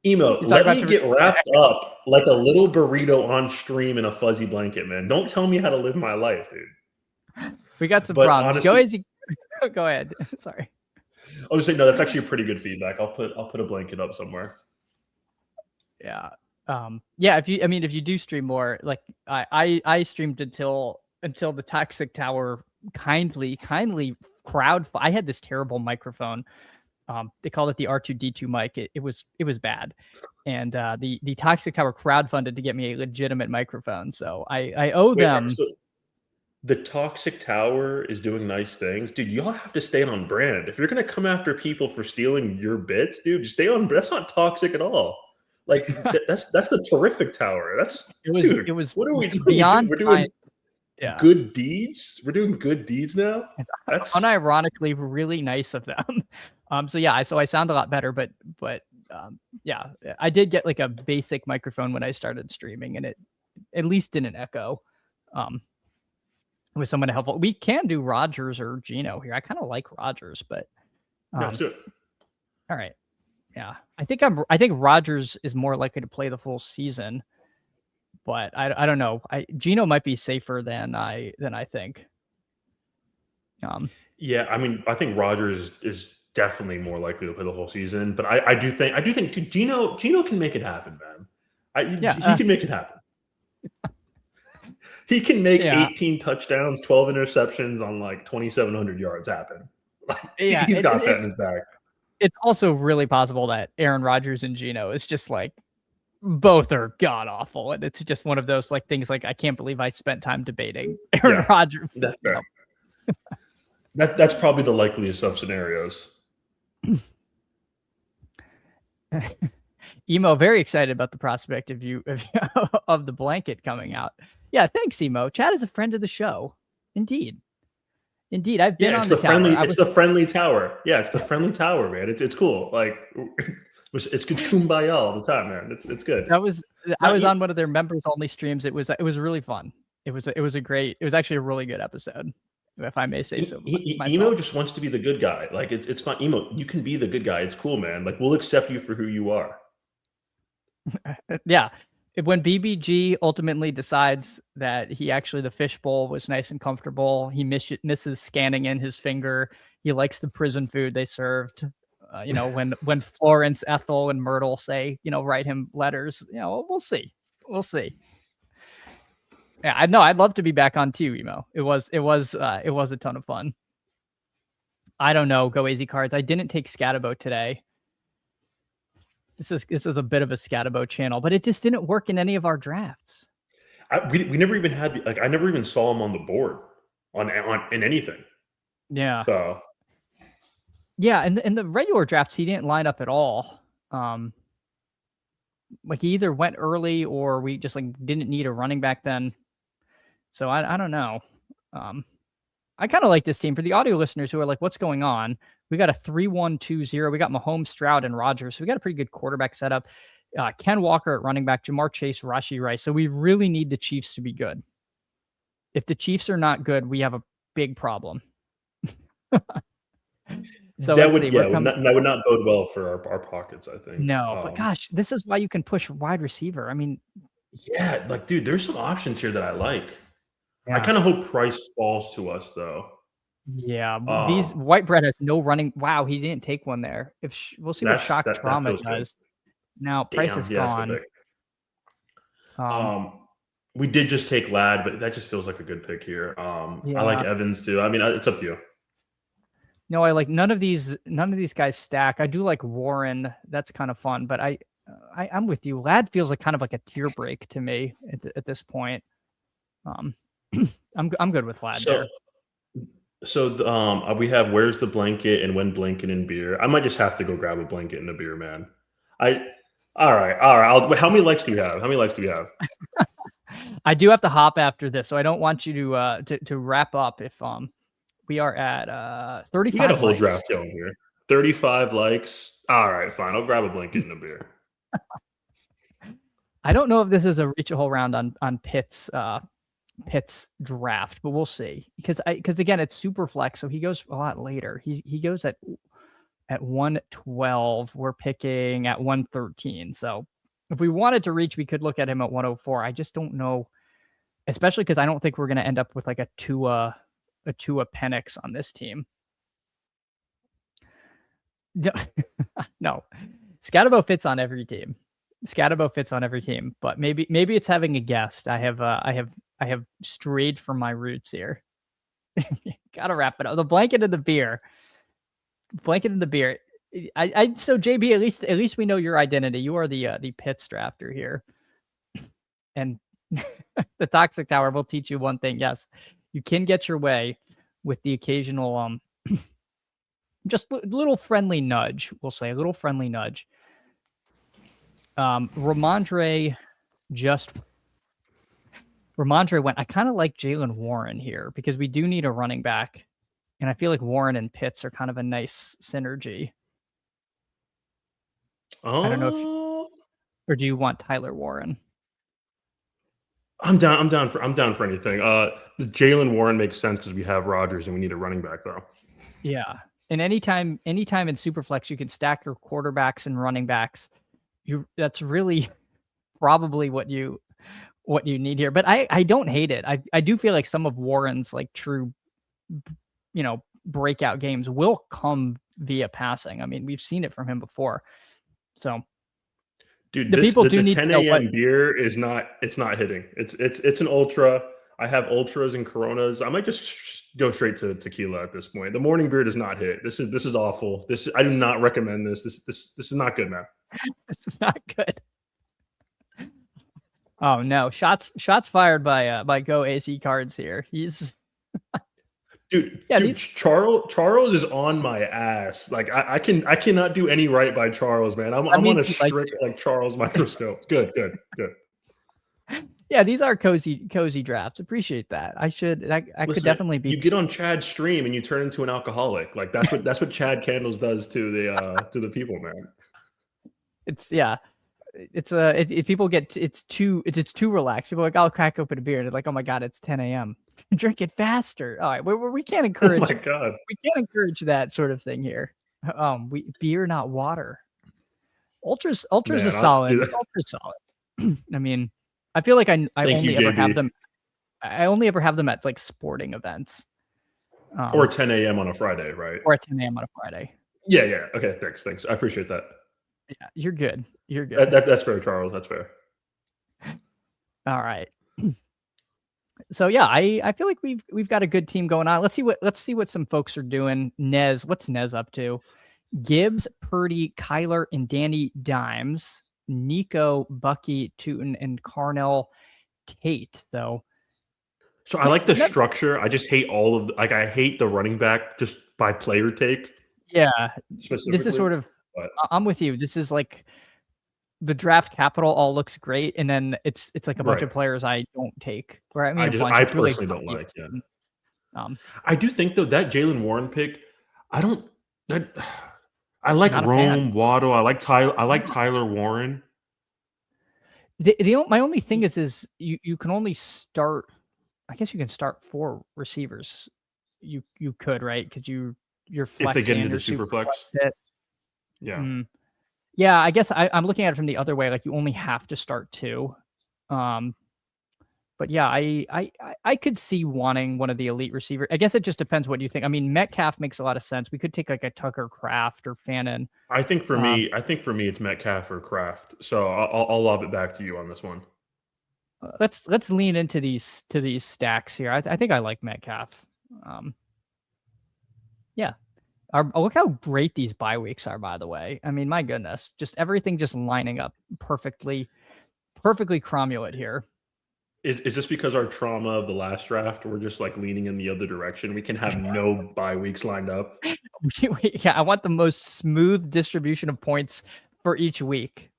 Speaker 2: Emo, let me get wrapped up like a little burrito on stream in a fuzzy blanket, man. Don't tell me how to live my life, dude.
Speaker 1: We got some problems. Honestly, go easy. Go ahead. Sorry.
Speaker 2: I was saying, no, that's actually a pretty good feedback. I'll put a blanket up somewhere.
Speaker 1: Yeah. Yeah. If you do stream more, like I streamed until the Toxic Tower kindly I had this terrible microphone. They called it the R2D2 mic. It was bad, and the Toxic Tower crowdfunded to get me a legitimate microphone. So I owe them.
Speaker 2: So the Toxic Tower is doing nice things, dude. Y'all have to stay on brand. If you're gonna come after people for stealing your bits, dude, stay on. That's not toxic at all. Like that's the terrific tower. It was. What are we doing?
Speaker 1: Beyond.
Speaker 2: We're doing good deeds. We're doing good deeds now. That's
Speaker 1: unironically really nice of them. So I sound a lot better, but yeah, I did get like a basic microphone when I started streaming, and it at least didn't echo. With someone helpful. We can do Rodgers or Geno here. I kind of like Rodgers, but
Speaker 2: let's do it.
Speaker 1: All right. Yeah. I think Rodgers is more likely to play the full season, but I don't know. Geno might be safer than I think.
Speaker 2: Yeah, I mean, I think Rodgers is definitely more likely to play the whole season, but I do think Geno can make it happen, man. He can make it happen. He can make 18 touchdowns, 12 interceptions on like 2,700 yards happen. He's got that in his bag.
Speaker 1: It's also really possible that Aaron Rodgers and Geno is just like both are god awful, and it's just one of those like things like I can't believe I spent time debating Aaron Rodgers.
Speaker 2: That's fair. That's probably the likeliest of scenarios.
Speaker 1: Emo, very excited about the prospect of of the blanket coming out. Yeah, thanks, Emo. Chad is a friend of the show. Indeed, I've been on the tower.
Speaker 2: It's the friendly tower. Yeah, it's the friendly tower, man. It's cool. Like it's kumbaya all the time, man. It's good.
Speaker 1: I was on one of their members only streams. It was really fun. It was actually a really good episode, if I may say so.
Speaker 2: Emo just wants to be the good guy. Like it's fun. Emo, you can be the good guy. It's cool, man. Like we'll accept you for who you are.
Speaker 1: Yeah. When BBG ultimately decides that the fishbowl was nice and comfortable, he misses scanning in his finger. He likes the prison food they served. When Florence, Ethel, and Myrtle say, write him letters, we'll see. Yeah, I know. I'd love to be back on too, Emo. It was a ton of fun. I don't know. Go Easy Cards. I didn't take Scatabo today. This is a bit of a Scatabo channel, but it just didn't work in any of our drafts.
Speaker 2: We never even had I never even saw him on the board in anything.
Speaker 1: Yeah.
Speaker 2: So.
Speaker 1: Yeah, and in the regular drafts, he didn't line up at all. Like he either went early or we just like didn't need a running back then. So I don't know. I kind of like this team. For the audio listeners who are like, what's going on? We got a 3-1-2-0. We got Mahomes, Stroud, and Rodgers. So we got a pretty good quarterback setup. Ken Walker at running back, Jamar Chase, Rashee Rice. So we really need the Chiefs to be good. If the Chiefs are not good, we have a big problem. So
Speaker 2: that would not bode well for our pockets, I think.
Speaker 1: No, but gosh, this is why you can push wide receiver. I mean,
Speaker 2: yeah, like dude, there's some options here that I like.
Speaker 1: Yeah.
Speaker 2: I kind of hope Price falls to us though.
Speaker 1: Yeah, these White Bread has no running. Wow, he didn't take one there. We'll see what Shock Trauma does. Now Price is gone.
Speaker 2: We did just take Ladd, but that just feels like a good pick here. I like Evans too. I mean, it's up to you.
Speaker 1: No, I like none of these guys stack. I do like Warren. That's kind of fun, but I'm with you. Ladd feels like kind of like a tear break to me at this point. I'm good with Ladd there.
Speaker 2: We have where's the blanket and when blanket and beer. I might just have to go grab a blanket and a beer, man. I all right, all right. How many likes do we have? How many likes do we have?
Speaker 1: I do have to hop after this, so I don't want you to wrap up if we are at
Speaker 2: We got a
Speaker 1: 35
Speaker 2: whole
Speaker 1: likes.
Speaker 2: draft going here. 35 likes. All right, fine. I'll grab a blanket and a beer.
Speaker 1: I don't know if this is a reach a whole round on Pitt's draft, but we'll see. Because again, it's super flex, so he goes a lot later. He goes at 112. We're picking at 113. So if we wanted to reach, we could look at him at 104. I just don't know, especially because I don't think we're going to end up with like a Tua Penix on this team. No, Scatabo fits on every team. Scatabo fits on every team, but maybe it's having a guest. I have strayed from my roots here. Gotta wrap it up. The blanket and the beer. Blanket and the beer. So JB, at least we know your identity. You are the Pitts drafter here. And the Toxic Tower will teach you one thing. Yes, you can get your way with the occasional just a little friendly nudge, we'll say, a little friendly nudge. Ramondre went, I kind of like Jalen Warren here because we do need a running back. And I feel like Warren and Pitts are kind of a nice synergy. I don't know if or do you want Tyler Warren?
Speaker 2: I'm down for anything. The Jalen Warren makes sense because we have Rodgers and we need a running back though.
Speaker 1: Yeah. And anytime in Superflex, you can stack your quarterbacks and running backs. That's really probably what you need here. But I don't hate it. I do feel like some of Warren's like true, breakout games will come via passing. I mean, we've seen it from him before. So,
Speaker 2: dude,
Speaker 1: the people do
Speaker 2: the
Speaker 1: need
Speaker 2: 10
Speaker 1: to know
Speaker 2: a.m. beer is not. It's not hitting. It's an ultra. I have ultras and Coronas. I might just go straight to tequila at this point. The morning beer does not hit. This is awful. I do not recommend this. This is not good, man.
Speaker 1: This is not good. Oh no! Shots fired by Go AC Cards here. He's
Speaker 2: dude. Charles is on my ass. Like I cannot do any right by Charles, man. I'm on a strict like Charles microscope. Good.
Speaker 1: Yeah, these are cozy drafts. Appreciate that. I could definitely be.
Speaker 2: You get on Chad's stream and you turn into an alcoholic. Like that's what Chad Candles does to the people, man.
Speaker 1: It's people get it's too relaxed. People are like, I'll crack open a beer. They're like, oh my god, it's 10 a.m. Drink it faster. All right, we can't encourage.
Speaker 2: Oh my god,
Speaker 1: we can't encourage that sort of thing here. Beer, not water. Ultras are solid. Ultras solid. I mean, I feel like I only ever have them. I only ever have them at like sporting events.
Speaker 2: Or 10 a.m. on a Friday, right?
Speaker 1: Or 10 a.m. on a Friday.
Speaker 2: Yeah. Okay, thanks. I appreciate that.
Speaker 1: Yeah, you're good. You're good.
Speaker 2: That's fair, Charles. That's fair.
Speaker 1: All right. So yeah, I feel like we've got a good team going on. Let's see what some folks are doing. What's Nez up to? Gibbs, Purdy, Kyler, and Danny Dimes, Nico, Bucky, Tootin, and Carnell Tate, though.
Speaker 2: So I like the structure. I just hate I hate the running back just by player take.
Speaker 1: Yeah. This is sort of, I'm with you. This is like the draft capital all looks great. And then it's like a bunch of players I don't take. Right? I mean,
Speaker 2: I personally don't like. Yeah. I do think though that Jalen Warren pick, I like Rome, Waddle. I like Tyler Warren.
Speaker 1: My only thing is you can only start. I guess you can start 4 receivers. You could, right? Because you're flexing.
Speaker 2: If they get into the super flex. Yeah.
Speaker 1: Yeah, I guess I'm looking at it from the other way. Like you only have to start 2. But yeah, I could see wanting one of the elite receivers. I guess it just depends what you think. I mean, Metcalf makes a lot of sense. We could take like a Tucker Kraft or Fannin.
Speaker 2: I think for me, it's Metcalf or Kraft. So I'll lob it back to you on this one.
Speaker 1: Let's lean into these stacks here. I think I like Metcalf. Yeah. Look how great these bye weeks are, by the way. I mean, my goodness, just everything just lining up perfectly cromulent here.
Speaker 2: Is this because our trauma of the last draft, we're just like leaning in the other direction? We can have no bye weeks lined up.
Speaker 1: Yeah, I want the most smooth distribution of points for each week.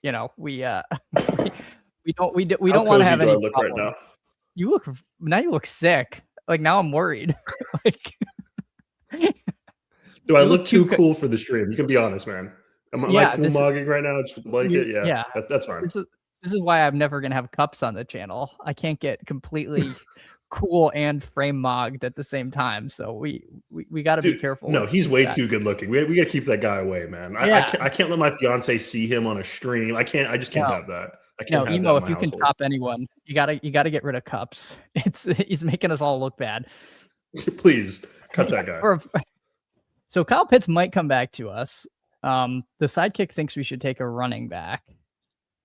Speaker 1: You know, we we
Speaker 2: How
Speaker 1: don't want to
Speaker 2: cozy
Speaker 1: have
Speaker 2: do I
Speaker 1: any
Speaker 2: look right
Speaker 1: problems.
Speaker 2: now?
Speaker 1: You look sick. Like now I'm worried. Like
Speaker 2: Do I
Speaker 1: you look
Speaker 2: look too
Speaker 1: too.
Speaker 2: cool for the stream? You can be honest, man. Am I
Speaker 1: Yeah,
Speaker 2: cool mogging right now? Just with the blanket? Yeah,
Speaker 1: yeah.
Speaker 2: that's fine.
Speaker 1: This is why I'm never gonna have cups on the channel. I can't get completely cool and frame mogged at the same time. So we got to be
Speaker 2: Dude,
Speaker 1: careful
Speaker 2: no, he's
Speaker 1: with
Speaker 2: way
Speaker 1: that.
Speaker 2: too good looking. We got to keep that guy away, man.
Speaker 1: Yeah.
Speaker 2: I can't let my fiance see him on a stream. I just can't
Speaker 1: No,
Speaker 2: have that. I can't
Speaker 1: no,
Speaker 2: have that
Speaker 1: Emo.
Speaker 2: in
Speaker 1: If
Speaker 2: my
Speaker 1: you can
Speaker 2: household.
Speaker 1: top anyone, you gotta get rid of cups. He's making us all look bad.
Speaker 2: Please cut that guy.
Speaker 1: So Kyle Pitts might come back to us. The sidekick thinks we should take a running back.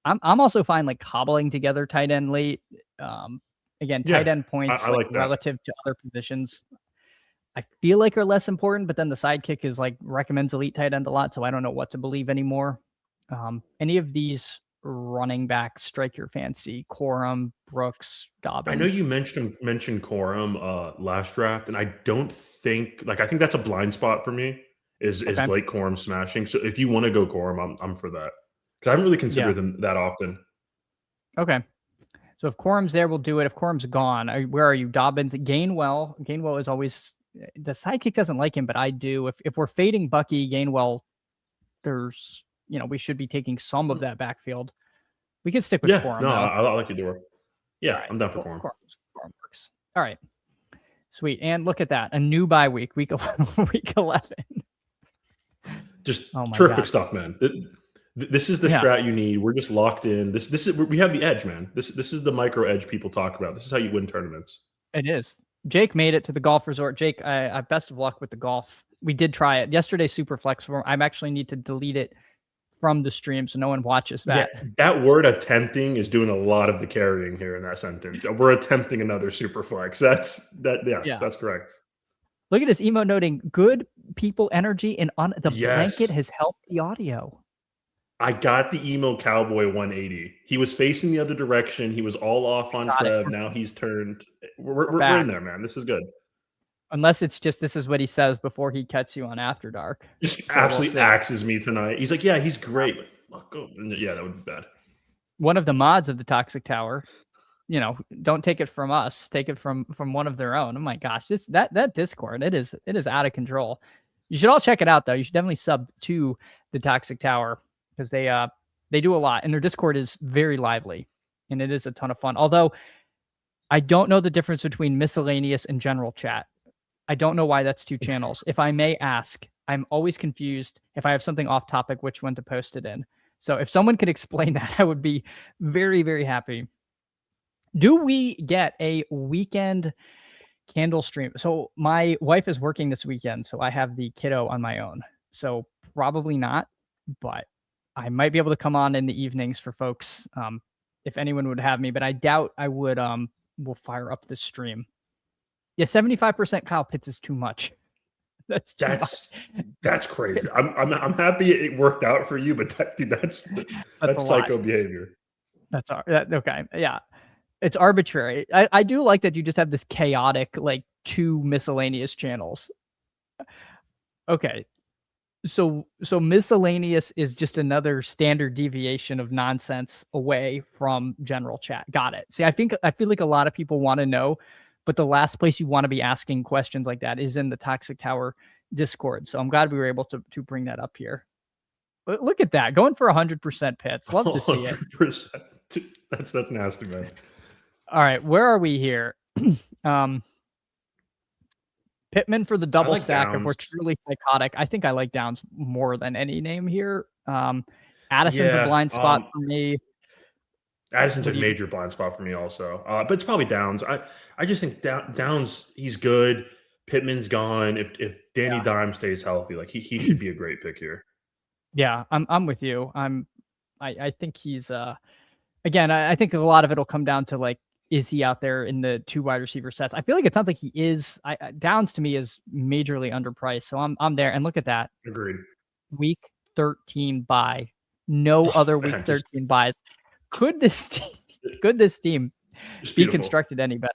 Speaker 1: I'm also fine like cobbling together tight end late. Again, tight end points
Speaker 2: I like that.
Speaker 1: relative to other positions, I feel like are less important. But then the sidekick is like recommends elite tight end a lot, so I don't know what to believe anymore. Any of these running backs strike your fancy? Corum, Brooks, Dobbins.
Speaker 2: I know you mentioned Corum last draft, and I don't think I think that's a blind spot for me. Is Blake Corum smashing? So if you want to go Corum, I'm for that because I haven't really considered them that often.
Speaker 1: Okay, so if Corum's there, we'll do it. If Corum's gone, where are you? Dobbins, Gainwell. Gainwell is always the sidekick doesn't like him, but I do. If we're fading Bucky, Gainwell, there's we should be taking some of that backfield. We could stick with Corum.
Speaker 2: No,
Speaker 1: though.
Speaker 2: I like you do. Yeah, right. I'm down for Corum.
Speaker 1: Corum works. All right, sweet. And look at that, a new bye week, week 11.
Speaker 2: Just terrific stuff, man. This is the strat you need. We're just locked in. This is we have the edge, man. This is the micro edge people talk about. This is how you win tournaments.
Speaker 1: It is. Jake made it to the golf resort. Jake, I best of luck with the golf. We did try it yesterday. Superflex. I actually need to delete it from the stream so no one watches that.
Speaker 2: Yeah, that word attempting is doing a lot of the carrying here in that sentence. We're attempting another Superflex. That's correct.
Speaker 1: Look at this emo noting good people energy and on the blanket has helped the audio.
Speaker 2: I got the emo cowboy 180. He was facing the other direction. He was all off on Trev. Now he's turned. We're in there, man. This is good.
Speaker 1: Unless it's just this is what he says before he cuts you on After Dark.
Speaker 2: Just absolutely axes me tonight. He's like, yeah, he's great. But fuck him. Yeah, that would be bad.
Speaker 1: One of the mods of the Toxic Tower. Don't take it from us. Take it from one of their own. Oh my gosh, that Discord, it is out of control. You should all check it out though. You should definitely sub to the Toxic Tower because they do a lot and their Discord is very lively and it is a ton of fun. Although I don't know the difference between miscellaneous and general chat. I don't know why that's two channels. If I may ask, I'm always confused if I have something off topic, which one to post it in. So if someone could explain that, I would be very, very happy. Do we get a weekend candle stream? So my wife is working this weekend, so I have the kiddo on my own. So probably not, but I might be able to come on in the evenings for folks if anyone would have me, but I doubt I would. We'll fire up this stream. Yeah, 75% Kyle Pitts is too much. That's
Speaker 2: crazy. I'm happy it worked out for you, but that's psycho behavior.
Speaker 1: Okay. Yeah. It's arbitrary. I do like that you just have this chaotic, like two miscellaneous channels. Okay. So miscellaneous is just another standard deviation of nonsense away from general chat. Got it. See, I feel like a lot of people want to know, but the last place you want to be asking questions like that is in the Toxic Tower Discord. So I'm glad we were able to bring that up here. But look at that. Going for 100% Pitts. Love to see it.
Speaker 2: 100%. That's nasty, man.
Speaker 1: All right, where are we here? Pittman for the double stack. Downs. If we're truly psychotic, I think I like Downs more than any name here. Addison's a blind spot for me.
Speaker 2: Addison's a major blind spot for me also. But it's probably Downs. I just think Downs, he's good. Pittman's gone. If Danny Dimes stays healthy, like he should be a great pick here.
Speaker 1: Yeah, I'm with you. I think he's again, I think a lot of it'll come down to like, is he out there in the two wide receiver sets? I feel like it sounds like he is. Downs to me is majorly underpriced, so I'm there. And look at that.
Speaker 2: Agreed.
Speaker 1: Week 13 bye. No other week 13 buys. Could this team
Speaker 2: Just
Speaker 1: be
Speaker 2: beautiful.
Speaker 1: constructed any better.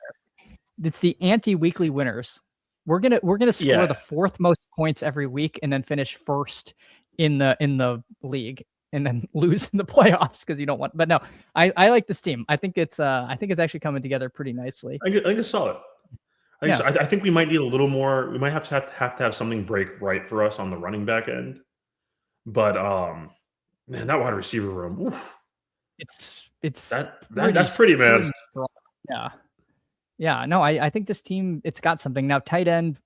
Speaker 1: It's the anti-weekly winners. We're gonna score the 4th most points every week and then finish first in the league and then lose in the playoffs because you don't want. But no, I like this team. I think it's actually coming together pretty nicely.
Speaker 2: I think it's solid. I think we might need a little more. We might have to have something break right for us on the running back end. But man, that wide receiver room, oof,
Speaker 1: It's
Speaker 2: that's pretty, man.
Speaker 1: strong. Yeah. Yeah, no, I think this team, it's got something. Now, tight end,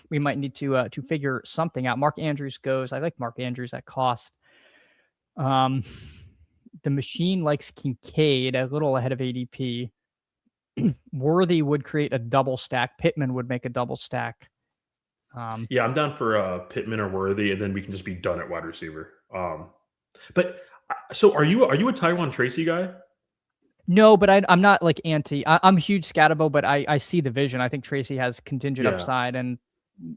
Speaker 1: we might need to figure something out. Mark Andrews goes. I like Mark Andrews at cost. The machine likes Kincaid, a little ahead of ADP. Worthy would create a double stack. Pittman would make a double stack.
Speaker 2: Yeah, I'm down for Pittman or Worthy, and then we can just be done at wide receiver. But so are you a Tyron Tracy guy?
Speaker 1: No, but I'm not like anti. I'm huge Scatabo, but I see the vision. I think Tracy has contingent upside and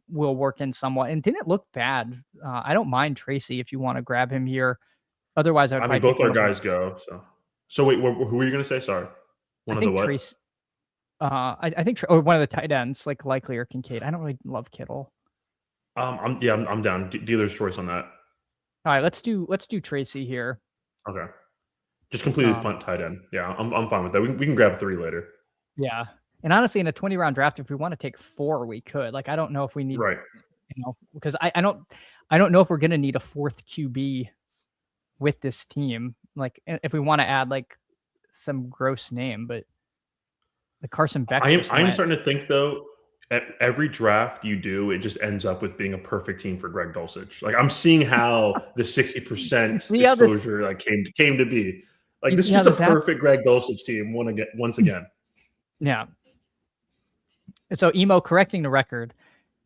Speaker 1: will work in somewhat. And didn't look bad. I don't mind Tracy if you want to grab him here. Otherwise, I mean,
Speaker 2: both our guys go. So wait, who were you going to say? Sorry, one of the what?
Speaker 1: Tracy, I think one of the tight ends, like Likely or Kincaid. I don't really love Kittle.
Speaker 2: I'm down. Dealer's choice on that.
Speaker 1: All right, let's do Tracy here.
Speaker 2: Okay. Just completely punt tight end. Yeah, I'm fine with that. We can grab 3 later.
Speaker 1: Yeah, and honestly, in a 20-round draft, if we want to take 4, we could. Like, I don't know if we need, because I don't know if we're gonna need a 4th QB with this team. Like, if we want to add like some gross name, but the Carson Beck.
Speaker 2: I am starting to think though. At every draft you do, it just ends up with being a perfect team for Greg Dulcich. Like, I'm seeing how the 60% exposure like came to be. Like, this is just a perfect Greg Dulcich team once again.
Speaker 1: Yeah. So, Emo, correcting the record,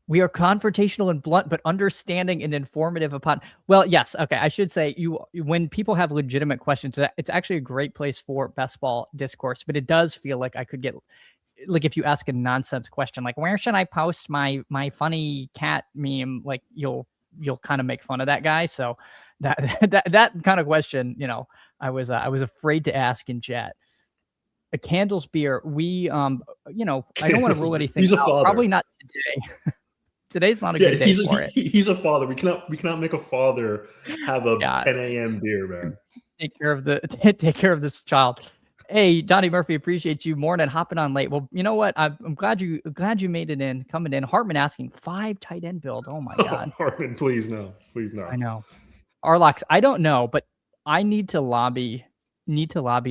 Speaker 1: we are confrontational and blunt, but understanding and informative upon. Well, yes. Okay. I should say when people have legitimate questions, it's actually a great place for best ball discourse, but it does feel like I could get, like, if you ask a nonsense question, like, where should I post my funny cat meme? Like, you'll kind of make fun of that guy. So that kind of question, I was afraid to ask in chat. A Candles beer. We, I don't want to rule anything.
Speaker 2: He's a father.
Speaker 1: Probably not today. Today's not a good day for it.
Speaker 2: He's a father. We cannot make a father have a 10 a.m. beer, man.
Speaker 1: Take care of this child. Hey, Donnie Murphy, appreciate you more than hopping on late. Well, you know what? I'm glad you made it in, coming in. Hartman asking 5 tight end build. Oh my God.
Speaker 2: Hartman, please no.
Speaker 1: I know. Arlox, I don't know, but I need to lobby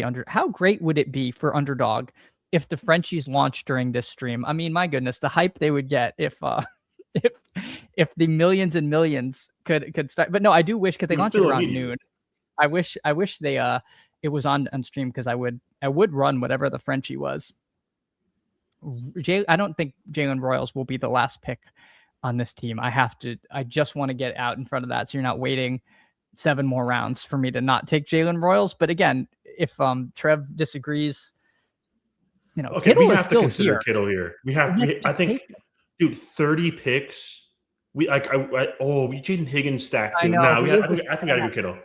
Speaker 1: under. How great would it be for Underdog if the Frenchies launched during this stream? I mean, my goodness, the hype they would get if the millions and millions could start. But no, I do wish, because they launched it around noon. I wish they it was on stream, because I would run whatever the Frenchie was. I don't think Jalen Royals will be the last pick on this team. I just want to get out in front of that, so you're not waiting 7 more rounds for me to not take Jalen Royals. But again, if Trev disagrees,
Speaker 2: okay,
Speaker 1: Kittle
Speaker 2: we have
Speaker 1: is
Speaker 2: to
Speaker 1: still
Speaker 2: consider
Speaker 1: here.
Speaker 2: Kittle here. I think, dude, 30 picks. We Jaden Higgins stacked too. I think we gotta go Kittle.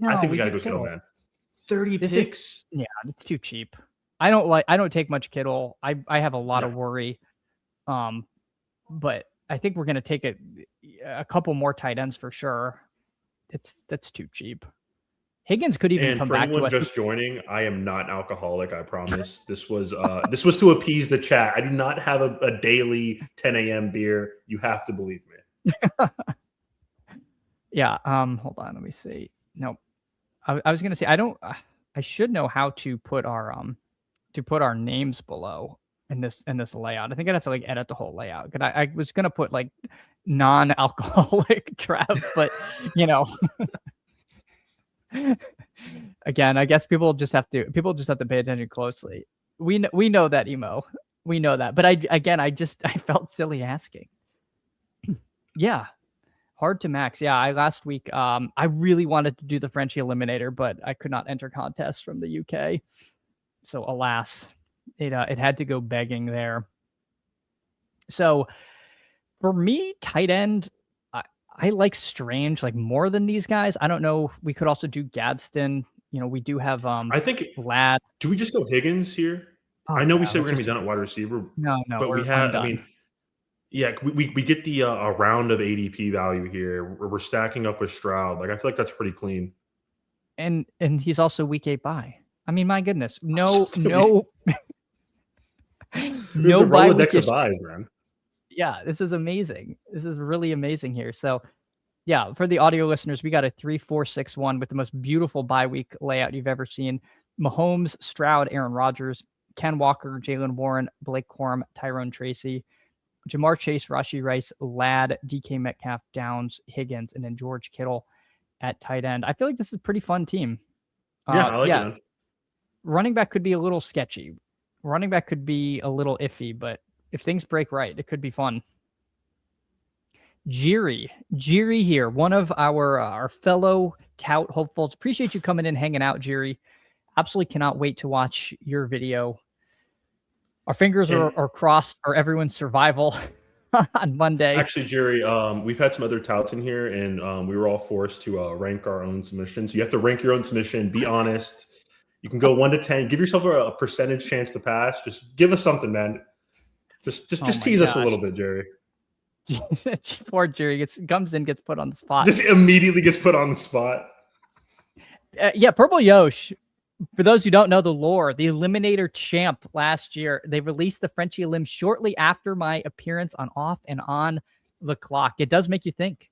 Speaker 2: I think we gotta go Kittle, man. 30 picks.
Speaker 1: It's too cheap. I don't take much Kittle. I have a lot of worry. But I think we're gonna take a couple more tight ends for sure. That's too cheap. Higgins could even come back to us.
Speaker 2: And for anyone just joining, I am not alcoholic, I promise. This was to appease the chat. I do not have a daily 10 a.m. beer. You have to believe me.
Speaker 1: Yeah. Hold on. Let me see. No, I was gonna say I should know how to put our names below in this layout. I think I'd have to like edit the whole layout. Cause I was gonna put like non-alcoholic Trev, but again, I guess people just have to pay attention closely. We know that, Emo. We know that. But I felt silly asking. Yeah. Hard to max. Yeah, last week I really wanted to do the Frenchie Eliminator, but I could not enter contests from the UK. So alas, it had to go begging there. So for me, tight end, I like Strange like more than these guys. I don't know. We could also do Gadsden. We do have
Speaker 2: I think
Speaker 1: Lad.
Speaker 2: Do we just go Higgins here?
Speaker 1: Oh
Speaker 2: I know we
Speaker 1: yeah,
Speaker 2: said we're
Speaker 1: let's
Speaker 2: gonna be
Speaker 1: just
Speaker 2: done at wide receiver,
Speaker 1: no,
Speaker 2: but
Speaker 1: I'm
Speaker 2: I
Speaker 1: done.
Speaker 2: mean, yeah, we get the a round of ADP value here. We're stacking up with Stroud. Like I feel like that's pretty clean.
Speaker 1: And he's also week 8 bye. I mean, my goodness, no
Speaker 2: we
Speaker 1: no
Speaker 2: have the
Speaker 1: no bye week
Speaker 2: Rolodex of
Speaker 1: issue.
Speaker 2: buys, man.
Speaker 1: Yeah, this is amazing. This is really amazing here. So yeah, for the audio listeners, we got a 3-4-6-1 with the most beautiful bye week layout you've ever seen. Mahomes, Stroud, Aaron Rodgers, Ken Walker, Jalen Warren, Blake Corum, Tyrone Tracy, Jamar Chase, Rashi Rice, Ladd, DK Metcalf, Downs, Higgins, and then George Kittle at tight end. I feel like this is a pretty fun team.
Speaker 2: Yeah, I like it,
Speaker 1: Yeah,
Speaker 2: man.
Speaker 1: running back could be a little sketchy. Running back could be a little iffy, but if things break right, it could be fun. Jiri here, one of our fellow tout hopefuls. Appreciate you coming in, hanging out, Jiri. Absolutely cannot wait to watch your video. Our fingers are crossed for everyone's survival on Monday.
Speaker 2: Actually, Jerry, we've had some other touts in here, and we were all forced to rank our own submissions. You have to rank your own submission. Be honest. You can go 1 to 10. Give yourself a percentage chance to pass. Just give us something, man. Just tease us a little bit, Jerry.
Speaker 1: Poor Jerry comes in, gets put on the spot.
Speaker 2: Just immediately gets put on the spot.
Speaker 1: Yeah, Purple Yosh. For those who don't know the lore, the Eliminator champ last year, they released the Frenchie Elim shortly after my appearance on Off and On the Clock. It does make you think.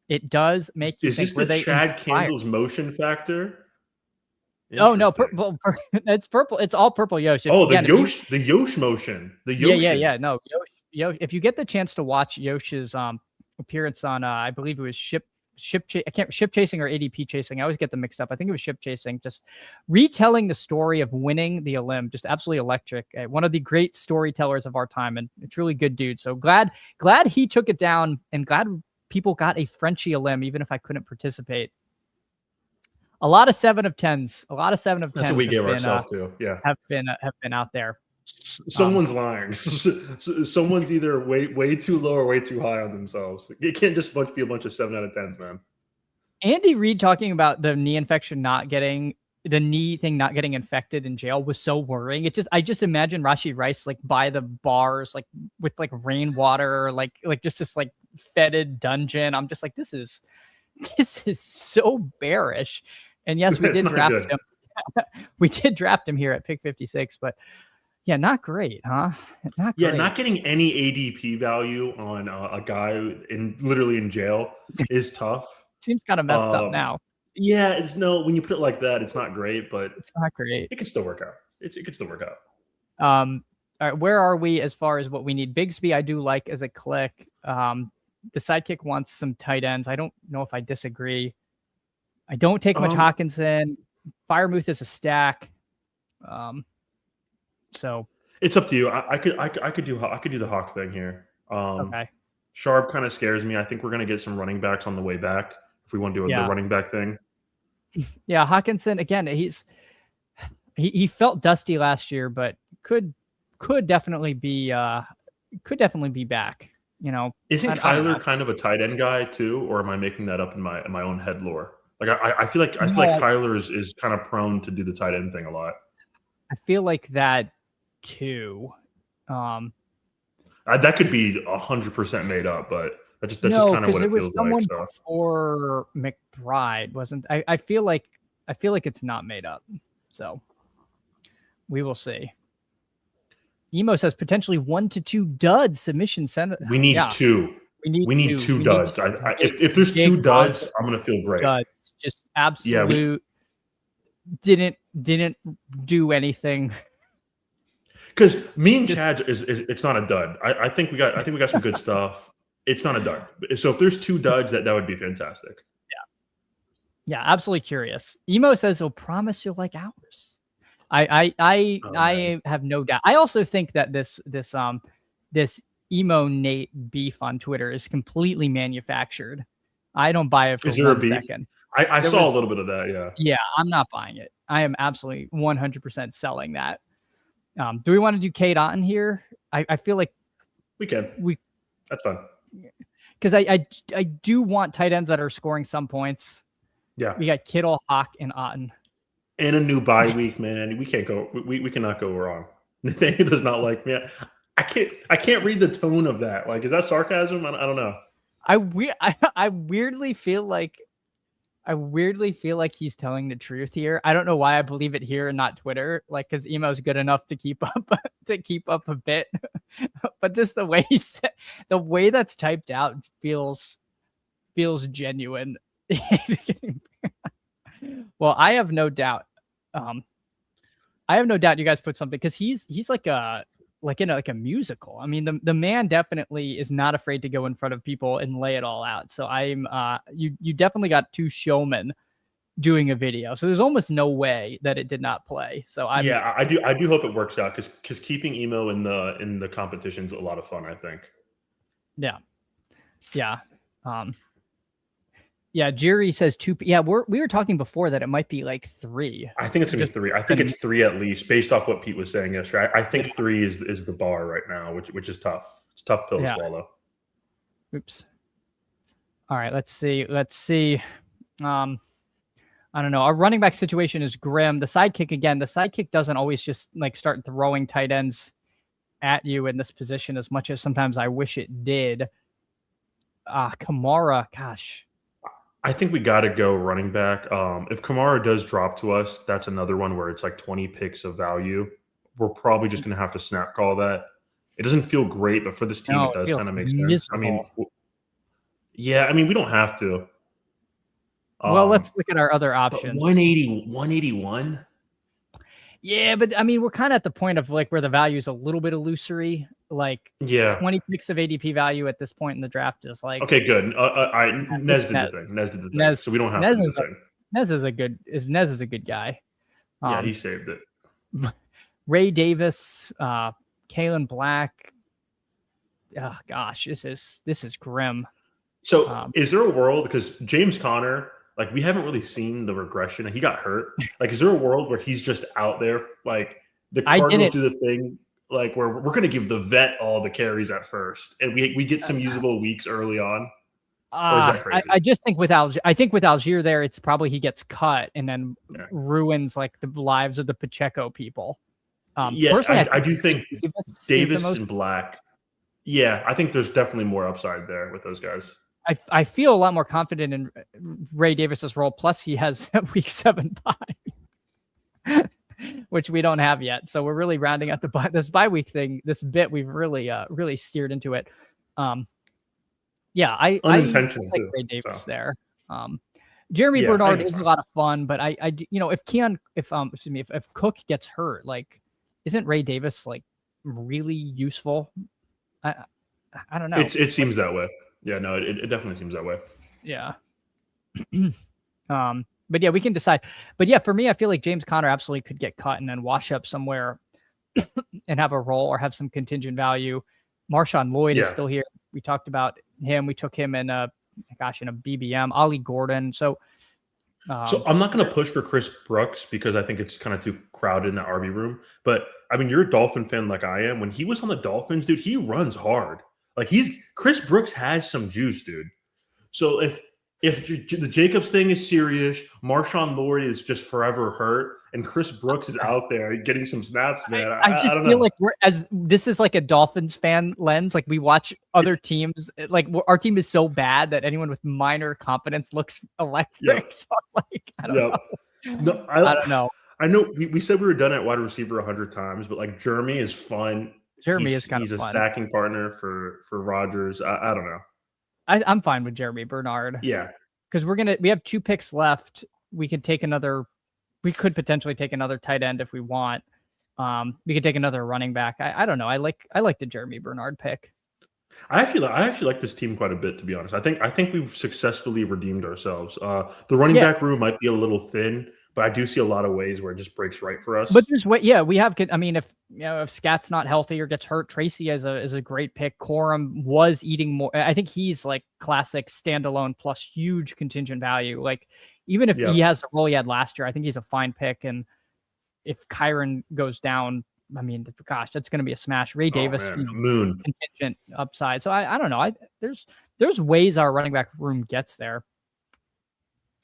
Speaker 1: It does make you think.
Speaker 2: Is this the Chad Candles motion factor?
Speaker 1: Oh no, purple. It's purple. It's all Purple Yosh.
Speaker 2: The Yosh motion. The Yosh.
Speaker 1: Yeah. No, Yosh. If you get the chance to watch Yosh's appearance on, I believe it was ship chasing or ADP chasing. I always get them mixed up. I think it was ship chasing. Just retelling the story of winning the Elim. Just absolutely electric. One of the great storytellers of our time, and a truly good dude. So glad he took it down, and glad people got a Frenchie Elim, even if I couldn't participate. A lot of 7 of 10s. A lot of 7 of 10s.
Speaker 2: That's what we gave ourselves to. Yeah,
Speaker 1: have been out there.
Speaker 2: Someone's lying. Someone's either way too low or way too high on themselves. It can't just be a bunch of 7 out of 10s, man.
Speaker 1: Andy Reid talking about the knee infection not getting infected in jail was so worrying. I just imagine Rashi Rice like by the bars, like with like rainwater, like just this like fetid dungeon. I'm just like, this is so bearish. And yes, we did draft him. We did draft him here at pick 56, but yeah, not great, huh? Not great.
Speaker 2: Yeah, not getting any ADP value on a guy literally in jail is tough.
Speaker 1: Seems kind of messed up now.
Speaker 2: Yeah, when you put it like that, it's not great, but
Speaker 1: it's not great.
Speaker 2: It can still work out. It can still work out.
Speaker 1: All right, where are we as far as what we need? Bigsby, I do like as a click. The sidekick wants some tight ends. I don't know if I disagree. I don't take much Hawkinson. Firemouth is a stack. So
Speaker 2: it's up to you. I could do the Hawk thing here.
Speaker 1: Okay.
Speaker 2: Sharp kind of scares me. I think we're gonna get some running backs on the way back if we want to do the running back thing.
Speaker 1: Yeah, Hawkinson again. He felt dusty last year, but could definitely be back. You know,
Speaker 2: isn't Kyler kind of a tight end guy too, or am I making that up in my own head lore? Like I feel like Kyler is kind of prone to do the tight end thing a lot.
Speaker 1: I feel like that too.
Speaker 2: That could be 100% made up, but that's just kind of what it feels like. So.
Speaker 1: Before McBride wasn't. I feel like it's not made up. So we will see. Emo says potentially 1 to 2 duds submission center.
Speaker 2: We need 2. We need 2 duds. If there's 2 duds, I'm gonna feel great.
Speaker 1: Duds, just absolute. Didn't do anything.
Speaker 2: Because me and Chad is it's not a dud. I think we got some good stuff. It's not a dud. So if there's 2 duds, that would be fantastic.
Speaker 1: Yeah, absolutely curious. Emo says he'll promise you'll like ours. I have no doubt. I also think that this Emo Nate beef on Twitter is completely manufactured. I don't buy it for 1 second.
Speaker 2: I saw a little bit of that, yeah.
Speaker 1: Yeah, I'm not buying it. I am absolutely 100% selling that. Do we want to do Kate Otten here? I feel like
Speaker 2: we can. That's fine.
Speaker 1: Because I do want tight ends that are scoring some points.
Speaker 2: Yeah.
Speaker 1: We got Kittle, Hawk, and Otten.
Speaker 2: And a new bye week, man. We can't go. We cannot go wrong. Nathaniel does not like me. I can't read the tone of that. Like, is that sarcasm? I don't know.
Speaker 1: I weirdly feel like he's telling the truth here. I don't know why I believe it here and not Twitter. Like, because emo's good enough to keep up a bit, but just the way the way that's typed out feels genuine. Well, I have no doubt. You guys put something, because he's like in a musical. I mean, the man definitely is not afraid to go in front of people and lay it all out. So I'm you definitely got two showmen doing a video. So there's almost no way that it did not play. So I
Speaker 2: do hope it works out, because keeping emo in the competition is a lot of fun, I think.
Speaker 1: Yeah. Yeah, Jerry says 2. Yeah, we were talking before that it might be like 3.
Speaker 2: I think it's gonna be 3. I think it's 3 at least, based off what Pete was saying yesterday. I think 3 is the bar right now, which is tough. It's a tough pill to swallow.
Speaker 1: Oops. All right, let's see. I don't know. Our running back situation is grim. The sidekick doesn't always just like start throwing tight ends at you in this position as much as sometimes I wish it did. Kamara, gosh.
Speaker 2: I think we got to go running back. If Kamara does drop to us, that's another one where it's like 20 picks of value. We're probably just going to have to snap call that. It doesn't feel great, but for this team, it does kind of make sense. I mean, we don't have to.
Speaker 1: Well, let's look at our other options.
Speaker 2: 181.
Speaker 1: Yeah, but I mean, we're kind of at the point of like where the value is a little bit illusory. Like 20 picks of ADP value at this point in the draft is like,
Speaker 2: okay, good. Nez did the thing. Nez did the thing. So we don't have to do the thing.
Speaker 1: Nez is a good guy.
Speaker 2: Yeah, he saved it.
Speaker 1: Ray Davis, Kalen Black. Oh gosh, this is grim.
Speaker 2: So is there a world, because James Conner, like, we haven't really seen the regression. He got hurt. Like, is there a world where he's just out there, like the Cardinals do the thing, like where we're going to give the vet all the carries at first, and we get some usable weeks early on? Or is that crazy?
Speaker 1: I just think with Algier there, it's probably he gets cut and then ruins like the lives of the Pacheco people.
Speaker 2: Personally, I do think Davis and Black. Yeah, I think there's definitely more upside there with those guys.
Speaker 1: I feel a lot more confident in Ray Davis's role. Plus, he has week 7 bye, which we don't have yet. So we're really rounding out this bye week thing. This bit we've really steered into it. I like Ray Davis there. Jeremy Bernard is a lot of fun, but if Cook gets hurt, like, isn't Ray Davis like really useful? I don't know.
Speaker 2: It seems that way. Yeah, no, it definitely seems that way.
Speaker 1: Yeah. But yeah, we can decide. But yeah, for me, I feel like James Conner absolutely could get cut and then wash up somewhere and have a role or have some contingent value. Marshawn Lloyd is still here. We talked about him. We took him in a BBM. Ollie Gordon. So
Speaker 2: I'm not going to push for Chris Brooks because I think it's kind of too crowded in the RB room. But I mean, you're a Dolphin fan like I am. When he was on the Dolphins, dude, he runs hard. Like, Chris Brooks has some juice, dude. So if the Jacobs thing is serious, Marshawn Lloyd is just forever hurt, and Chris Brooks is out there getting some snaps, man.
Speaker 1: I just feel like this is like a Dolphins fan lens. Like, we watch other teams. Like, our team is so bad that anyone with minor confidence looks electric. Yeah. So like, I don't know.
Speaker 2: No, I don't know. I know we said we were done at wide receiver 100 times, but like, Jeremy is fun.
Speaker 1: Jeremy is kind of fun.
Speaker 2: He's a stacking partner for Rodgers. I don't know.
Speaker 1: I'm fine with Jeremy Bernard.
Speaker 2: Yeah.
Speaker 1: Because we have 2 picks left. We could potentially take another tight end if we want. We could take another running back. I don't know. I like the Jeremy Bernard pick.
Speaker 2: I actually like this team quite a bit, to be honest. I think we've successfully redeemed ourselves. The running back room might be a little thin, but I do see a lot of ways where it just breaks right for us.
Speaker 1: But we have. I mean, if Scat's not healthy or gets hurt, Tracy is a great pick. Corum was eating more. I think he's like classic standalone plus huge contingent value. Like, even if he has the role he had last year, I think he's a fine pick. And if Kyron goes down, I mean, gosh, that's going to be a smash. Ray Davis,
Speaker 2: moon
Speaker 1: contingent upside. So I don't know. There's ways our running back room gets there.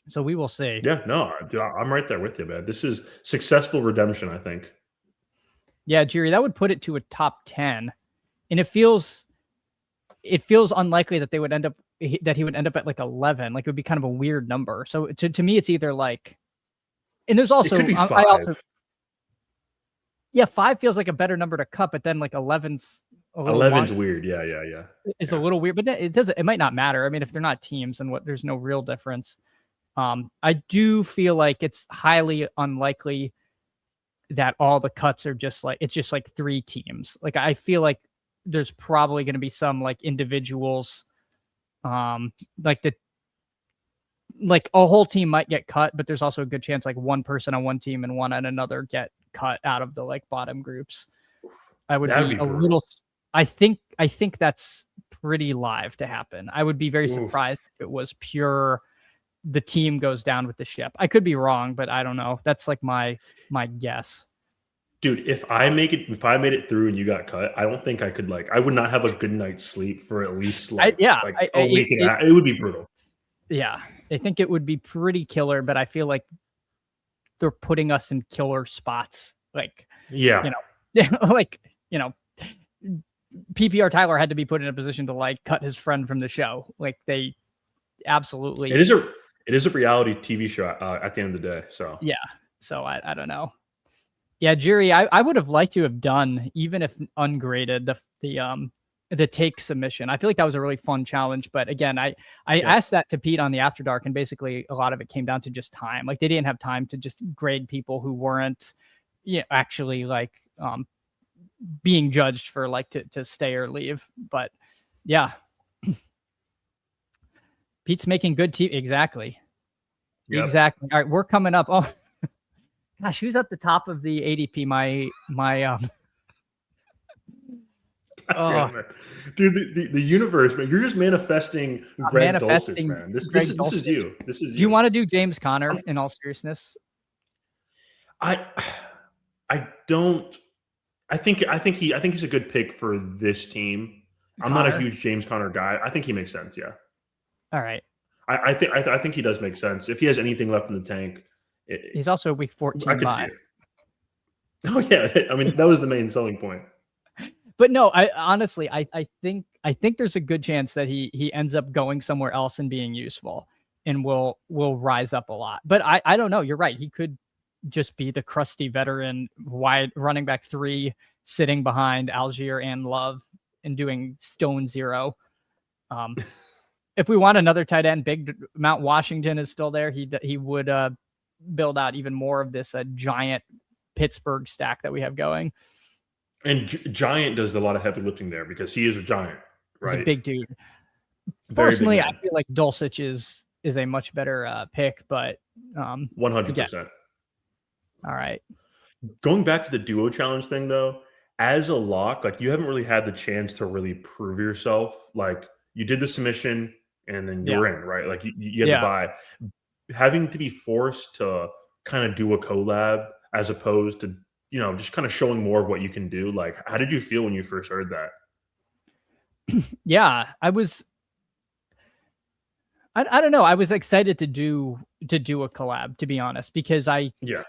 Speaker 1: So we will see.
Speaker 2: Yeah, no, dude, I'm right there with you, man. This is successful redemption, I think.
Speaker 1: Yeah, Jerry, that would put it to a top 10. And it feels unlikely that they would end up that he would end up at like 11. Like it would be kind of a weird number. So to me, it's either like, and there's also
Speaker 2: It could be 5.
Speaker 1: I also, yeah, 5 feels like a better number to cut, but then like 11's a little
Speaker 2: 11's weird. Yeah.
Speaker 1: It's a little weird, but it might not matter. I mean, if they're not teams, then there's no real difference. I do feel like it's highly unlikely that all the cuts are just like, it's just like 3 teams. Like I feel like there's probably going to be some like individuals, like a whole team might get cut, but there's also a good chance like one person on one team and one on another get cut out of the like bottom groups. I would be a little. I think that's pretty live to happen. I would be very surprised if it was pure. The team goes down with the ship. I could be wrong, but I don't know. That's like my guess.
Speaker 2: Dude, if I made it through and you got cut, I don't think I could I would not have a good night's sleep for at least a week and a half. It would be brutal.
Speaker 1: Yeah, I think it would be pretty killer, but I feel like they're putting us in killer spots. Like, PPR Tyler had to be put in a position to like cut his friend from the show. Like they absolutely.
Speaker 2: It is a reality TV show at the end of the day. So
Speaker 1: yeah. So I don't know. Yeah, Jerry, I would have liked to have done, even if ungraded, the take submission. I feel like that was a really fun challenge. But again, I asked that to Pete on the After Dark, and basically a lot of it came down to just time. Like they didn't have time to just grade people who weren't actually like being judged for like to stay or leave. But yeah. Pete's making good TV. Exactly. Yep. Exactly. All right, we're coming up. Oh gosh, who's at the top of the ADP? My
Speaker 2: Dude, the universe, man. You're just manifesting Greg Dulcich, man. This is you. This is you.
Speaker 1: Do you want to do James Conner in all seriousness?
Speaker 2: I don't. I think he's a good pick for this team. I'm not a huge James Conner guy. I think he makes sense. Yeah.
Speaker 1: All right.
Speaker 2: I think he does make sense. If he has anything left in the tank,
Speaker 1: he's also a week 14.
Speaker 2: I could see it. Oh yeah, I mean that was the main selling point.
Speaker 1: But no, I honestly think there's a good chance that he ends up going somewhere else and being useful and will rise up a lot. But I don't know. You're right. He could just be the crusty veteran wide running back 3 sitting behind Algier and Love and doing stone zero. If we want another tight end, big Mount Washington is still there. He would build out even more of this giant Pittsburgh stack that we have going.
Speaker 2: And Giant does a lot of heavy lifting there because he is a giant, right?
Speaker 1: He's a big dude. Personally, I feel like Dulcich is a much better pick, but
Speaker 2: 100%.
Speaker 1: All right.
Speaker 2: Going back to the duo challenge thing, though, as a lock, like you haven't really had the chance to really prove yourself. Like you did the submission and then you're in, right? Like you had to buy. Having to be forced to kind of do a collab as opposed to, just kind of showing more of what you can do. Like, how did you feel when you first heard that?
Speaker 1: Yeah, I don't know. I was excited to do a collab, to be honest, because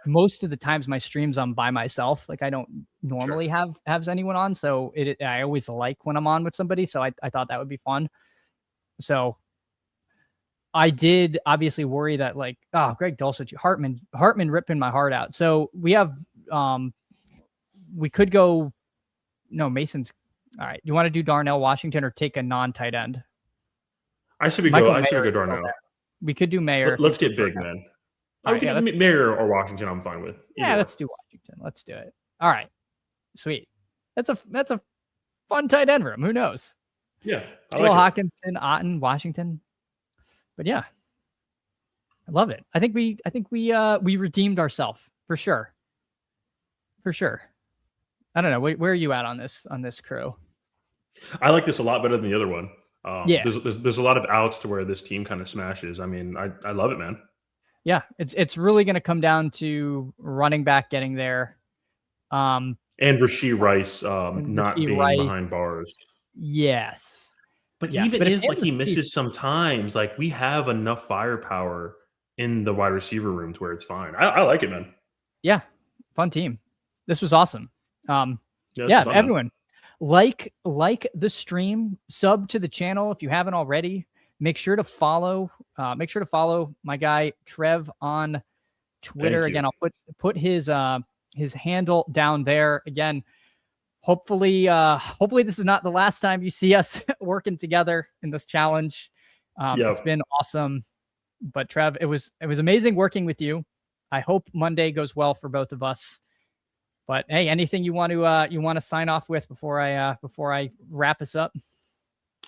Speaker 1: most of the times my streams I'm by myself. Like I don't normally have anyone on. So I always like when I'm on with somebody. So I thought that would be fun. So I did obviously worry that like, Greg Dulcich, Hartman ripping my heart out. So we have, we could go, no, Mason's. All right. You want to do Darnell Washington or take a non-tight end?
Speaker 2: I should go Darnell.
Speaker 1: We could do Mayer.
Speaker 2: Let's get big, man. Mayer or Washington, I'm fine with.
Speaker 1: Yeah, let's do Washington. Let's do it. All right. Sweet. That's a fun tight end room. Who knows?
Speaker 2: Yeah.
Speaker 1: Hawkinson, Otten, Washington. But yeah, I love it. I think we redeemed ourselves for sure. For sure. I don't know. Where are you at on this crew?
Speaker 2: I like this a lot better than the other one. There's a lot of outs to where this team kind of smashes. I mean, I love it, man.
Speaker 1: Yeah, it's really going to come down to running back getting there.
Speaker 2: And Rashee Rice not being behind bars.
Speaker 1: Yes.
Speaker 2: But even if he misses sometimes, like we have enough firepower in the wide receiver room to where it's fine. I like it, man.
Speaker 1: Yeah, fun team. This was awesome.
Speaker 2: Yeah, this is
Speaker 1: Yeah,
Speaker 2: fun, man.
Speaker 1: everyone, like the stream, sub to the channel if you haven't already. Make sure to follow. Make sure to follow my guy Trev on Twitter.
Speaker 2: Thank you.
Speaker 1: Again, I'll put his handle down there. Again, hopefully this is not the last time you see us working together in this challenge. It's been awesome. But Trev, it was amazing working with you. I hope Monday goes well for both of us. But hey, anything you want to sign off with before I wrap us up?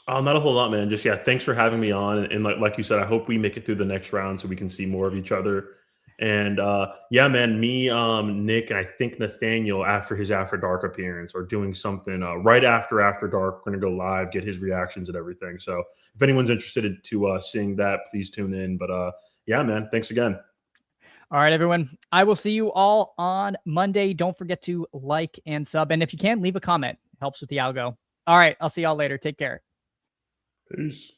Speaker 2: Not a whole lot, man. Just thanks for having me on. And like you said, I hope we make it through the next round so we can see more of each other. And yeah, man, me, Nick, and I think Nathaniel after his After Dark appearance are doing something right after Dark. We're gonna go live, get his reactions and everything. So if anyone's interested to seeing that, please tune in. But yeah, man, thanks again.
Speaker 1: All right, everyone. I will see you all on Monday. Don't forget to like and sub. And if you can, leave a comment. It helps with the algo. All right. I'll see y'all later. Take care.
Speaker 2: Peace.